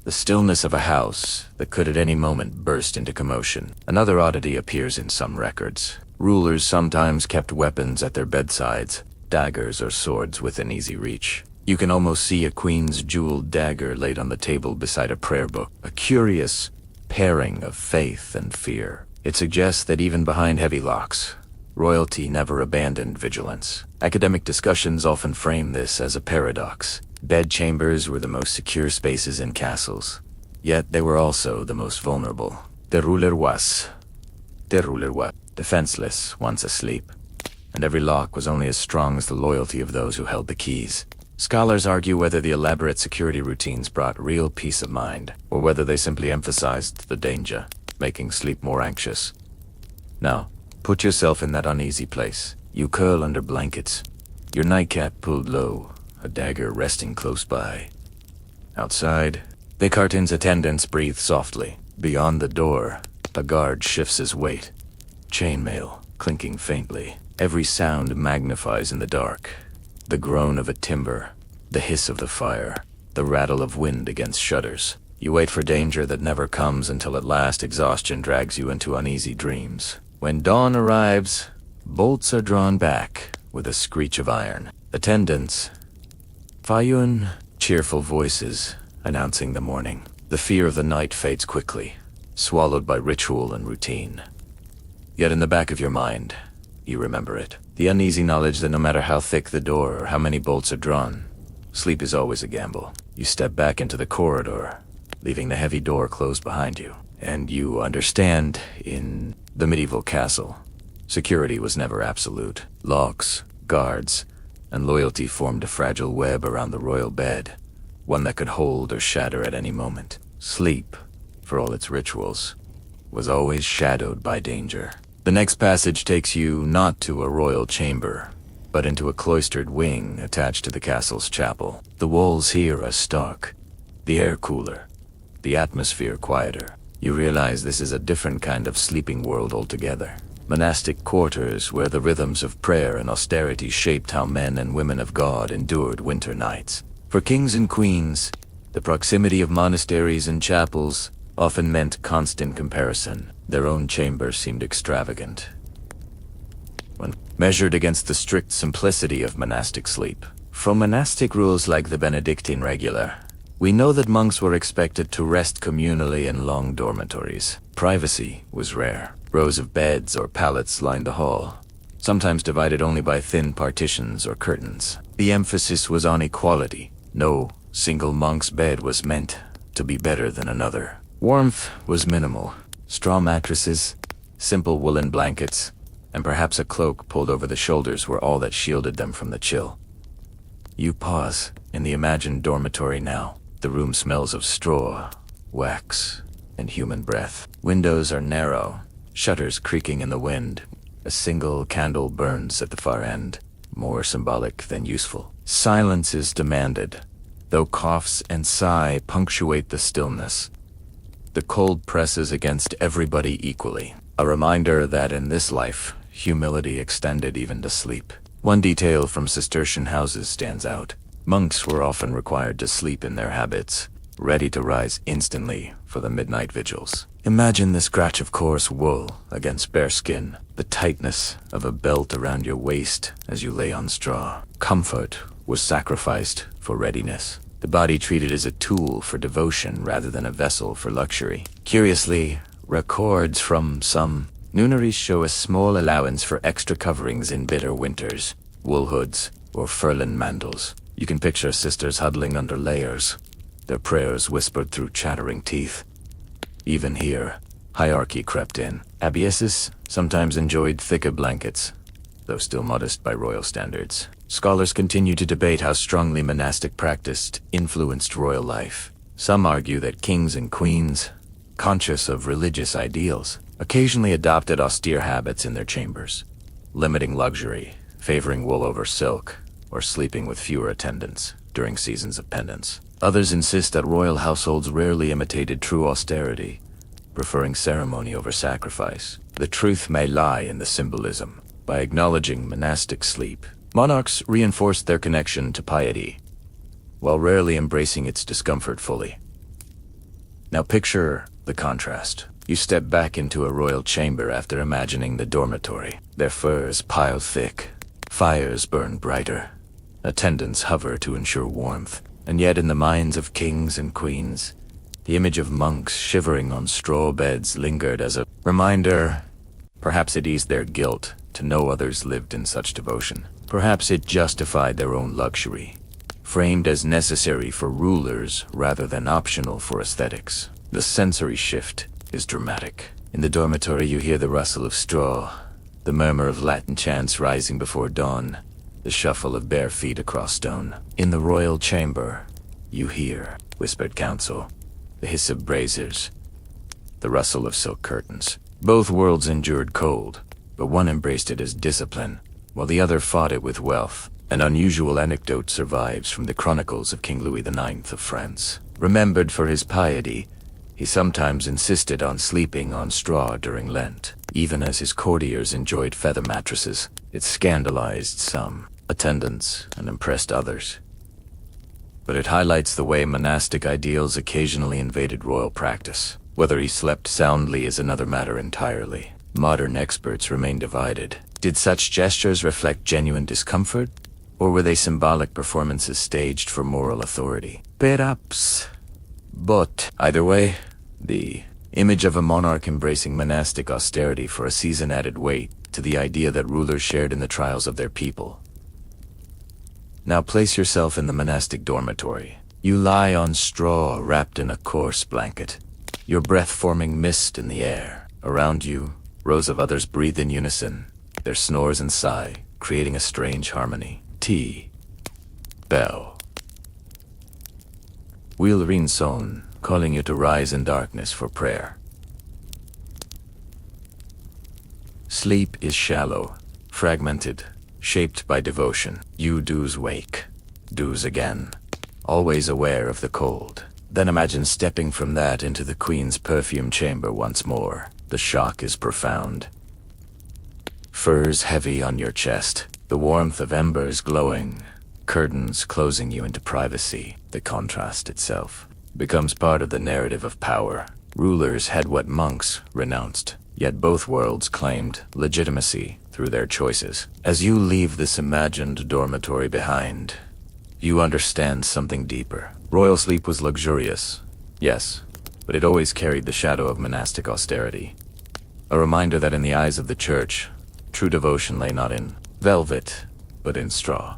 the stillness of a house that could at any moment burst into commotion. Another oddity appears in some records. Rulers sometimes kept weapons at their bedsides, daggers or swords within easy reach. You can almost see a queen's jeweled dagger laid on the table beside a prayer book, a curious pairing of faith and fear. It suggests that even behind heavy locks, royalty never abandoned vigilance. Academic discussions often frame this as a paradox. Bedchambers were the most secure spaces in castles, yet they were also the most vulnerable. The ruler was defenseless once asleep, and every lock was only as strong as the loyalty of those who held the keys. Scholars argue whether the elaborate security routines brought real peace of mind, or whether they simply emphasized the danger, making sleep more anxious. Now, put yourself in that uneasy place. You curl under blankets, your nightcap pulled low, a dagger resting close by. Outside, Bicartin's attendants breathe softly. Beyond the door, a guard shifts his weight, chainmail clinking faintly. Every sound magnifies in the dark. The groan of a timber, the hiss of the fire, the rattle of wind against shutters. You wait for danger that never comes until at last exhaustion drags you into uneasy dreams. When dawn arrives, bolts are drawn back with a screech of iron. Attendants, Fayun, cheerful voices announcing the morning. The fear of the night fades quickly, swallowed by ritual and routine. Yet in the back of your mind, you remember it. The uneasy knowledge that no matter how thick the door or how many bolts are drawn, sleep is always a gamble. You step back into the corridor, leaving the heavy door closed behind you. And you understand, in the medieval castle, security was never absolute. Locks, guards, and loyalty formed a fragile web around the royal bed, one that could hold or shatter at any moment. Sleep, for all its rituals, was always shadowed by danger. The next passage takes you not to a royal chamber, but into a cloistered wing attached to the castle's chapel. The walls here are stark, the air cooler, the atmosphere quieter. You realize this is a different kind of sleeping world altogether. Monastic quarters where the rhythms of prayer and austerity shaped how men and women of God endured winter nights. For kings and queens, the proximity of monasteries and chapels often meant constant comparison. Their own chambers seemed extravagant when measured against the strict simplicity of monastic sleep. From monastic rules like the Benedictine Regular, we know that monks were expected to rest communally in long dormitories. Privacy was rare. Rows of beds or pallets lined the hall, sometimes divided only by thin partitions or curtains. The emphasis was on equality. No single monk's bed was meant to be better than another. Warmth was minimal. Straw mattresses, simple woolen blankets, and perhaps a cloak pulled over the shoulders were all that shielded them from the chill. You pause in the imagined dormitory now. The room smells of straw, wax, and human breath. Windows are narrow, shutters creaking in the wind. A single candle burns at the far end, more symbolic than useful. Silence is demanded, though coughs and sigh punctuate the stillness. The cold presses against everybody equally, a reminder that in this life, humility extended even to sleep. One detail from Cistercian houses stands out. Monks were often required to sleep in their habits, ready to rise instantly for the midnight vigils. Imagine the scratch of coarse wool against bare skin, the tightness of a belt around your waist as you lay on straw. Comfort was sacrificed for readiness, the body treated as a tool for devotion rather than a vessel for luxury. Curiously, records from some nunneries show a small allowance for extra coverings in bitter winters, wool hoods or furlan mantles. You can picture sisters huddling under layers, their prayers whispered through chattering teeth. Even here, hierarchy crept in. Abbesses sometimes enjoyed thicker blankets, though still modest by royal standards. Scholars continue to debate how strongly monastic practice influenced royal life. Some argue that kings and queens, conscious of religious ideals, occasionally adopted austere habits in their chambers, limiting luxury, favoring wool over silk, or sleeping with fewer attendants during seasons of penance. Others insist that royal households rarely imitated true austerity, preferring ceremony over sacrifice. The truth may lie in the symbolism. By acknowledging monastic sleep, monarchs reinforced their connection to piety, while rarely embracing its discomfort fully. Now picture the contrast. You step back into a royal chamber after imagining the dormitory. Their furs pile thick, fires burn brighter, attendants hover to ensure warmth. And yet in the minds of kings and queens, the image of monks shivering on straw beds lingered as a reminder. Perhaps it eased their guilt to know others lived in such devotion. Perhaps it justified their own luxury, framed as necessary for rulers rather than optional for aesthetics. The sensory shift is dramatic. In the dormitory you hear the rustle of straw, the murmur of Latin chants rising before dawn, the shuffle of bare feet across stone. In the royal chamber, you hear whispered counsel, the hiss of braziers, the rustle of silk curtains. Both worlds endured cold, but one embraced it as discipline, while the other fought it with wealth. An unusual anecdote survives from the chronicles of King Louis IX of France. Remembered for his piety, he sometimes insisted on sleeping on straw during Lent, even as his courtiers enjoyed feather mattresses. It scandalized some attendants and impressed others, but it highlights the way monastic ideals occasionally invaded royal practice. Whether he slept soundly is another matter entirely. Modern experts remain divided. Did such gestures reflect genuine discomfort, or were they symbolic performances staged for moral authority? Perhaps, but either way, the image of a monarch embracing monastic austerity for a season added weight to the idea that rulers shared in the trials of their people. Now place yourself in the monastic dormitory. You lie on straw wrapped in a coarse blanket, your breath forming mist in the air. Around you, rows of others breathe in unison, their snores and sigh creating a strange harmony. T. Bell. Will ring son, calling you to rise in darkness for prayer. Sleep is shallow, fragmented, shaped by devotion. You do's wake, do's again, always aware of the cold. Then imagine stepping from that into the queen's perfume chamber once more. The shock is profound. Furs heavy on your chest, the warmth of embers glowing, curtains closing you into privacy. The contrast itself becomes part of the narrative of power. Rulers had what monks renounced, yet both worlds claimed legitimacy through their choices. As you leave this imagined dormitory behind, you understand something deeper. Royal sleep was luxurious, yes, but it always carried the shadow of monastic austerity. A reminder that in the eyes of the church, true devotion lay not in velvet, but in straw.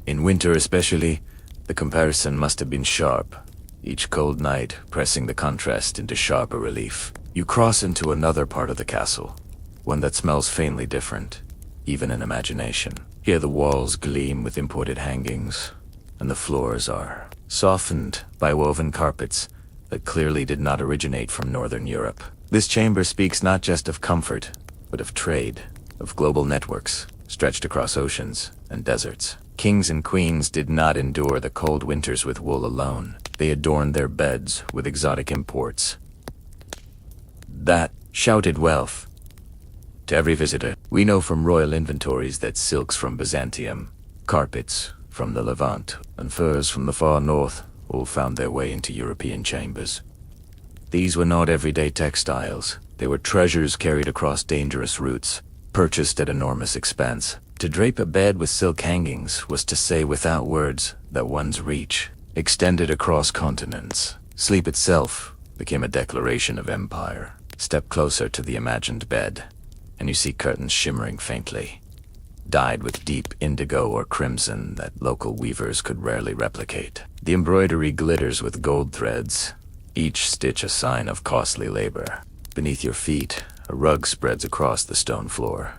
In winter especially, the comparison must have been sharp, each cold night pressing the contrast into sharper relief. You cross into another part of the castle, one that smells faintly different, even in imagination. Here the walls gleam with imported hangings, and the floors are softened by woven carpets that clearly did not originate from Northern Europe. This chamber speaks not just of comfort, but of trade, of global networks stretched across oceans and deserts. Kings and queens did not endure the cold winters with wool alone. They adorned their beds with exotic imports that shouted wealth to every visitor. We know from royal inventories that silks from Byzantium, carpets from the Levant, and furs from the far north all found their way into European chambers. These were not everyday textiles. They were treasures carried across dangerous routes, purchased at enormous expense. To drape a bed with silk hangings was to say without words that one's reach extended across continents. Sleep itself became a declaration of empire. Step closer to the imagined bed, and you see curtains shimmering faintly, dyed with deep indigo or crimson that local weavers could rarely replicate. The embroidery glitters with gold threads, each stitch a sign of costly labor. Beneath your feet, a rug spreads across the stone floor,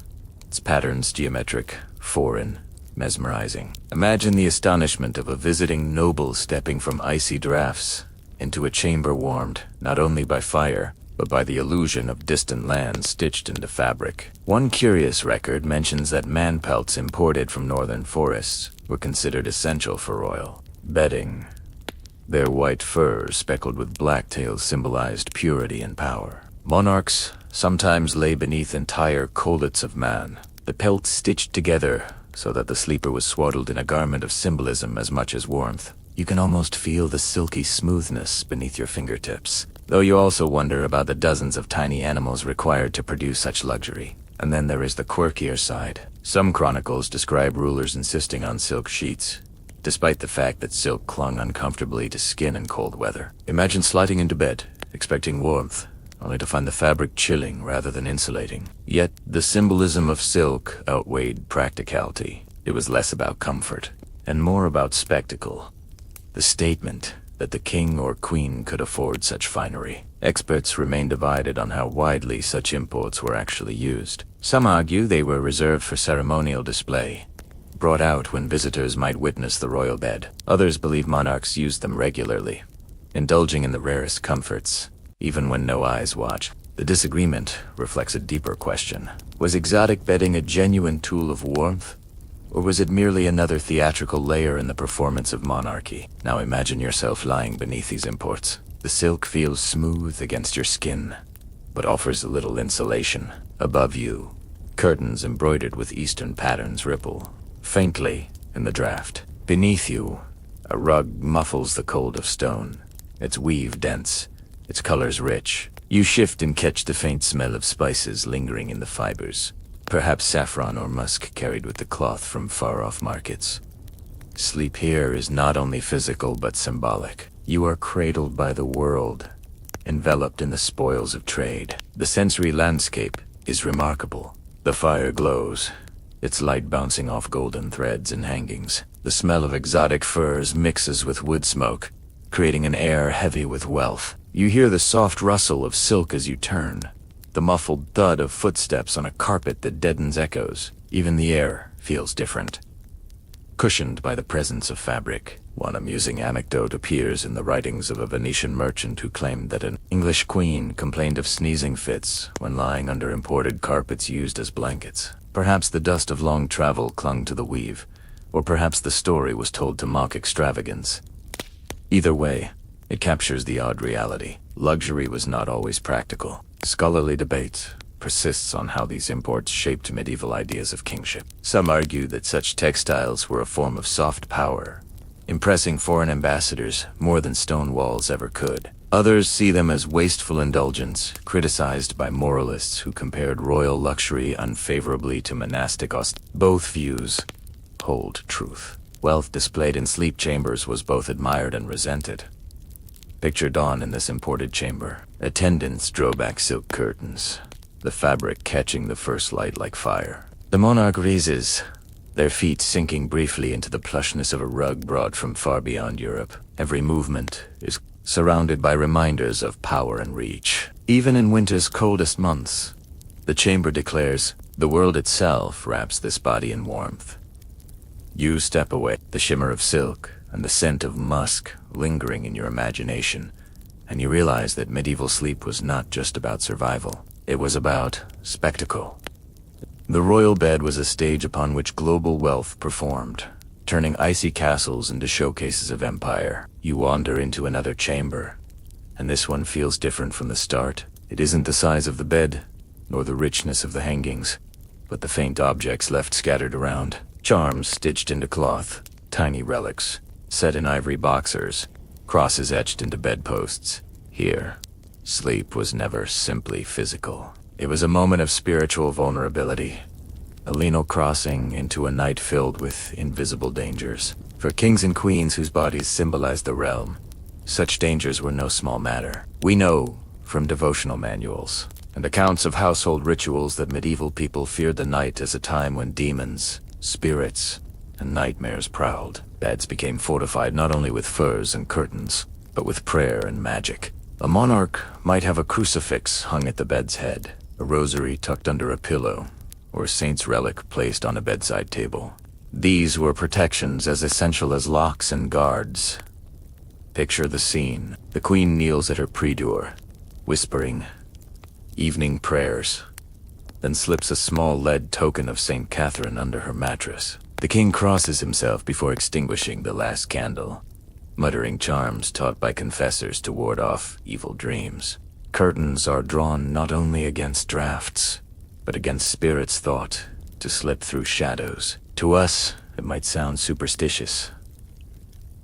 its patterns geometric, foreign, mesmerizing. Imagine the astonishment of a visiting noble stepping from icy drafts into a chamber warmed not only by fire, but by the illusion of distant lands stitched into fabric. One curious record mentions that man pelts imported from northern forests were considered essential for royal bedding. Their white fur speckled with black tails symbolized purity and power. Monarchs sometimes lay beneath entire collets of man, the pelt stitched together so that the sleeper was swaddled in a garment of symbolism as much as warmth. You can almost feel the silky smoothness beneath your fingertips, though you also wonder about the dozens of tiny animals required to produce such luxury. And then there is the quirkier side. Some chronicles describe rulers insisting on silk sheets, despite the fact that silk clung uncomfortably to skin in cold weather. Imagine sliding into bed, expecting warmth, only to find the fabric chilling rather than insulating. Yet the symbolism of silk outweighed practicality. It was less about comfort and more about spectacle. The statement that the king or queen could afford such finery. Experts remain divided on how widely such imports were actually used. Some argue they were reserved for ceremonial display, brought out when visitors might witness the royal bed. Others believe monarchs used them regularly, indulging in the rarest comforts, even when no eyes watched. The disagreement reflects a deeper question. Was exotic bedding a genuine tool of warmth? Or was it merely another theatrical layer in the performance of monarchy? Now imagine yourself lying beneath these imports. The silk feels smooth against your skin, but offers a little insulation. Above you, curtains embroidered with Eastern patterns ripple faintly in the draft. Beneath you, a rug muffles the cold of stone, its weave dense, its colors rich. You shift and catch the faint smell of spices lingering in the fibers, perhaps saffron or musk carried with the cloth from far-off markets. Sleep here is not only physical but symbolic. You are cradled by the world, enveloped in the spoils of trade. The sensory landscape is remarkable. The fire glows, its light bouncing off golden threads and hangings. The smell of exotic furs mixes with wood smoke, creating an air heavy with wealth. You hear the soft rustle of silk as you turn, the muffled thud of footsteps on a carpet that deadens echoes. Even the air feels different, cushioned by the presence of fabric. One amusing anecdote appears in the writings of a Venetian merchant who claimed that an English queen complained of sneezing fits when lying under imported carpets used as blankets. Perhaps the dust of long travel clung to the weave, or perhaps the story was told to mock extravagance. Either way, it captures the odd reality. Luxury was not always practical. Scholarly debate persists on how these imports shaped medieval ideas of kingship. Some argue that such textiles were a form of soft power, impressing foreign ambassadors more than stone walls ever could. Others see them as wasteful indulgence, criticized by moralists who compared royal luxury unfavorably to monastic austerity. Both views hold truth. Wealth displayed in sleep chambers was both admired and resented. Picture dawn in this imported chamber. Attendants drew back silk curtains, the fabric catching the first light like fire. The monarch rises, their feet sinking briefly into the plushness of a rug brought from far beyond Europe. Every movement is surrounded by reminders of power and reach. Even in winter's coldest months, the chamber declares, the world itself wraps this body in warmth. You step away, the shimmer of silk and the scent of musk lingering in your imagination, and you realize that medieval sleep was not just about survival. It was about spectacle. The royal bed was a stage upon which global wealth performed, turning icy castles into showcases of empire. You wander into another chamber, and this one feels different from the start. It isn't the size of the bed, nor the richness of the hangings, but the faint objects left scattered around. Charms stitched into cloth, tiny relics, set in ivory boxers, crosses etched into bedposts. Here, sleep was never simply physical. It was a moment of spiritual vulnerability, a liminal crossing into a night filled with invisible dangers. For kings and queens whose bodies symbolized the realm, such dangers were no small matter. We know from devotional manuals and accounts of household rituals that medieval people feared the night as a time when demons, spirits, and nightmares prowled. Beds became fortified not only with furs and curtains, but with prayer and magic. A monarch might have a crucifix hung at the bed's head, a rosary tucked under a pillow, or a saint's relic placed on a bedside table. These were protections as essential as locks and guards. Picture the scene. The queen kneels at her prie-dieu, whispering evening prayers, then slips a small lead token of St. Catherine under her mattress. The king crosses himself before extinguishing the last candle, muttering charms taught by confessors to ward off evil dreams. Curtains are drawn not only against drafts, but against spirits thought to slip through shadows. To us, it might sound superstitious.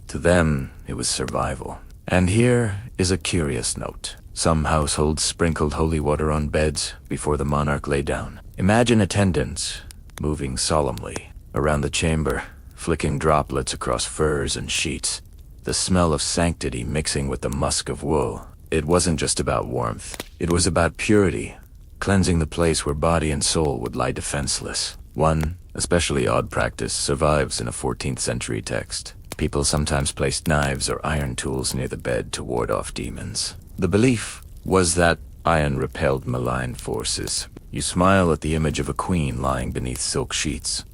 To them, it was survival. And here is a curious note. Some households sprinkled holy water on beds before the monarch lay down. Imagine attendants moving solemnly around the chamber, flicking droplets across furs and sheets, the smell of sanctity mixing with the musk of wool. It wasn't just about warmth. It was about purity, cleansing the place where body and soul would lie defenseless. One especially odd practice survives in a 14th century text. People sometimes placed knives or iron tools near the bed to ward off demons. The belief was that iron repelled malign forces. You smile at the image of a queen lying beneath silk sheets,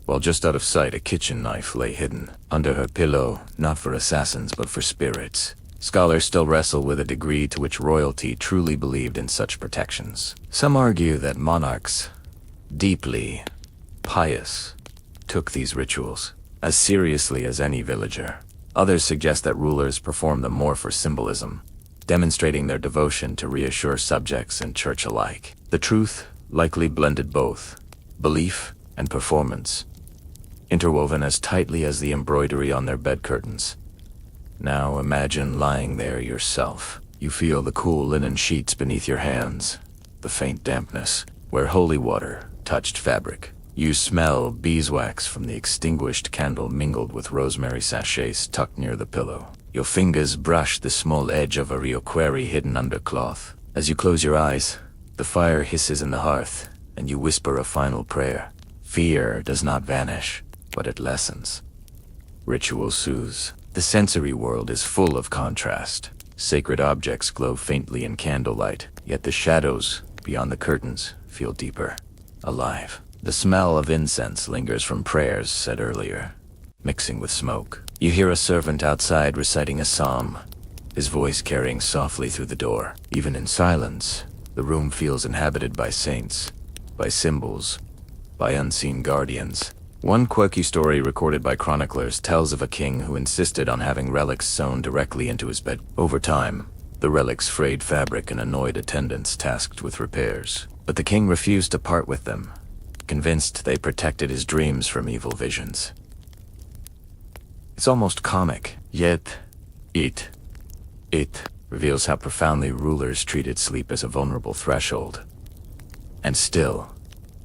while just out of sight a kitchen knife lay hidden under her pillow, not for assassins but for spirits. Scholars still wrestle with the degree to which royalty truly believed in such protections. Some argue that monarchs, deeply pious, took these rituals as seriously as any villager. Others suggest that rulers performed them more for symbolism, demonstrating their devotion to reassure subjects and church alike. The truth likely blended both belief and performance, interwoven as tightly as the embroidery on their bed curtains. Now imagine lying there yourself. You feel the cool linen sheets beneath your hands, the faint dampness where holy water touched fabric. You smell beeswax from the extinguished candle mingled with rosemary sachets tucked near the pillow. Your fingers brush the small edge of a reliquary hidden under cloth. As you close your eyes, the fire hisses in the hearth, and you whisper a final prayer. Fear does not vanish, but it lessens. Ritual soothes. The sensory world is full of contrast. Sacred objects glow faintly in candlelight, yet the shadows beyond the curtains feel deeper, alive. The smell of incense lingers from prayers said earlier, mixing with smoke. You hear a servant outside reciting a psalm, his voice carrying softly through the door. Even in silence, the room feels inhabited by saints, by symbols, by unseen guardians. One quirky story recorded by chroniclers tells of a king who insisted on having relics sewn directly into his bed. Over time, the relics frayed fabric and annoyed attendants tasked with repairs. But the king refused to part with them, convinced they protected his dreams from evil visions. It's almost comic, yet it reveals how profoundly rulers treated sleep as a vulnerable threshold. And still,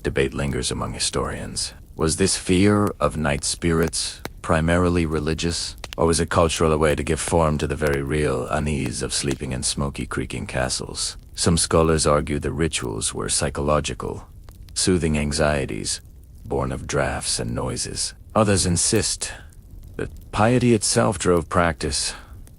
debate lingers among historians. Was this fear of night spirits primarily religious, or was it cultural, a way to give form to the very real unease of sleeping in smoky, creaking castles? Some scholars argue the rituals were psychological, soothing anxieties born of drafts and noises. Others insist that piety itself drove practice,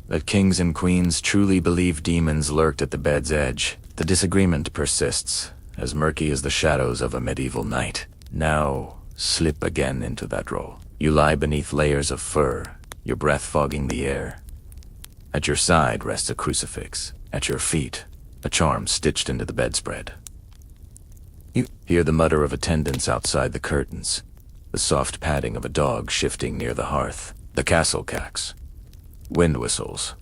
that kings and queens truly believed demons lurked at the bed's edge. The disagreement persists, as murky as the shadows of a medieval night. Now, slip again into that role. You lie beneath layers of fur, your breath fogging the air. At your side rests a crucifix. At your feet, a charm stitched into the bedspread. You hear the mutter of attendants outside the curtains, the soft padding of a dog shifting near the hearth. The castle cacks, wind whistles,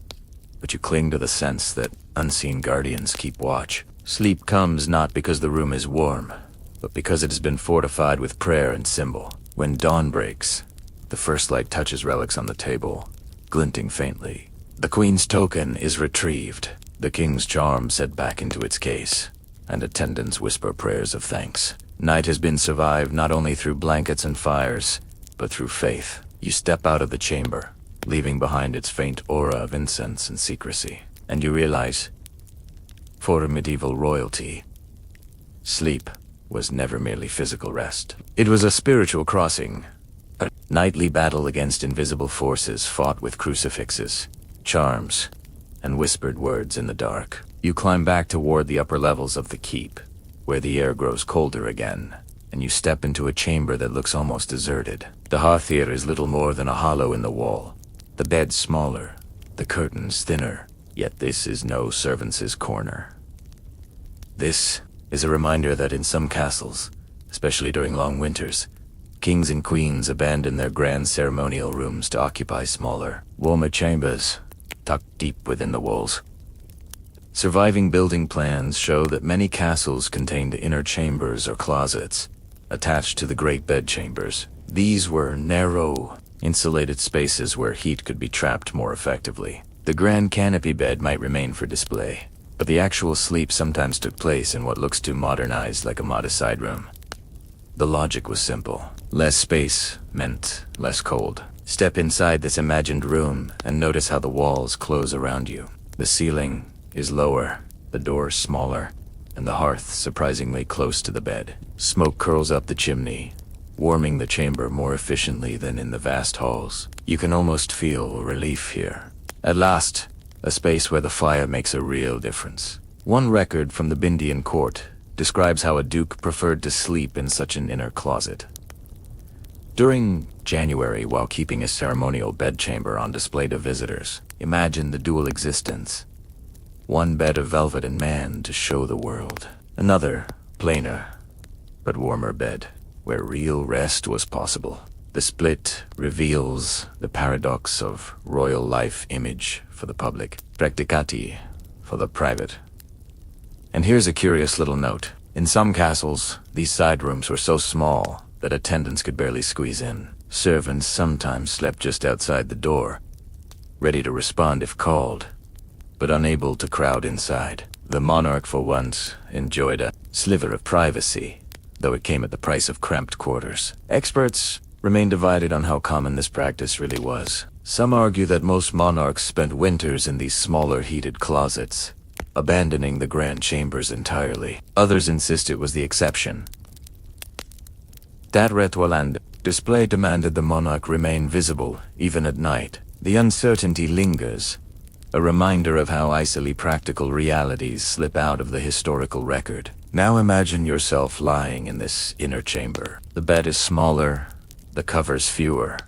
but you cling to the sense that unseen guardians keep watch. Sleep comes not because the room is warm, but because it has been fortified with prayer and symbol. When dawn breaks, the first light touches relics on the table, glinting faintly. The queen's token is retrieved, the king's charm set back into its case, and attendants whisper prayers of thanks. Night has been survived not only through blankets and fires, but through faith. You step out of the chamber, leaving behind its faint aura of incense and secrecy, and you realize, for medieval royalty, sleep was never merely physical rest. It was a spiritual crossing, a nightly battle against invisible forces fought with crucifixes, charms, and whispered words in the dark. You climb back toward the upper levels of the keep, where the air grows colder again, and you step into a chamber that looks almost deserted. The hearth here is little more than a hollow in the wall, the bed smaller, the curtains thinner, yet this is no servants' corner. This is a reminder that in some castles, especially during long winters, kings and queens abandon their grand ceremonial rooms to occupy smaller, warmer chambers tucked deep within the walls. Surviving building plans show that many castles contained inner chambers or closets attached to the great bedchambers. These were narrow, insulated spaces where heat could be trapped more effectively. The grand canopy bed might remain for display, but the actual sleep sometimes took place in what looks too modernized like a modest side room. The logic was simple. Less space meant less cold. Step inside this imagined room and notice how the walls close around you. The ceiling is lower, the door smaller, and the hearth surprisingly close to the bed. Smoke curls up the chimney, warming the chamber more efficiently than in the vast halls. You can almost feel relief here. At last, a space where the fire makes a real difference. One record from the Bindian court describes how a duke preferred to sleep in such an inner closet. During January, while keeping a ceremonial bedchamber on display to visitors, imagine the dual existence. One bed of velvet and man to show the world. Another, plainer, but warmer bed, where real rest was possible. The split reveals the paradox of royal life image for the public, practicati for the private. And here's a curious little note. In some castles, these side rooms were so small that attendants could barely squeeze in. Servants sometimes slept just outside the door, ready to respond if called, but unable to crowd inside. The monarch, for once, enjoyed a sliver of privacy, though it came at the price of cramped quarters. Experts remain divided on how common this practice really was. Some argue that most monarchs spent winters in these smaller heated closets, abandoning the grand chambers entirely. Others insist it was the exception. That ritual display demanded the monarch remain visible, even at night. The uncertainty lingers, a reminder of how icily practical realities slip out of the historical record. Now imagine yourself lying in this inner chamber. The bed is smaller, the covers fewer,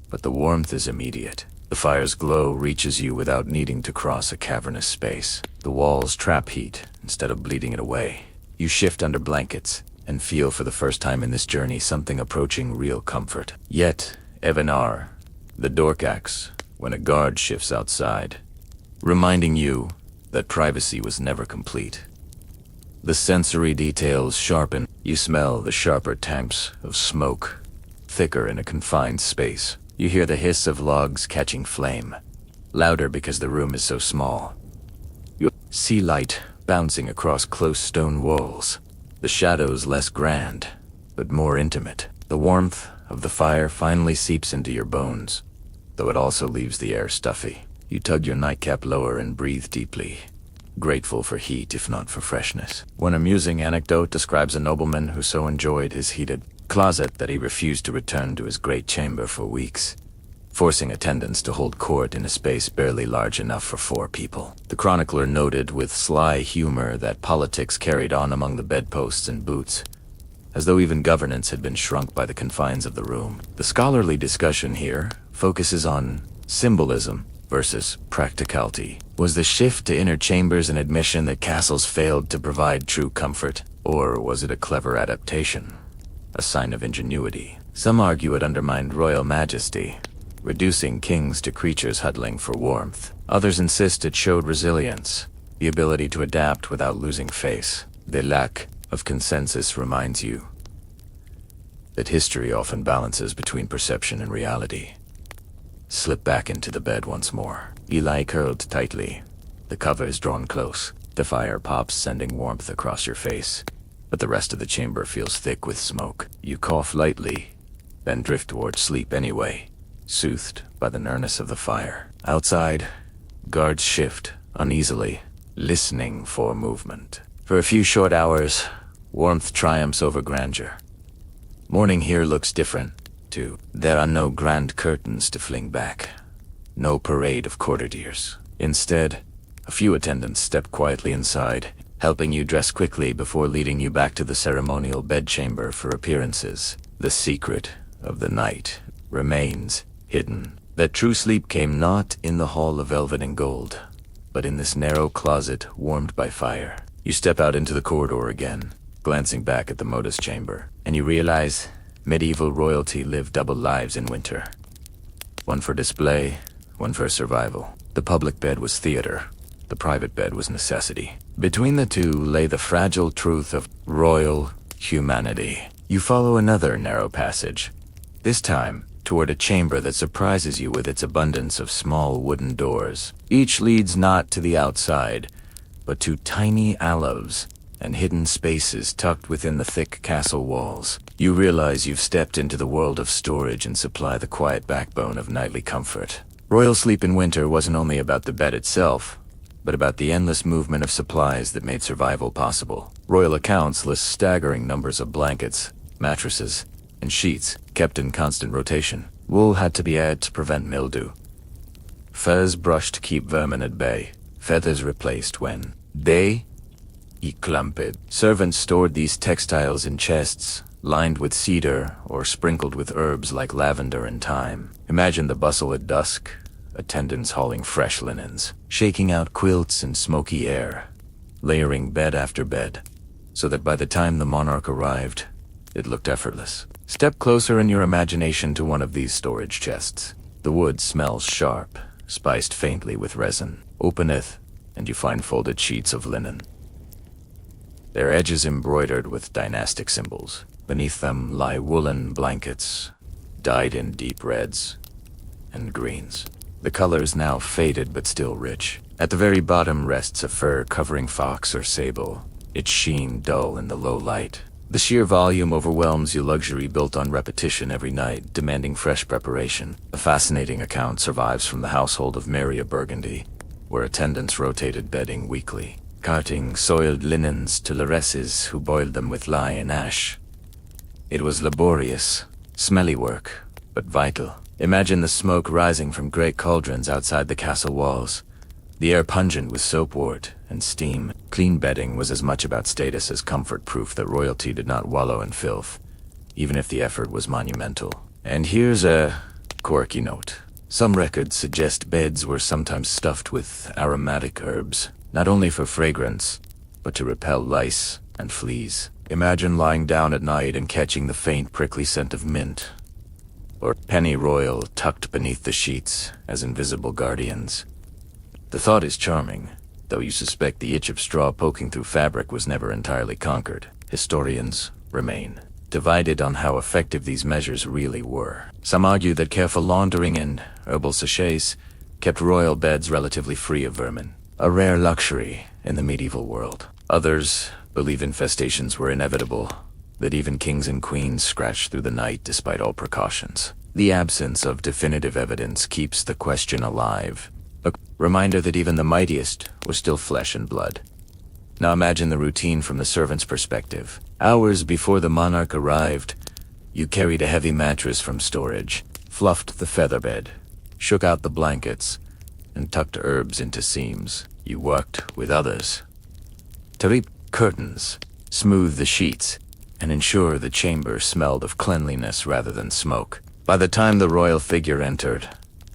but the warmth is immediate. The fire's glow reaches you without needing to cross a cavernous space. The walls trap heat instead of bleeding it away. You shift under blankets, and feel for the first time in this journey something approaching real comfort. Yet, Evanar, the Dorkax, when a guard shifts outside, reminding you that privacy was never complete. The sensory details sharpen. You smell the sharper tamps of smoke, thicker in a confined space. You hear the hiss of logs catching flame, louder because the room is so small. You see light bouncing across close stone walls, the shadows less grand, but more intimate. The warmth of the fire finally seeps into your bones, though it also leaves the air stuffy. You tug your nightcap lower and breathe deeply, grateful for heat if not for freshness. One amusing anecdote describes a nobleman who so enjoyed his heated closet that he refused to return to his great chamber for weeks, forcing attendants to hold court in a space barely large enough for 4 people. The chronicler noted with sly humor that politics carried on among the bedposts and boots, as though even governance had been shrunk by the confines of the room. The scholarly discussion here focuses on symbolism versus practicality. Was the shift to inner chambers an admission that castles failed to provide true comfort, or was it a clever adaptation, a sign of ingenuity? Some argue it undermined royal majesty, reducing kings to creatures huddling for warmth. Others insist it showed resilience, the ability to adapt without losing face. The lack of consensus reminds you that history often balances between perception and reality. Slip back into the bed once more. Eli curled tightly, the covers drawn close. The fire pops, sending warmth across your face, but the rest of the chamber feels thick with smoke. You cough lightly, then drift towards sleep anyway, soothed by the nearness of the fire. Outside, guards shift uneasily, listening for movement. For a few short hours, warmth triumphs over grandeur. Morning here looks different, too. There are no grand curtains to fling back, no parade of courtiers. Instead, a few attendants step quietly inside, helping you dress quickly before leading you back to the ceremonial bedchamber for appearances. The secret of the night remains hidden. That true sleep came not in the hall of velvet and gold, but in this narrow closet warmed by fire. You step out into the corridor again, glancing back at the modus chamber, and you realize medieval royalty lived double lives in winter. One for display, one for survival. The public bed was theater, the private bed was necessity. Between the two lay the fragile truth of royal humanity. You follow another narrow passage, this time toward a chamber that surprises you with its abundance of small wooden doors. Each leads not to the outside, but to tiny alcoves and hidden spaces tucked within the thick castle walls. You realize you've stepped into the world of storage and supply, the quiet backbone of nightly comfort. Royal sleep in winter wasn't only about the bed itself, but about the endless movement of supplies that made survival possible. Royal accounts list staggering numbers of blankets, mattresses, and sheets kept in constant rotation. Wool had to be added to prevent mildew, furs brushed to keep vermin at bay, feathers replaced when they clumped. Servants stored these textiles in chests, lined with cedar or sprinkled with herbs like lavender and thyme. Imagine the bustle at dusk, attendants hauling fresh linens, shaking out quilts in smoky air, layering bed after bed, so that by the time the monarch arrived, it looked effortless. Step closer in your imagination to one of these storage chests. The wood smells sharp, spiced faintly with resin. Openeth, and you find folded sheets of linen, their edges embroidered with dynastic symbols. Beneath them lie woolen blankets, dyed in deep reds and greens. The colors now faded but still rich. At the very bottom rests a fur covering fox or sable, its sheen dull in the low light. The sheer volume overwhelms you, luxury built on repetition every night, demanding fresh preparation. A fascinating account survives from the household of Mary of Burgundy, where attendants rotated bedding weekly, carting soiled linens to laresses who boiled them with lye and ash. It was laborious, smelly work, but vital. Imagine the smoke rising from great cauldrons outside the castle walls, the air pungent with soapwort and steam. Clean bedding was as much about status as comfort, proof that royalty did not wallow in filth, even if the effort was monumental. And here's a quirky note. Some records suggest beds were sometimes stuffed with aromatic herbs, not only for fragrance, but to repel lice and fleas. Imagine lying down at night and catching the faint prickly scent of mint, or pennyroyal tucked beneath the sheets as invisible guardians. The thought is charming, though you suspect the itch of straw poking through fabric was never entirely conquered. Historians remain divided on how effective these measures really were. Some argue that careful laundering and herbal sachets kept royal beds relatively free of vermin, a rare luxury in the medieval world. Others believe infestations were inevitable, that even kings and queens scratched through the night despite all precautions. The absence of definitive evidence keeps the question alive, a reminder that even the mightiest was still flesh and blood. Now imagine the routine from the servant's perspective. Hours before the monarch arrived, you carried a heavy mattress from storage, fluffed the featherbed, shook out the blankets, and tucked herbs into seams. You worked with others to reap curtains, smooth the sheets, and ensure the chamber smelled of cleanliness rather than smoke. By the time the royal figure entered,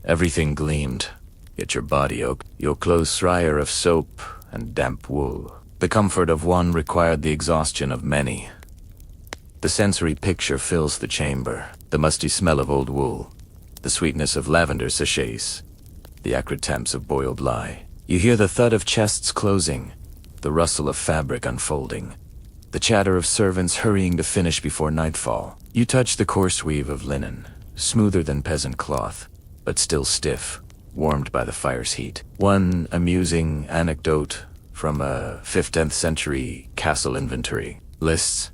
everything gleamed, yet your body ached. Your clothes srire of soap and damp wool. The comfort of one required the exhaustion of many. The sensory picture fills the chamber, the musty smell of old wool, the sweetness of lavender sachets, the acrid temps of boiled lye. You hear the thud of chests closing, the rustle of fabric unfolding, the chatter of servants hurrying to finish before nightfall. You touch the coarse weave of linen, smoother than peasant cloth, but still stiff, warmed by the fire's heat. One amusing anecdote from a 15th century castle inventory lists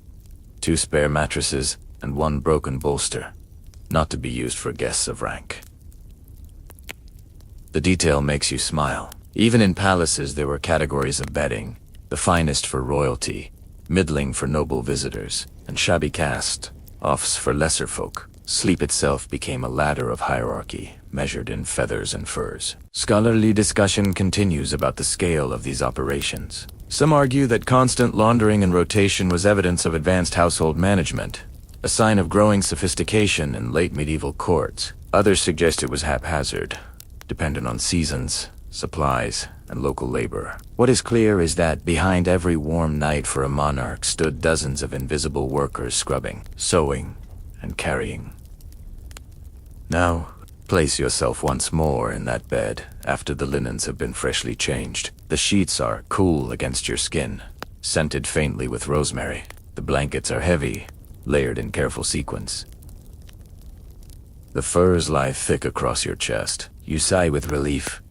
2 spare mattresses and 1 broken bolster, not to be used for guests of rank. The detail makes you smile. Even in palaces there were categories of bedding, the finest for royalty, middling for noble visitors, and shabby cast-offs for lesser folk. Sleep itself became a ladder of hierarchy, measured in feathers and furs. Scholarly discussion continues about the scale of these operations. Some argue that constant laundering and rotation was evidence of advanced household management, a sign of growing sophistication in late medieval courts. Others suggest it was haphazard, dependent on seasons, supplies, and local labor. What is clear is that behind every warm night for a monarch stood dozens of invisible workers scrubbing, sewing, and carrying. Now, place yourself once more in that bed after the linens have been freshly changed. The sheets are cool against your skin, scented faintly with rosemary. The blankets are heavy, layered in careful sequence. The furs lie thick across your chest. You sigh with relief,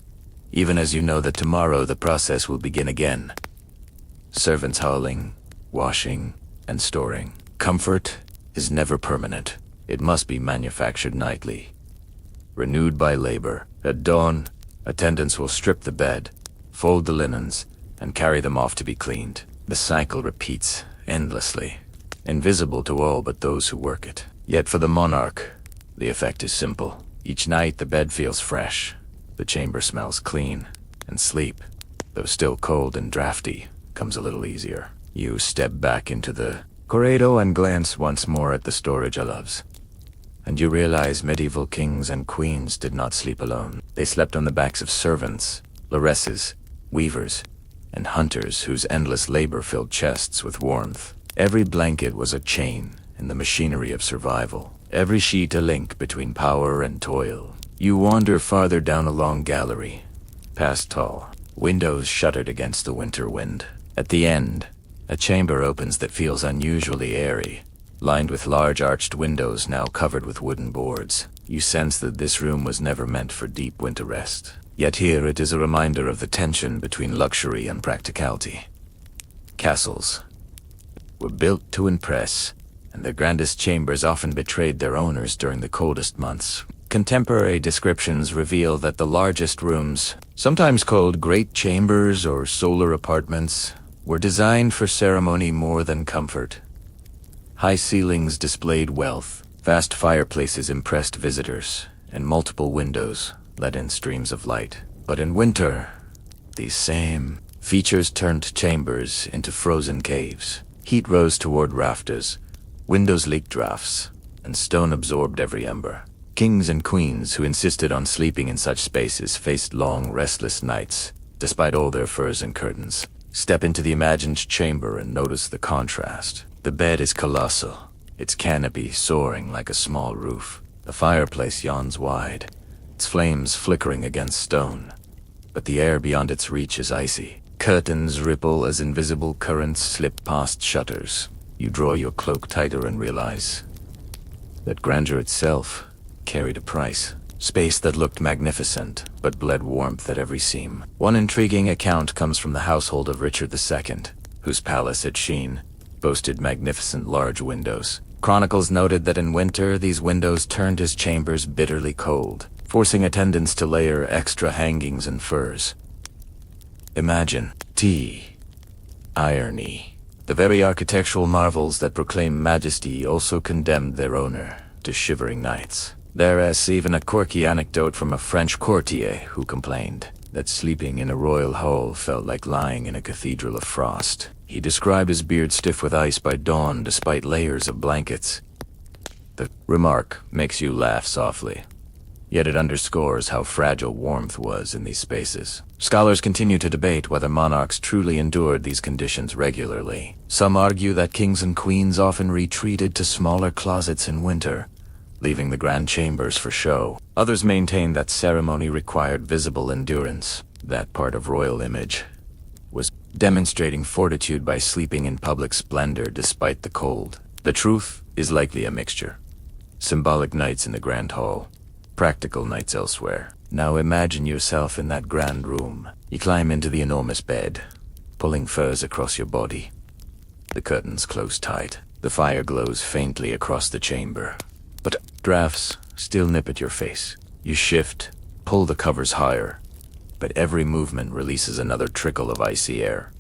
even as you know that tomorrow the process will begin again. Servants hauling, washing, and storing. Comfort is never permanent. It must be manufactured nightly, renewed by labor. At dawn, attendants will strip the bed, fold the linens, and carry them off to be cleaned. The cycle repeats endlessly, invisible to all but those who work it. Yet for the monarch, the effect is simple. Each night the bed feels fresh, the chamber smells clean, and sleep, though still cold and drafty, comes a little easier. You step back into the corridor and glance once more at the storage loves, and you realize medieval kings and queens did not sleep alone. They slept on the backs of servants, laresses, weavers, and hunters whose endless labor filled chests with warmth. Every blanket was a chain in the machinery of survival, every sheet a link between power and toil. You wander farther down a long gallery, past tall windows shuttered against the winter wind. At the end, a chamber opens that feels unusually airy, lined with large arched windows now covered with wooden boards. You sense that this room was never meant for deep winter rest. Yet here it is a reminder of the tension between luxury and practicality. Castles were built to impress, and the grandest chambers often betrayed their owners during the coldest months. Contemporary descriptions reveal that the largest rooms, sometimes called great chambers or solar apartments, were designed for ceremony more than comfort. High ceilings displayed wealth, vast fireplaces impressed visitors, and multiple windows let in streams of light. But in winter, these same features turned chambers into frozen caves. Heat rose toward rafters, windows leaked drafts, and stone absorbed every ember. Kings and queens who insisted on sleeping in such spaces faced long, restless nights, despite all their furs and curtains. Step into the imagined chamber and notice the contrast. The bed is colossal, its canopy soaring like a small roof. The fireplace yawns wide, its flames flickering against stone. But the air beyond its reach is icy. Curtains ripple as invisible currents slip past shutters. You draw your cloak tighter and realize that grandeur itself carried a price. Space that looked magnificent, but bled warmth at every seam. One intriguing account comes from the household of Richard II, whose palace at Sheen boasted magnificent large windows. Chronicles noted that in winter these windows turned his chambers bitterly cold, forcing attendants to layer extra hangings and furs. Imagine irony. The very architectural marvels that proclaim majesty also condemned their owner to shivering nights. There's even a quirky anecdote from a French courtier who complained that sleeping in a royal hall felt like lying in a cathedral of frost. He described his beard stiff with ice by dawn despite layers of blankets. The remark makes you laugh softly, yet it underscores how fragile warmth was in these spaces. Scholars continue to debate whether monarchs truly endured these conditions regularly. Some argue that kings and queens often retreated to smaller closets in winter, leaving the grand chambers for show. Others maintain that ceremony required visible endurance. That part of royal image was demonstrating fortitude by sleeping in public splendor despite the cold. The truth is likely a mixture. Symbolic nights in the grand hall, practical nights elsewhere. Now imagine yourself in that grand room. You climb into the enormous bed, pulling furs across your body. The curtains close tight. The fire glows faintly across the chamber, but drafts still nip at your face. You shift, pull the covers higher, but every movement releases another trickle of icy air.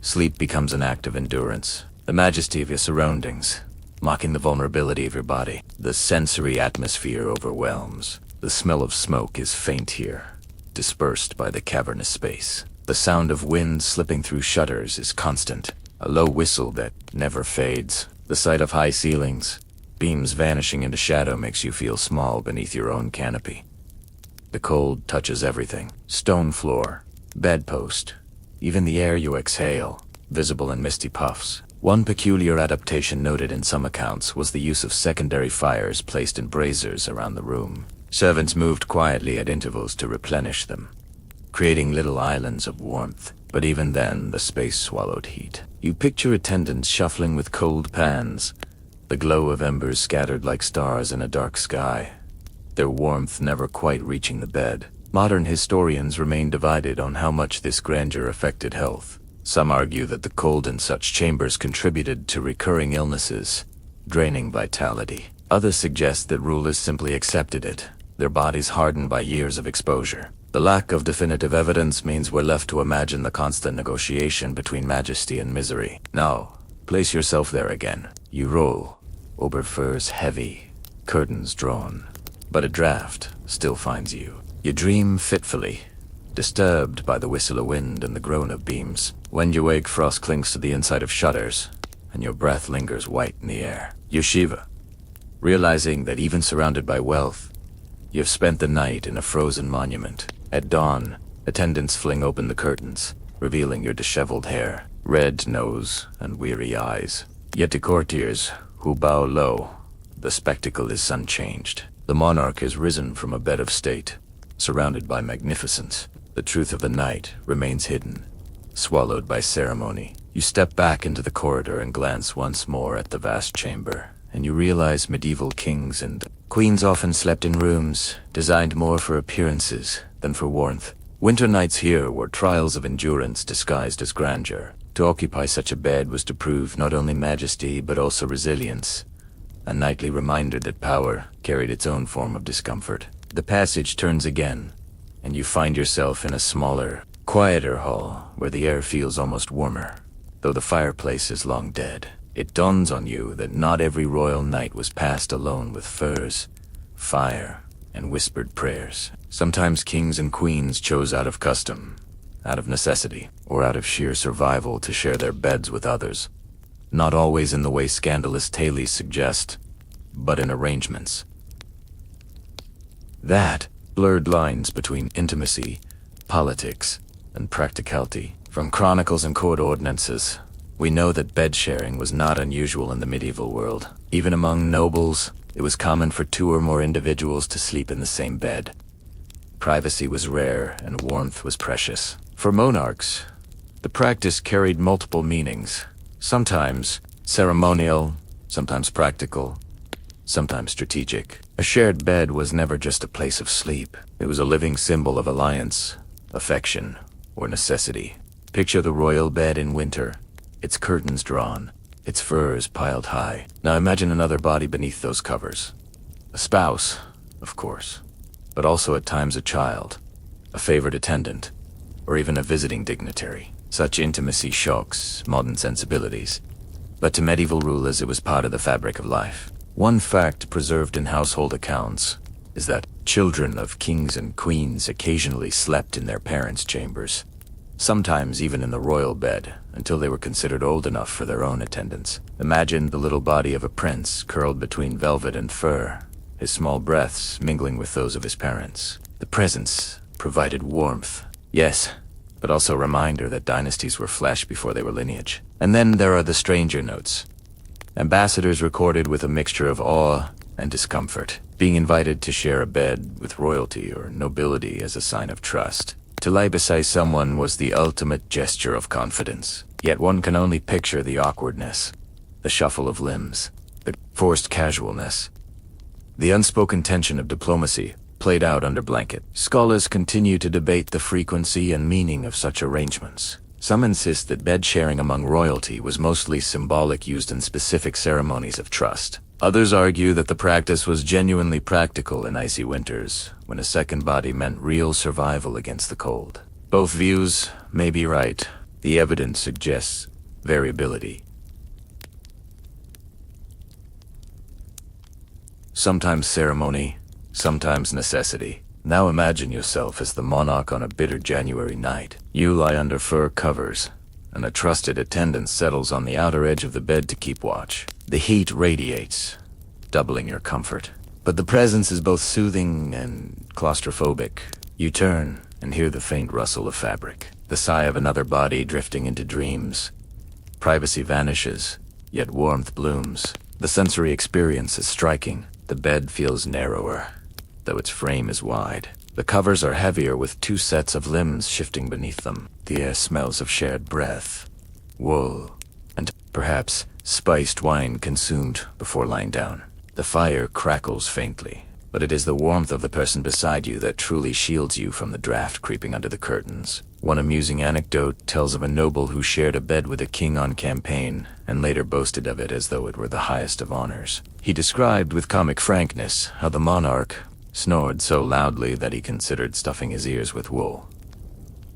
Sleep becomes an act of endurance, the majesty of your surroundings, mocking the vulnerability of your body. The sensory atmosphere overwhelms. The smell of smoke is faint here, dispersed by the cavernous space. The sound of wind slipping through shutters is constant, a low whistle that never fades. The sight of high ceilings, beams vanishing into shadow, makes you feel small beneath your own canopy. The cold touches everything. Stone floor, bedpost, even the air you exhale, visible in misty puffs. One peculiar adaptation noted in some accounts was the use of secondary fires placed in braziers around the room. Servants moved quietly at intervals to replenish them, creating little islands of warmth. But even then, the space swallowed heat. You picture attendants shuffling with cold pans, the glow of embers scattered like stars in a dark sky, their warmth never quite reaching the bed. Modern historians remain divided on how much this grandeur affected health. Some argue that the cold in such chambers contributed to recurring illnesses, draining vitality. Others suggest that rulers simply accepted it, their bodies hardened by years of exposure. The lack of definitive evidence means we're left to imagine the constant negotiation between majesty and misery. Now, place yourself there again. You roll, over furs heavy, curtains drawn, but a draft still finds you. You dream fitfully, disturbed by the whistle of wind and the groan of beams. When you wake, frost clings to the inside of shutters, and your breath lingers white in the air. You shiver, realizing that even surrounded by wealth, you've spent the night in a frozen monument. At dawn, attendants fling open the curtains, revealing your disheveled hair, red nose, and weary eyes. Yet to courtiers who bow low, the spectacle is unchanged. The monarch is risen from a bed of state, surrounded by magnificence. The truth of the night remains hidden, swallowed by ceremony. You step back into the corridor and glance once more at the vast chamber, and you realize medieval kings and queens often slept in rooms designed more for appearances than for warmth. Winter nights here were trials of endurance disguised as grandeur. To occupy such a bed was to prove not only majesty but also resilience, a nightly reminder that power carried its own form of discomfort. The passage turns again, and you find yourself in a smaller, quieter hall where the air feels almost warmer, though the fireplace is long dead. It dawns on you that not every royal night was passed alone with furs, fire, and whispered prayers. Sometimes kings and queens chose out of custom, out of necessity, or out of sheer survival to share their beds with others. Not always in the way scandalous tales suggest, but in arrangements that blurred lines between intimacy, politics, and practicality. From chronicles and court ordinances, We know that bed sharing was not unusual in the medieval world. Even among nobles, it was common for two or more individuals to sleep in the same bed. Privacy was rare and warmth was precious. For monarchs, the practice carried multiple meanings, sometimes ceremonial, sometimes practical, sometimes strategic. A shared bed was never just a place of sleep. It was a living symbol of alliance, affection, or necessity. Picture the royal bed in winter, its curtains drawn, its furs piled high. Now imagine another body beneath those covers. A spouse, of course, but also at times a child, a favored attendant, or even a visiting dignitary. Such intimacy shocks modern sensibilities, but to medieval rulers it was part of the fabric of life. One fact preserved in household accounts is that children of kings and queens occasionally slept in their parents' chambers, sometimes even in the royal bed, until they were considered old enough for their own attendance. Imagine the little body of a prince curled between velvet and fur, his small breaths mingling with those of his parents. The presence provided warmth, yes, but also a reminder that dynasties were flesh before they were lineage. And then there are the stranger notes. Ambassadors recorded with a mixture of awe and discomfort, being invited to share a bed with royalty or nobility as a sign of trust. To lie beside someone was the ultimate gesture of confidence. Yet one can only picture the awkwardness, the shuffle of limbs, the forced casualness, the unspoken tension of diplomacy played out under blanket. Scholars continue to debate the frequency and meaning of such arrangements. Some insist that bed sharing among royalty was mostly symbolic, used in specific ceremonies of trust. Others argue that the practice was genuinely practical in icy winters, when a second body meant real survival against the cold. Both views may be right. The evidence suggests variability. Sometimes ceremony, sometimes necessity. Now imagine yourself as the monarch on a bitter January night. You lie under fur covers, and a trusted attendant settles on the outer edge of the bed to keep watch. The heat radiates, doubling your comfort. But the presence is both soothing and claustrophobic. You turn and hear the faint rustle of fabric, the sigh of another body drifting into dreams. Privacy vanishes, yet warmth blooms. The sensory experience is striking. The bed feels narrower, though its frame is wide. The covers are heavier with two sets of limbs shifting beneath them. The air smells of shared breath, wool, and perhaps spiced wine consumed before lying down. The fire crackles faintly, but it is the warmth of the person beside you that truly shields you from the draft creeping under the curtains. One amusing anecdote tells of a noble who shared a bed with a king on campaign and later boasted of it as though it were the highest of honors. He described with comic frankness how the monarch snored so loudly that he considered stuffing his ears with wool.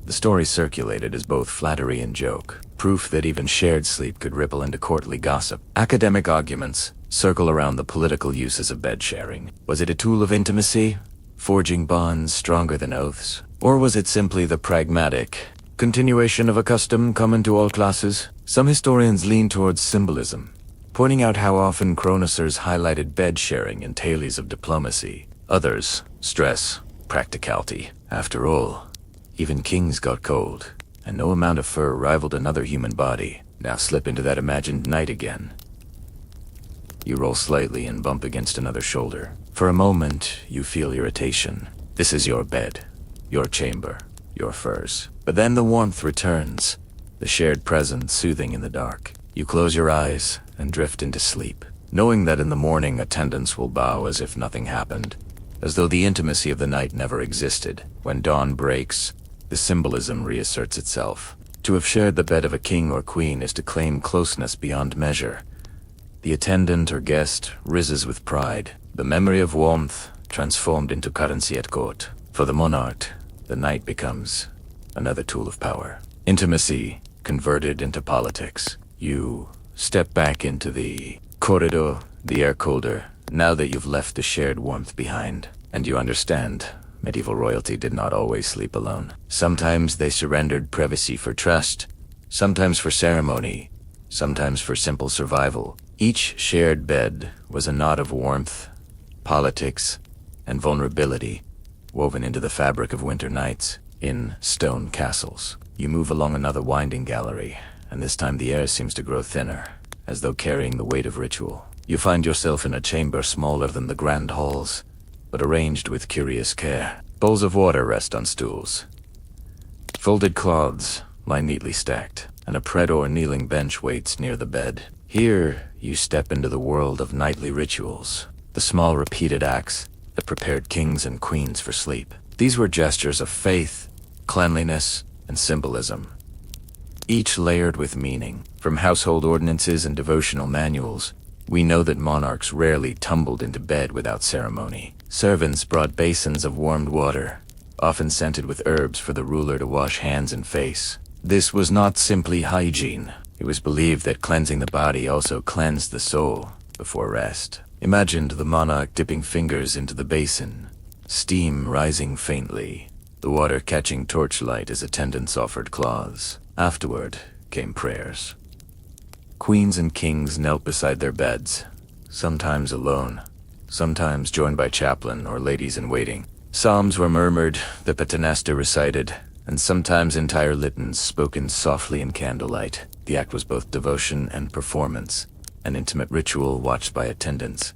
The story circulated as both flattery and joke, proof that even shared sleep could ripple into courtly gossip. Academic arguments circle around the political uses of bed sharing. Was it a tool of intimacy, forging bonds stronger than oaths? Or was it simply the pragmatic continuation of a custom common to all classes? Some historians lean towards symbolism, pointing out how often chroniclers highlighted bed sharing in tales of diplomacy. Others stress practicality. After all, even kings got cold, and no amount of fur rivaled another human body. Now slip into that imagined night again. You roll slightly and bump against another shoulder. For a moment, you feel irritation. This is your bed, your chamber, your furs. But then the warmth returns, the shared presence soothing in the dark. You close your eyes and drift into sleep, knowing that in the morning attendants will bow as if nothing happened, as though the intimacy of the night never existed. When dawn breaks, the symbolism reasserts itself. To have shared the bed of a king or queen is to claim closeness beyond measure. The attendant or guest rises with pride, the memory of warmth transformed into currency at court. For the monarch, the night becomes another tool of power. Intimacy converted into politics. You step back into the corridor, the air colder, now that you've left the shared warmth behind. And you understand, medieval royalty did not always sleep alone. Sometimes they surrendered privacy for trust, sometimes for ceremony, sometimes for simple survival. Each shared bed was a knot of warmth, politics, and vulnerability woven into the fabric of winter nights. In stone castles, you move along another winding gallery, and this time the air seems to grow thinner, as though carrying the weight of ritual. You find yourself in a chamber smaller than the grand halls, but arranged with curious care. Bowls of water rest on stools. Folded cloths lie neatly stacked, and a praetor kneeling bench waits near the bed. Here, you step into the world of nightly rituals, the small repeated acts that prepared kings and queens for sleep. These were gestures of faith, cleanliness, and symbolism, each layered with meaning. From household ordinances and devotional manuals, we know that monarchs rarely tumbled into bed without ceremony. Servants brought basins of warmed water, often scented with herbs for the ruler to wash hands and face. This was not simply hygiene. It was believed that cleansing the body also cleansed the soul before rest. Imagine the monarch dipping fingers into the basin, steam rising faintly, the water catching torchlight as attendants offered cloths. Afterward came prayers. Queens and kings knelt beside their beds, sometimes alone, sometimes joined by chaplain or ladies-in-waiting. Psalms were murmured, the paternoster recited, and sometimes entire litans spoken softly in candlelight. The act was both devotion and performance, an intimate ritual watched by attendants,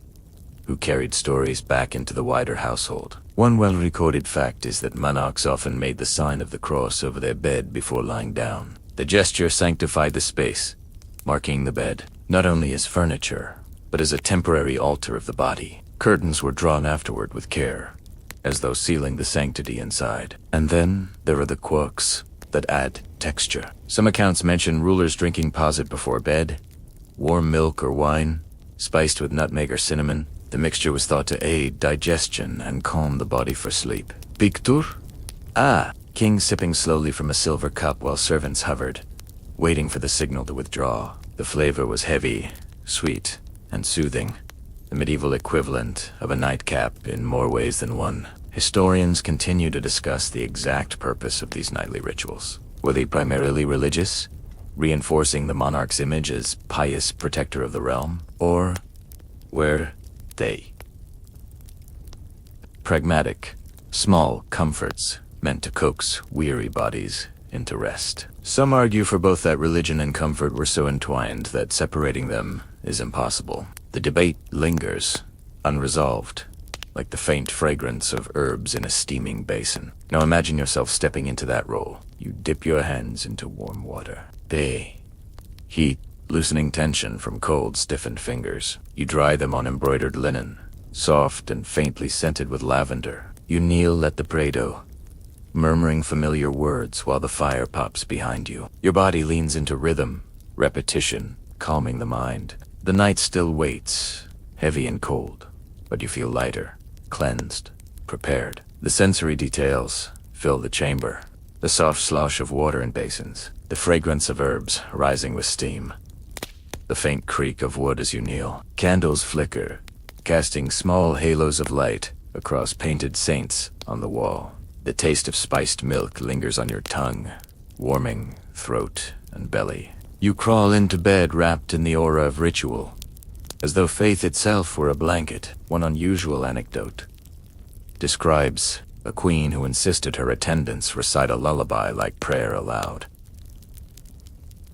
who carried stories back into the wider household. One well-recorded fact is that monarchs often made the sign of the cross over their bed before lying down. The gesture sanctified the space, marking the bed not only as furniture, but as a temporary altar of the body. Curtains were drawn afterward with care, as though sealing the sanctity inside. And then there are the quirks that add texture. Some accounts mention rulers drinking posset before bed, warm milk or wine, spiced with nutmeg or cinnamon. The mixture was thought to aid digestion and calm the body for sleep. Picture? King sipping slowly from a silver cup while servants hovered, waiting for the signal to withdraw. The flavor was heavy, sweet, and soothing, the medieval equivalent of a nightcap in more ways than one. Historians continue to discuss the exact purpose of these nightly rituals. Were they primarily religious, reinforcing the monarch's image as pious protector of the realm? Or were they pragmatic, small comforts meant to coax weary bodies into rest? Some argue for both that religion and comfort were so entwined that separating them is impossible. The debate lingers, unresolved, like the faint fragrance of herbs in a steaming basin. Now imagine yourself stepping into that role. You dip your hands into warm water. Heat, loosening tension from cold, stiffened fingers. You dry them on embroidered linen, soft and faintly scented with lavender. You kneel at the Prado, murmuring familiar words while the fire pops behind you. Your body leans into rhythm, repetition, calming the mind. The night still waits, heavy and cold, but you feel lighter, cleansed, prepared. The sensory details fill the chamber. The soft slosh of water in basins, the fragrance of herbs rising with steam, the faint creak of wood as you kneel. Candles flicker, casting small halos of light across painted saints on the wall. The taste of spiced milk lingers on your tongue, warming throat and belly. You crawl into bed wrapped in the aura of ritual, as though faith itself were a blanket. One unusual anecdote describes a queen who insisted her attendants recite a lullaby like prayer aloud.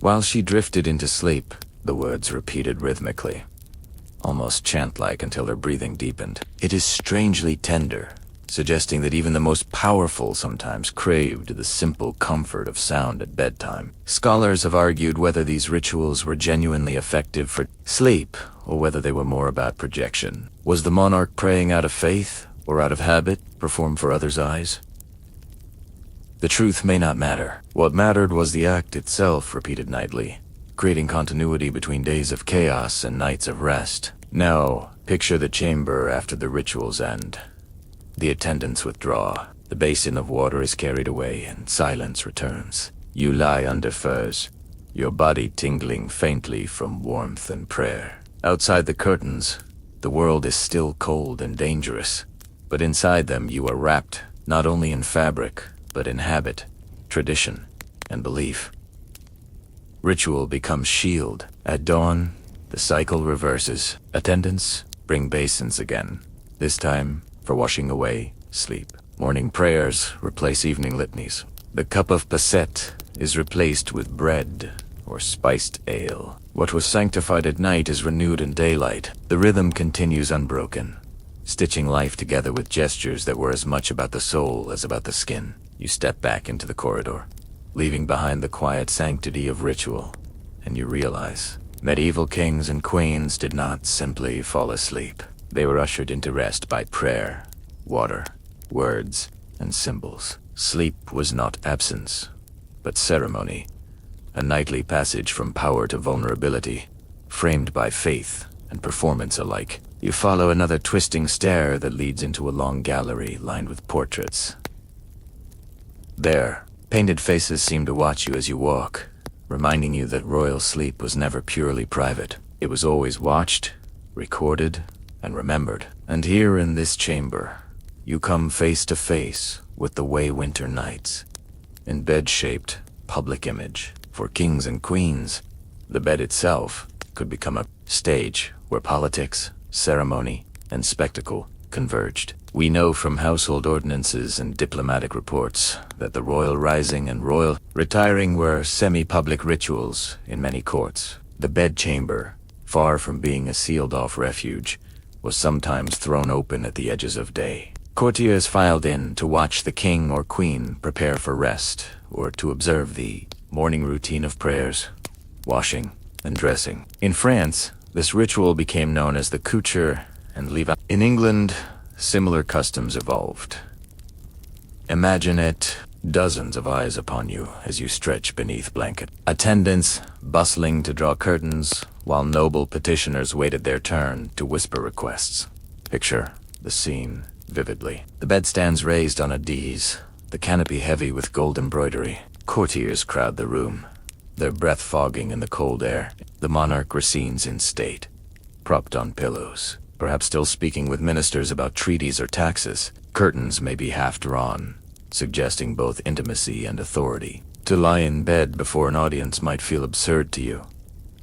While she drifted into sleep, the words repeated rhythmically, almost chant-like until her breathing deepened. It is strangely tender, suggesting that even the most powerful sometimes craved the simple comfort of sound at bedtime. Scholars have argued whether these rituals were genuinely effective for sleep, or whether they were more about projection. Was the monarch praying out of faith, or out of habit, performed for others' eyes? The truth may not matter. What mattered was the act itself, repeated nightly, creating continuity between days of chaos and nights of rest. Now, picture the chamber after the ritual's end. The attendants withdraw, the basin of water is carried away, and silence returns. You lie under furs, your body tingling faintly from warmth and prayer. Outside the curtains, the world is still cold and dangerous, but inside them you are wrapped not only in fabric, but in habit, tradition, and belief. Ritual becomes shield. At dawn, the cycle reverses. Attendants bring basins again, this time for washing away sleep. Morning prayers replace evening litanies. The cup of posset is replaced with bread or or spiced ale. What was sanctified at night is renewed in daylight. The rhythm continues unbroken, stitching life together with gestures that were as much about the soul as about the skin. You step back into the corridor, leaving behind the quiet sanctity of ritual, and you realize medieval kings and queens did not simply fall asleep. They were ushered into rest by prayer, water, words, and symbols. Sleep was not absence, but ceremony, a nightly passage from power to vulnerability, framed by faith and performance alike. You follow another twisting stair that leads into a long gallery lined with portraits. There, painted faces seem to watch you as you walk, reminding you that royal sleep was never purely private. It was always watched, recorded, and remembered. And here in this chamber, you come face to face with the way winter nights, in bed-shaped public image. For kings and queens, the bed itself could become a stage where politics, ceremony, and spectacle converged. We know from household ordinances and diplomatic reports that the royal rising and royal retiring were semi-public rituals in many courts. The bedchamber, far from being a sealed-off refuge, was sometimes thrown open at the edges of day. Courtiers filed in to watch the king or queen prepare for rest, or to observe the morning routine of prayers, washing, and dressing. In France, this ritual became known as the couture and leave-out. In England, similar customs evolved. Imagine it, dozens of eyes upon you as you stretch beneath blanket. Attendants bustling to draw curtains, while noble petitioners waited their turn to whisper requests. Picture the scene vividly. The bed stands raised on a dais, the canopy heavy with gold embroidery. Courtiers crowd the room, their breath fogging in the cold air. The monarch reclines in state, propped on pillows, perhaps still speaking with ministers about treaties or taxes. Curtains may be half drawn, suggesting both intimacy and authority. To lie in bed before an audience might feel absurd to you,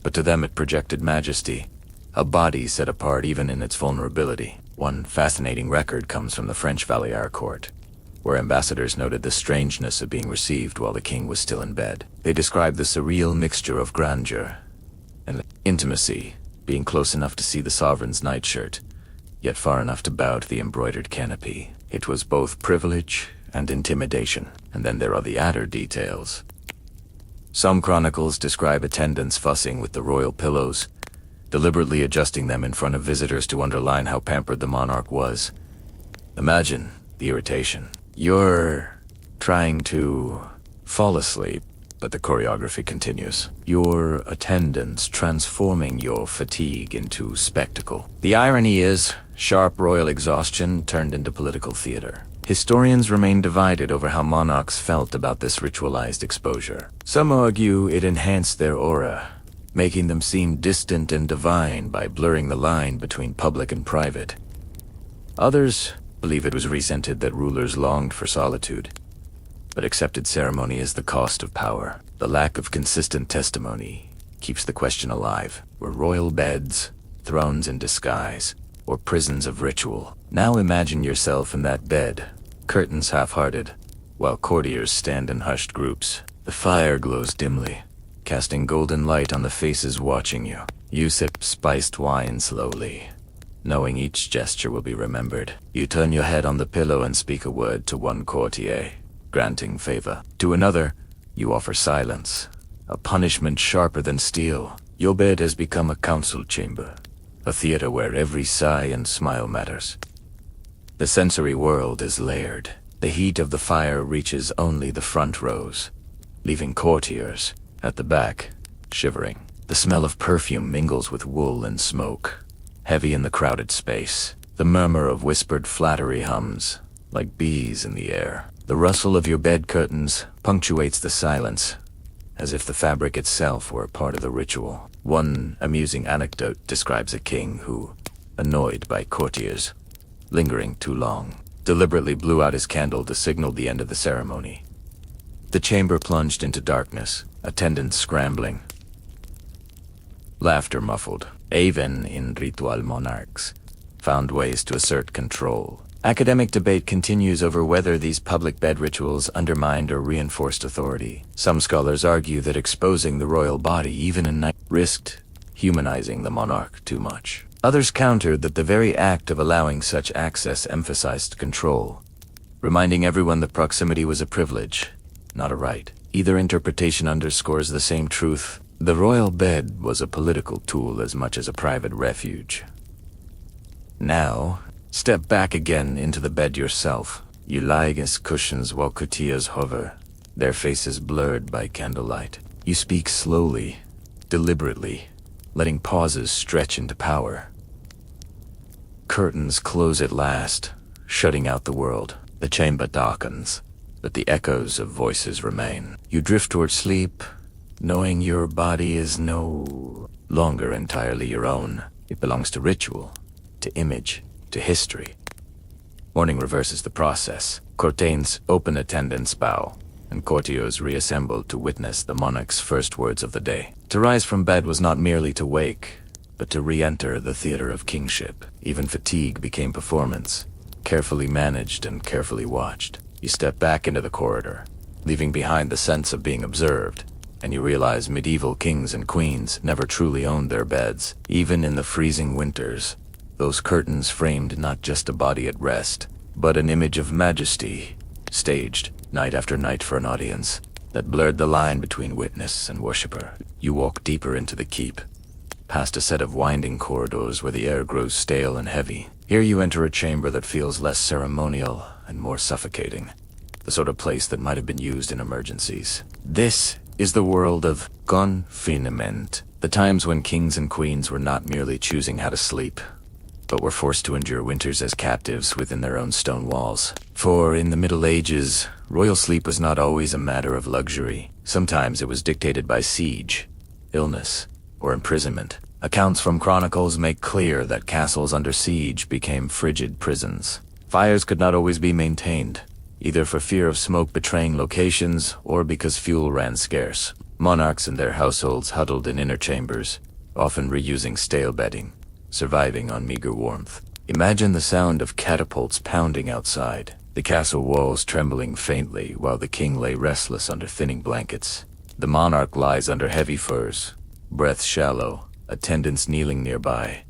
but to them it projected majesty, a body set apart even in its vulnerability. One fascinating record comes from the French Valier court, where ambassadors noted the strangeness of being received while the king was still in bed. They described the surreal mixture of grandeur and intimacy, being close enough to see the sovereign's nightshirt, yet far enough to bow to the embroidered canopy. It was both privilege and intimidation. And then there are the adder details. Some chronicles describe attendants fussing with the royal pillows, deliberately adjusting them in front of visitors to underline how pampered the monarch was. Imagine the irritation. You're trying to fall asleep, but the choreography continues. Your attendants transforming your fatigue into spectacle. The irony is, sharp royal exhaustion turned into political theater. Historians remain divided over how monarchs felt about this ritualized exposure. Some argue it enhanced their aura, making them seem distant and divine by blurring the line between public and private. Others believe it was resented that rulers longed for solitude, but accepted ceremony as the cost of power. The lack of consistent testimony keeps the question alive. Were royal beds, thrones in disguise, or prisons of ritual? Now imagine yourself in that bed, curtains half-hearted, while courtiers stand in hushed groups. The fire glows dimly, casting golden light on the faces watching you. You sip spiced wine slowly, knowing each gesture will be remembered. You turn your head on the pillow and speak a word to one courtier, granting favor. To another, you offer silence, a punishment sharper than steel. Your bed has become a council chamber, a theater where every sigh and smile matters. The sensory world is layered. The heat of the fire reaches only the front rows, leaving courtiers at the back, shivering. The smell of perfume mingles with wool and smoke, heavy in the crowded space. The murmur of whispered flattery hums, like bees in the air. The rustle of your bed curtains punctuates the silence, as if the fabric itself were a part of the ritual. One amusing anecdote describes a king who, annoyed by courtiers lingering too long, deliberately blew out his candle to signal the end of the ceremony. The chamber plunged into darkness, attendants scrambling, laughter muffled. Even in ritual monarchs found ways to assert control, Academic debate continues over whether these public bed rituals undermined or reinforced authority. Some scholars argue that exposing the royal body, even in night, risked humanizing the monarch too much. Others countered that the very act of allowing such access emphasized control, reminding everyone that proximity was a privilege, not a right. Either interpretation underscores the same truth. The royal bed was a political tool as much as a private refuge. Now, step back again into the bed yourself. You lie against cushions while courtiers hover, their faces blurred by candlelight. You speak slowly, deliberately, letting pauses stretch into power. Curtains close at last, shutting out the world. The chamber darkens, but the echoes of voices remain. You drift toward sleep, knowing your body is no longer entirely your own. It belongs to ritual, to image, to history. Morning reverses the process. Courtiers open attendants bow, and courtiers reassemble to witness the monarch's first words of the day. To rise from bed was not merely to wake, but to re-enter the theater of kingship. Even fatigue became performance, carefully managed and carefully watched. You step back into the corridor, leaving behind the sense of being observed, and you realize medieval kings and queens never truly owned their beds. Even in the freezing winters, those curtains framed not just a body at rest, but an image of majesty, staged night after night for an audience, that blurred the line between witness and worshipper. You walk deeper into the keep, past a set of winding corridors where the air grows stale and heavy. Here you enter a chamber that feels less ceremonial and more suffocating, the sort of place that might have been used in emergencies. This is the world of confinement, the times when kings and queens were not merely choosing how to sleep, but were forced to endure winters as captives within their own stone walls. For in the Middle Ages, royal sleep was not always a matter of luxury. Sometimes it was dictated by siege, illness, or imprisonment. Accounts from chronicles make clear that castles under siege became frigid prisons. Fires could not always be maintained, either for fear of smoke betraying locations or because fuel ran scarce. Monarchs and their households huddled in inner chambers, often reusing stale bedding, surviving on meager warmth. Imagine the sound of catapults pounding outside, the castle walls trembling faintly while the king lay restless under thinning blankets. The monarch lies under heavy furs, breath shallow, attendants kneeling nearby.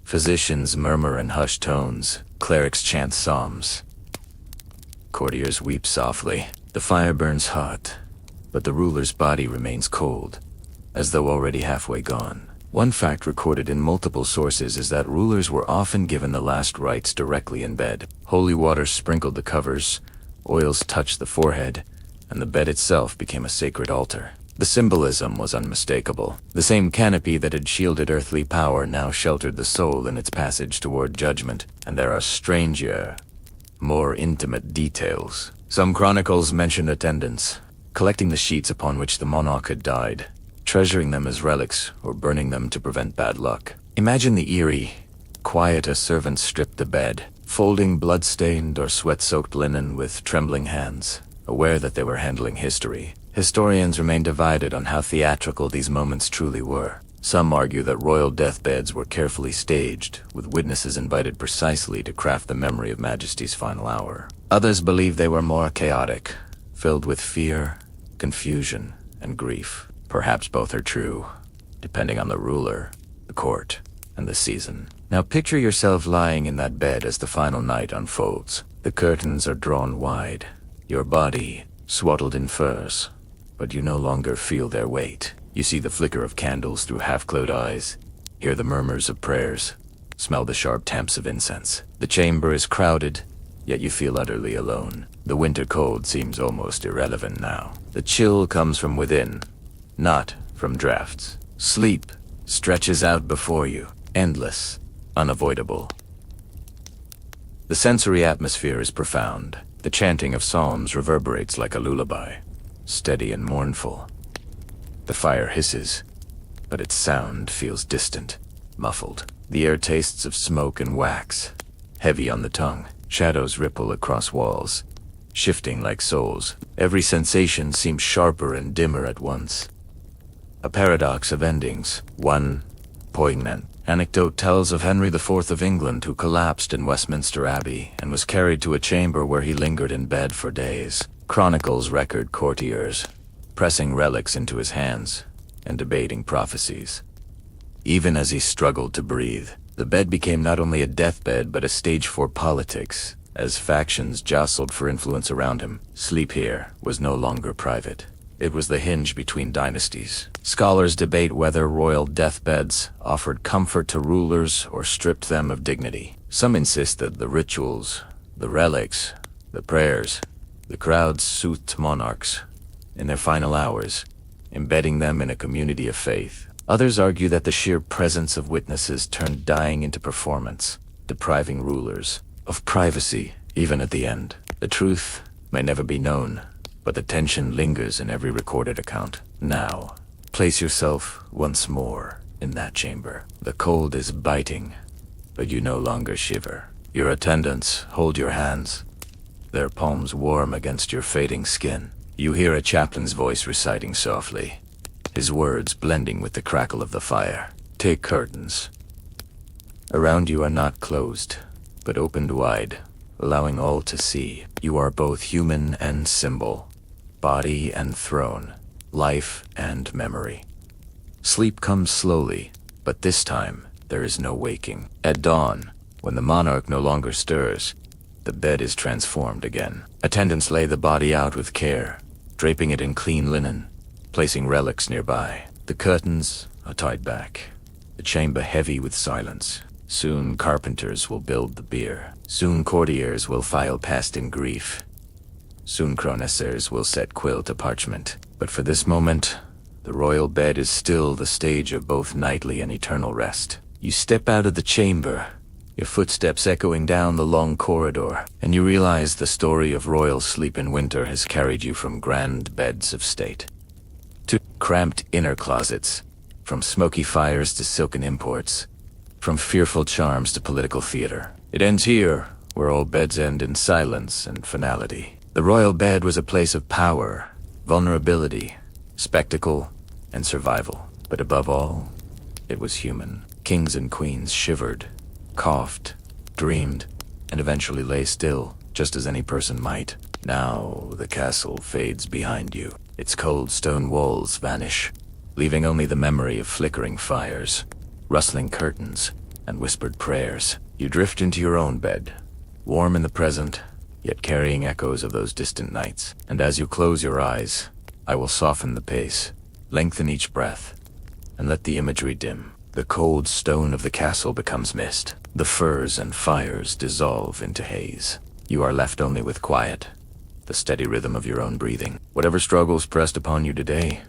Physicians murmur in hushed tones, clerics chant psalms. Courtiers weep softly. The fire burns hot, but the ruler's body remains cold, as though already halfway gone. One fact recorded in multiple sources is that rulers were often given the last rites directly in bed. Holy water sprinkled the covers, oils touched the forehead, and the bed itself became a sacred altar. The symbolism was unmistakable. The same canopy that had shielded earthly power now sheltered the soul in its passage toward judgment, and there are stranger, more intimate details. Some chronicles mention attendants, collecting the sheets upon which the monarch had died, treasuring them as relics or burning them to prevent bad luck. Imagine the eerie, quiet as servants stripped the bed, folding blood-stained or sweat-soaked linen with trembling hands, aware that they were handling history. Historians remain divided on how theatrical these moments truly were. Some argue that royal deathbeds were carefully staged, with witnesses invited precisely to craft the memory of Majesty's final hour. Others believe they were more chaotic, filled with fear, confusion, and grief. Perhaps both are true, depending on the ruler, the court, and the season. Now picture yourself lying in that bed as the final night unfolds. The curtains are drawn wide, your body swaddled in furs, but you no longer feel their weight. You see the flicker of candles through half-closed eyes, hear the murmurs of prayers, smell the sharp taps of incense. The chamber is crowded, yet you feel utterly alone. The winter cold seems almost irrelevant now. The chill comes from within, not from drafts. Sleep stretches out before you, endless, unavoidable. The sensory atmosphere is profound. The chanting of psalms reverberates like a lullaby, steady and mournful. The fire hisses, but its sound feels distant, muffled. The air tastes of smoke and wax, heavy on the tongue. Shadows ripple across walls, shifting like souls. Every sensation seems sharper and dimmer at once. A paradox of endings, one poignant, Anecdote tells of Henry IV of England who collapsed in Westminster Abbey and was carried to a chamber where he lingered in bed for days. Chronicles record courtiers pressing relics into his hands and debating prophecies. Even as he struggled to breathe, the bed became not only a deathbed but a stage for politics. As factions jostled for influence around him, sleep here was no longer private. It was the hinge between dynasties. Scholars debate whether royal deathbeds offered comfort to rulers or stripped them of dignity. Some insist that the rituals, the relics, the prayers, the crowds soothed monarchs in their final hours, embedding them in a community of faith. Others argue that the sheer presence of witnesses turned dying into performance, depriving rulers of privacy even at the end. The truth may never be known, but the tension lingers in every recorded account. Now, place yourself once more in that chamber. The cold is biting, but you no longer shiver. Your attendants hold your hands, their palms warm against your fading skin. You hear a chaplain's voice reciting softly, his words blending with the crackle of the fire. Take curtains. Around you are not closed, but opened wide, allowing all to see. You are both human and symbol, body and throne, life and memory. Sleep comes slowly, but this time there is no waking. At dawn, when the monarch no longer stirs, the bed is transformed again. Attendants lay the body out with care, draping it in clean linen, placing relics nearby. The curtains are tied back, the chamber heavy with silence. Soon carpenters will build the bier. Soon courtiers will file past in grief. Soon chronicers will set quill to parchment. But for this moment, the royal bed is still the stage of both nightly and eternal rest. You step out of the chamber, your footsteps echoing down the long corridor, and you realize the story of royal sleep in winter has carried you from grand beds of state to cramped inner closets, from smoky fires to silken imports, from fearful charms to political theater. It ends here, where all beds end in silence and finality. The royal bed was a place of power, vulnerability, spectacle, and survival. But above all, it was human. Kings and queens shivered, coughed, dreamed, and eventually lay still, just as any person might. Now the castle fades behind you. Its cold stone walls vanish, leaving only the memory of flickering fires, rustling curtains, and whispered prayers. You drift into your own bed, warm in the present, yet carrying echoes of those distant nights. And as you close your eyes, I will soften the pace, lengthen each breath, and let the imagery dim. The cold stone of the castle becomes mist. The firs and fires dissolve into haze. You are left only with quiet, the steady rhythm of your own breathing. Whatever struggles pressed upon you today,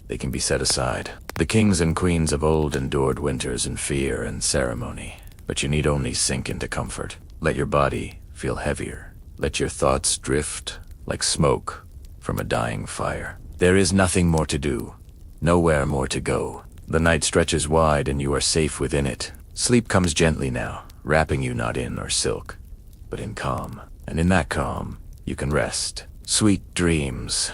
they can be set aside. The kings and queens of old endured winters in fear and ceremony, but you need only sink into comfort. Let your body feel heavier. Let your thoughts drift like smoke from a dying fire. There is nothing more to do, nowhere more to go. The night stretches wide and you are safe within it. Sleep comes gently now, wrapping you not in or silk, but in calm. And in that calm, you can rest. Sweet dreams.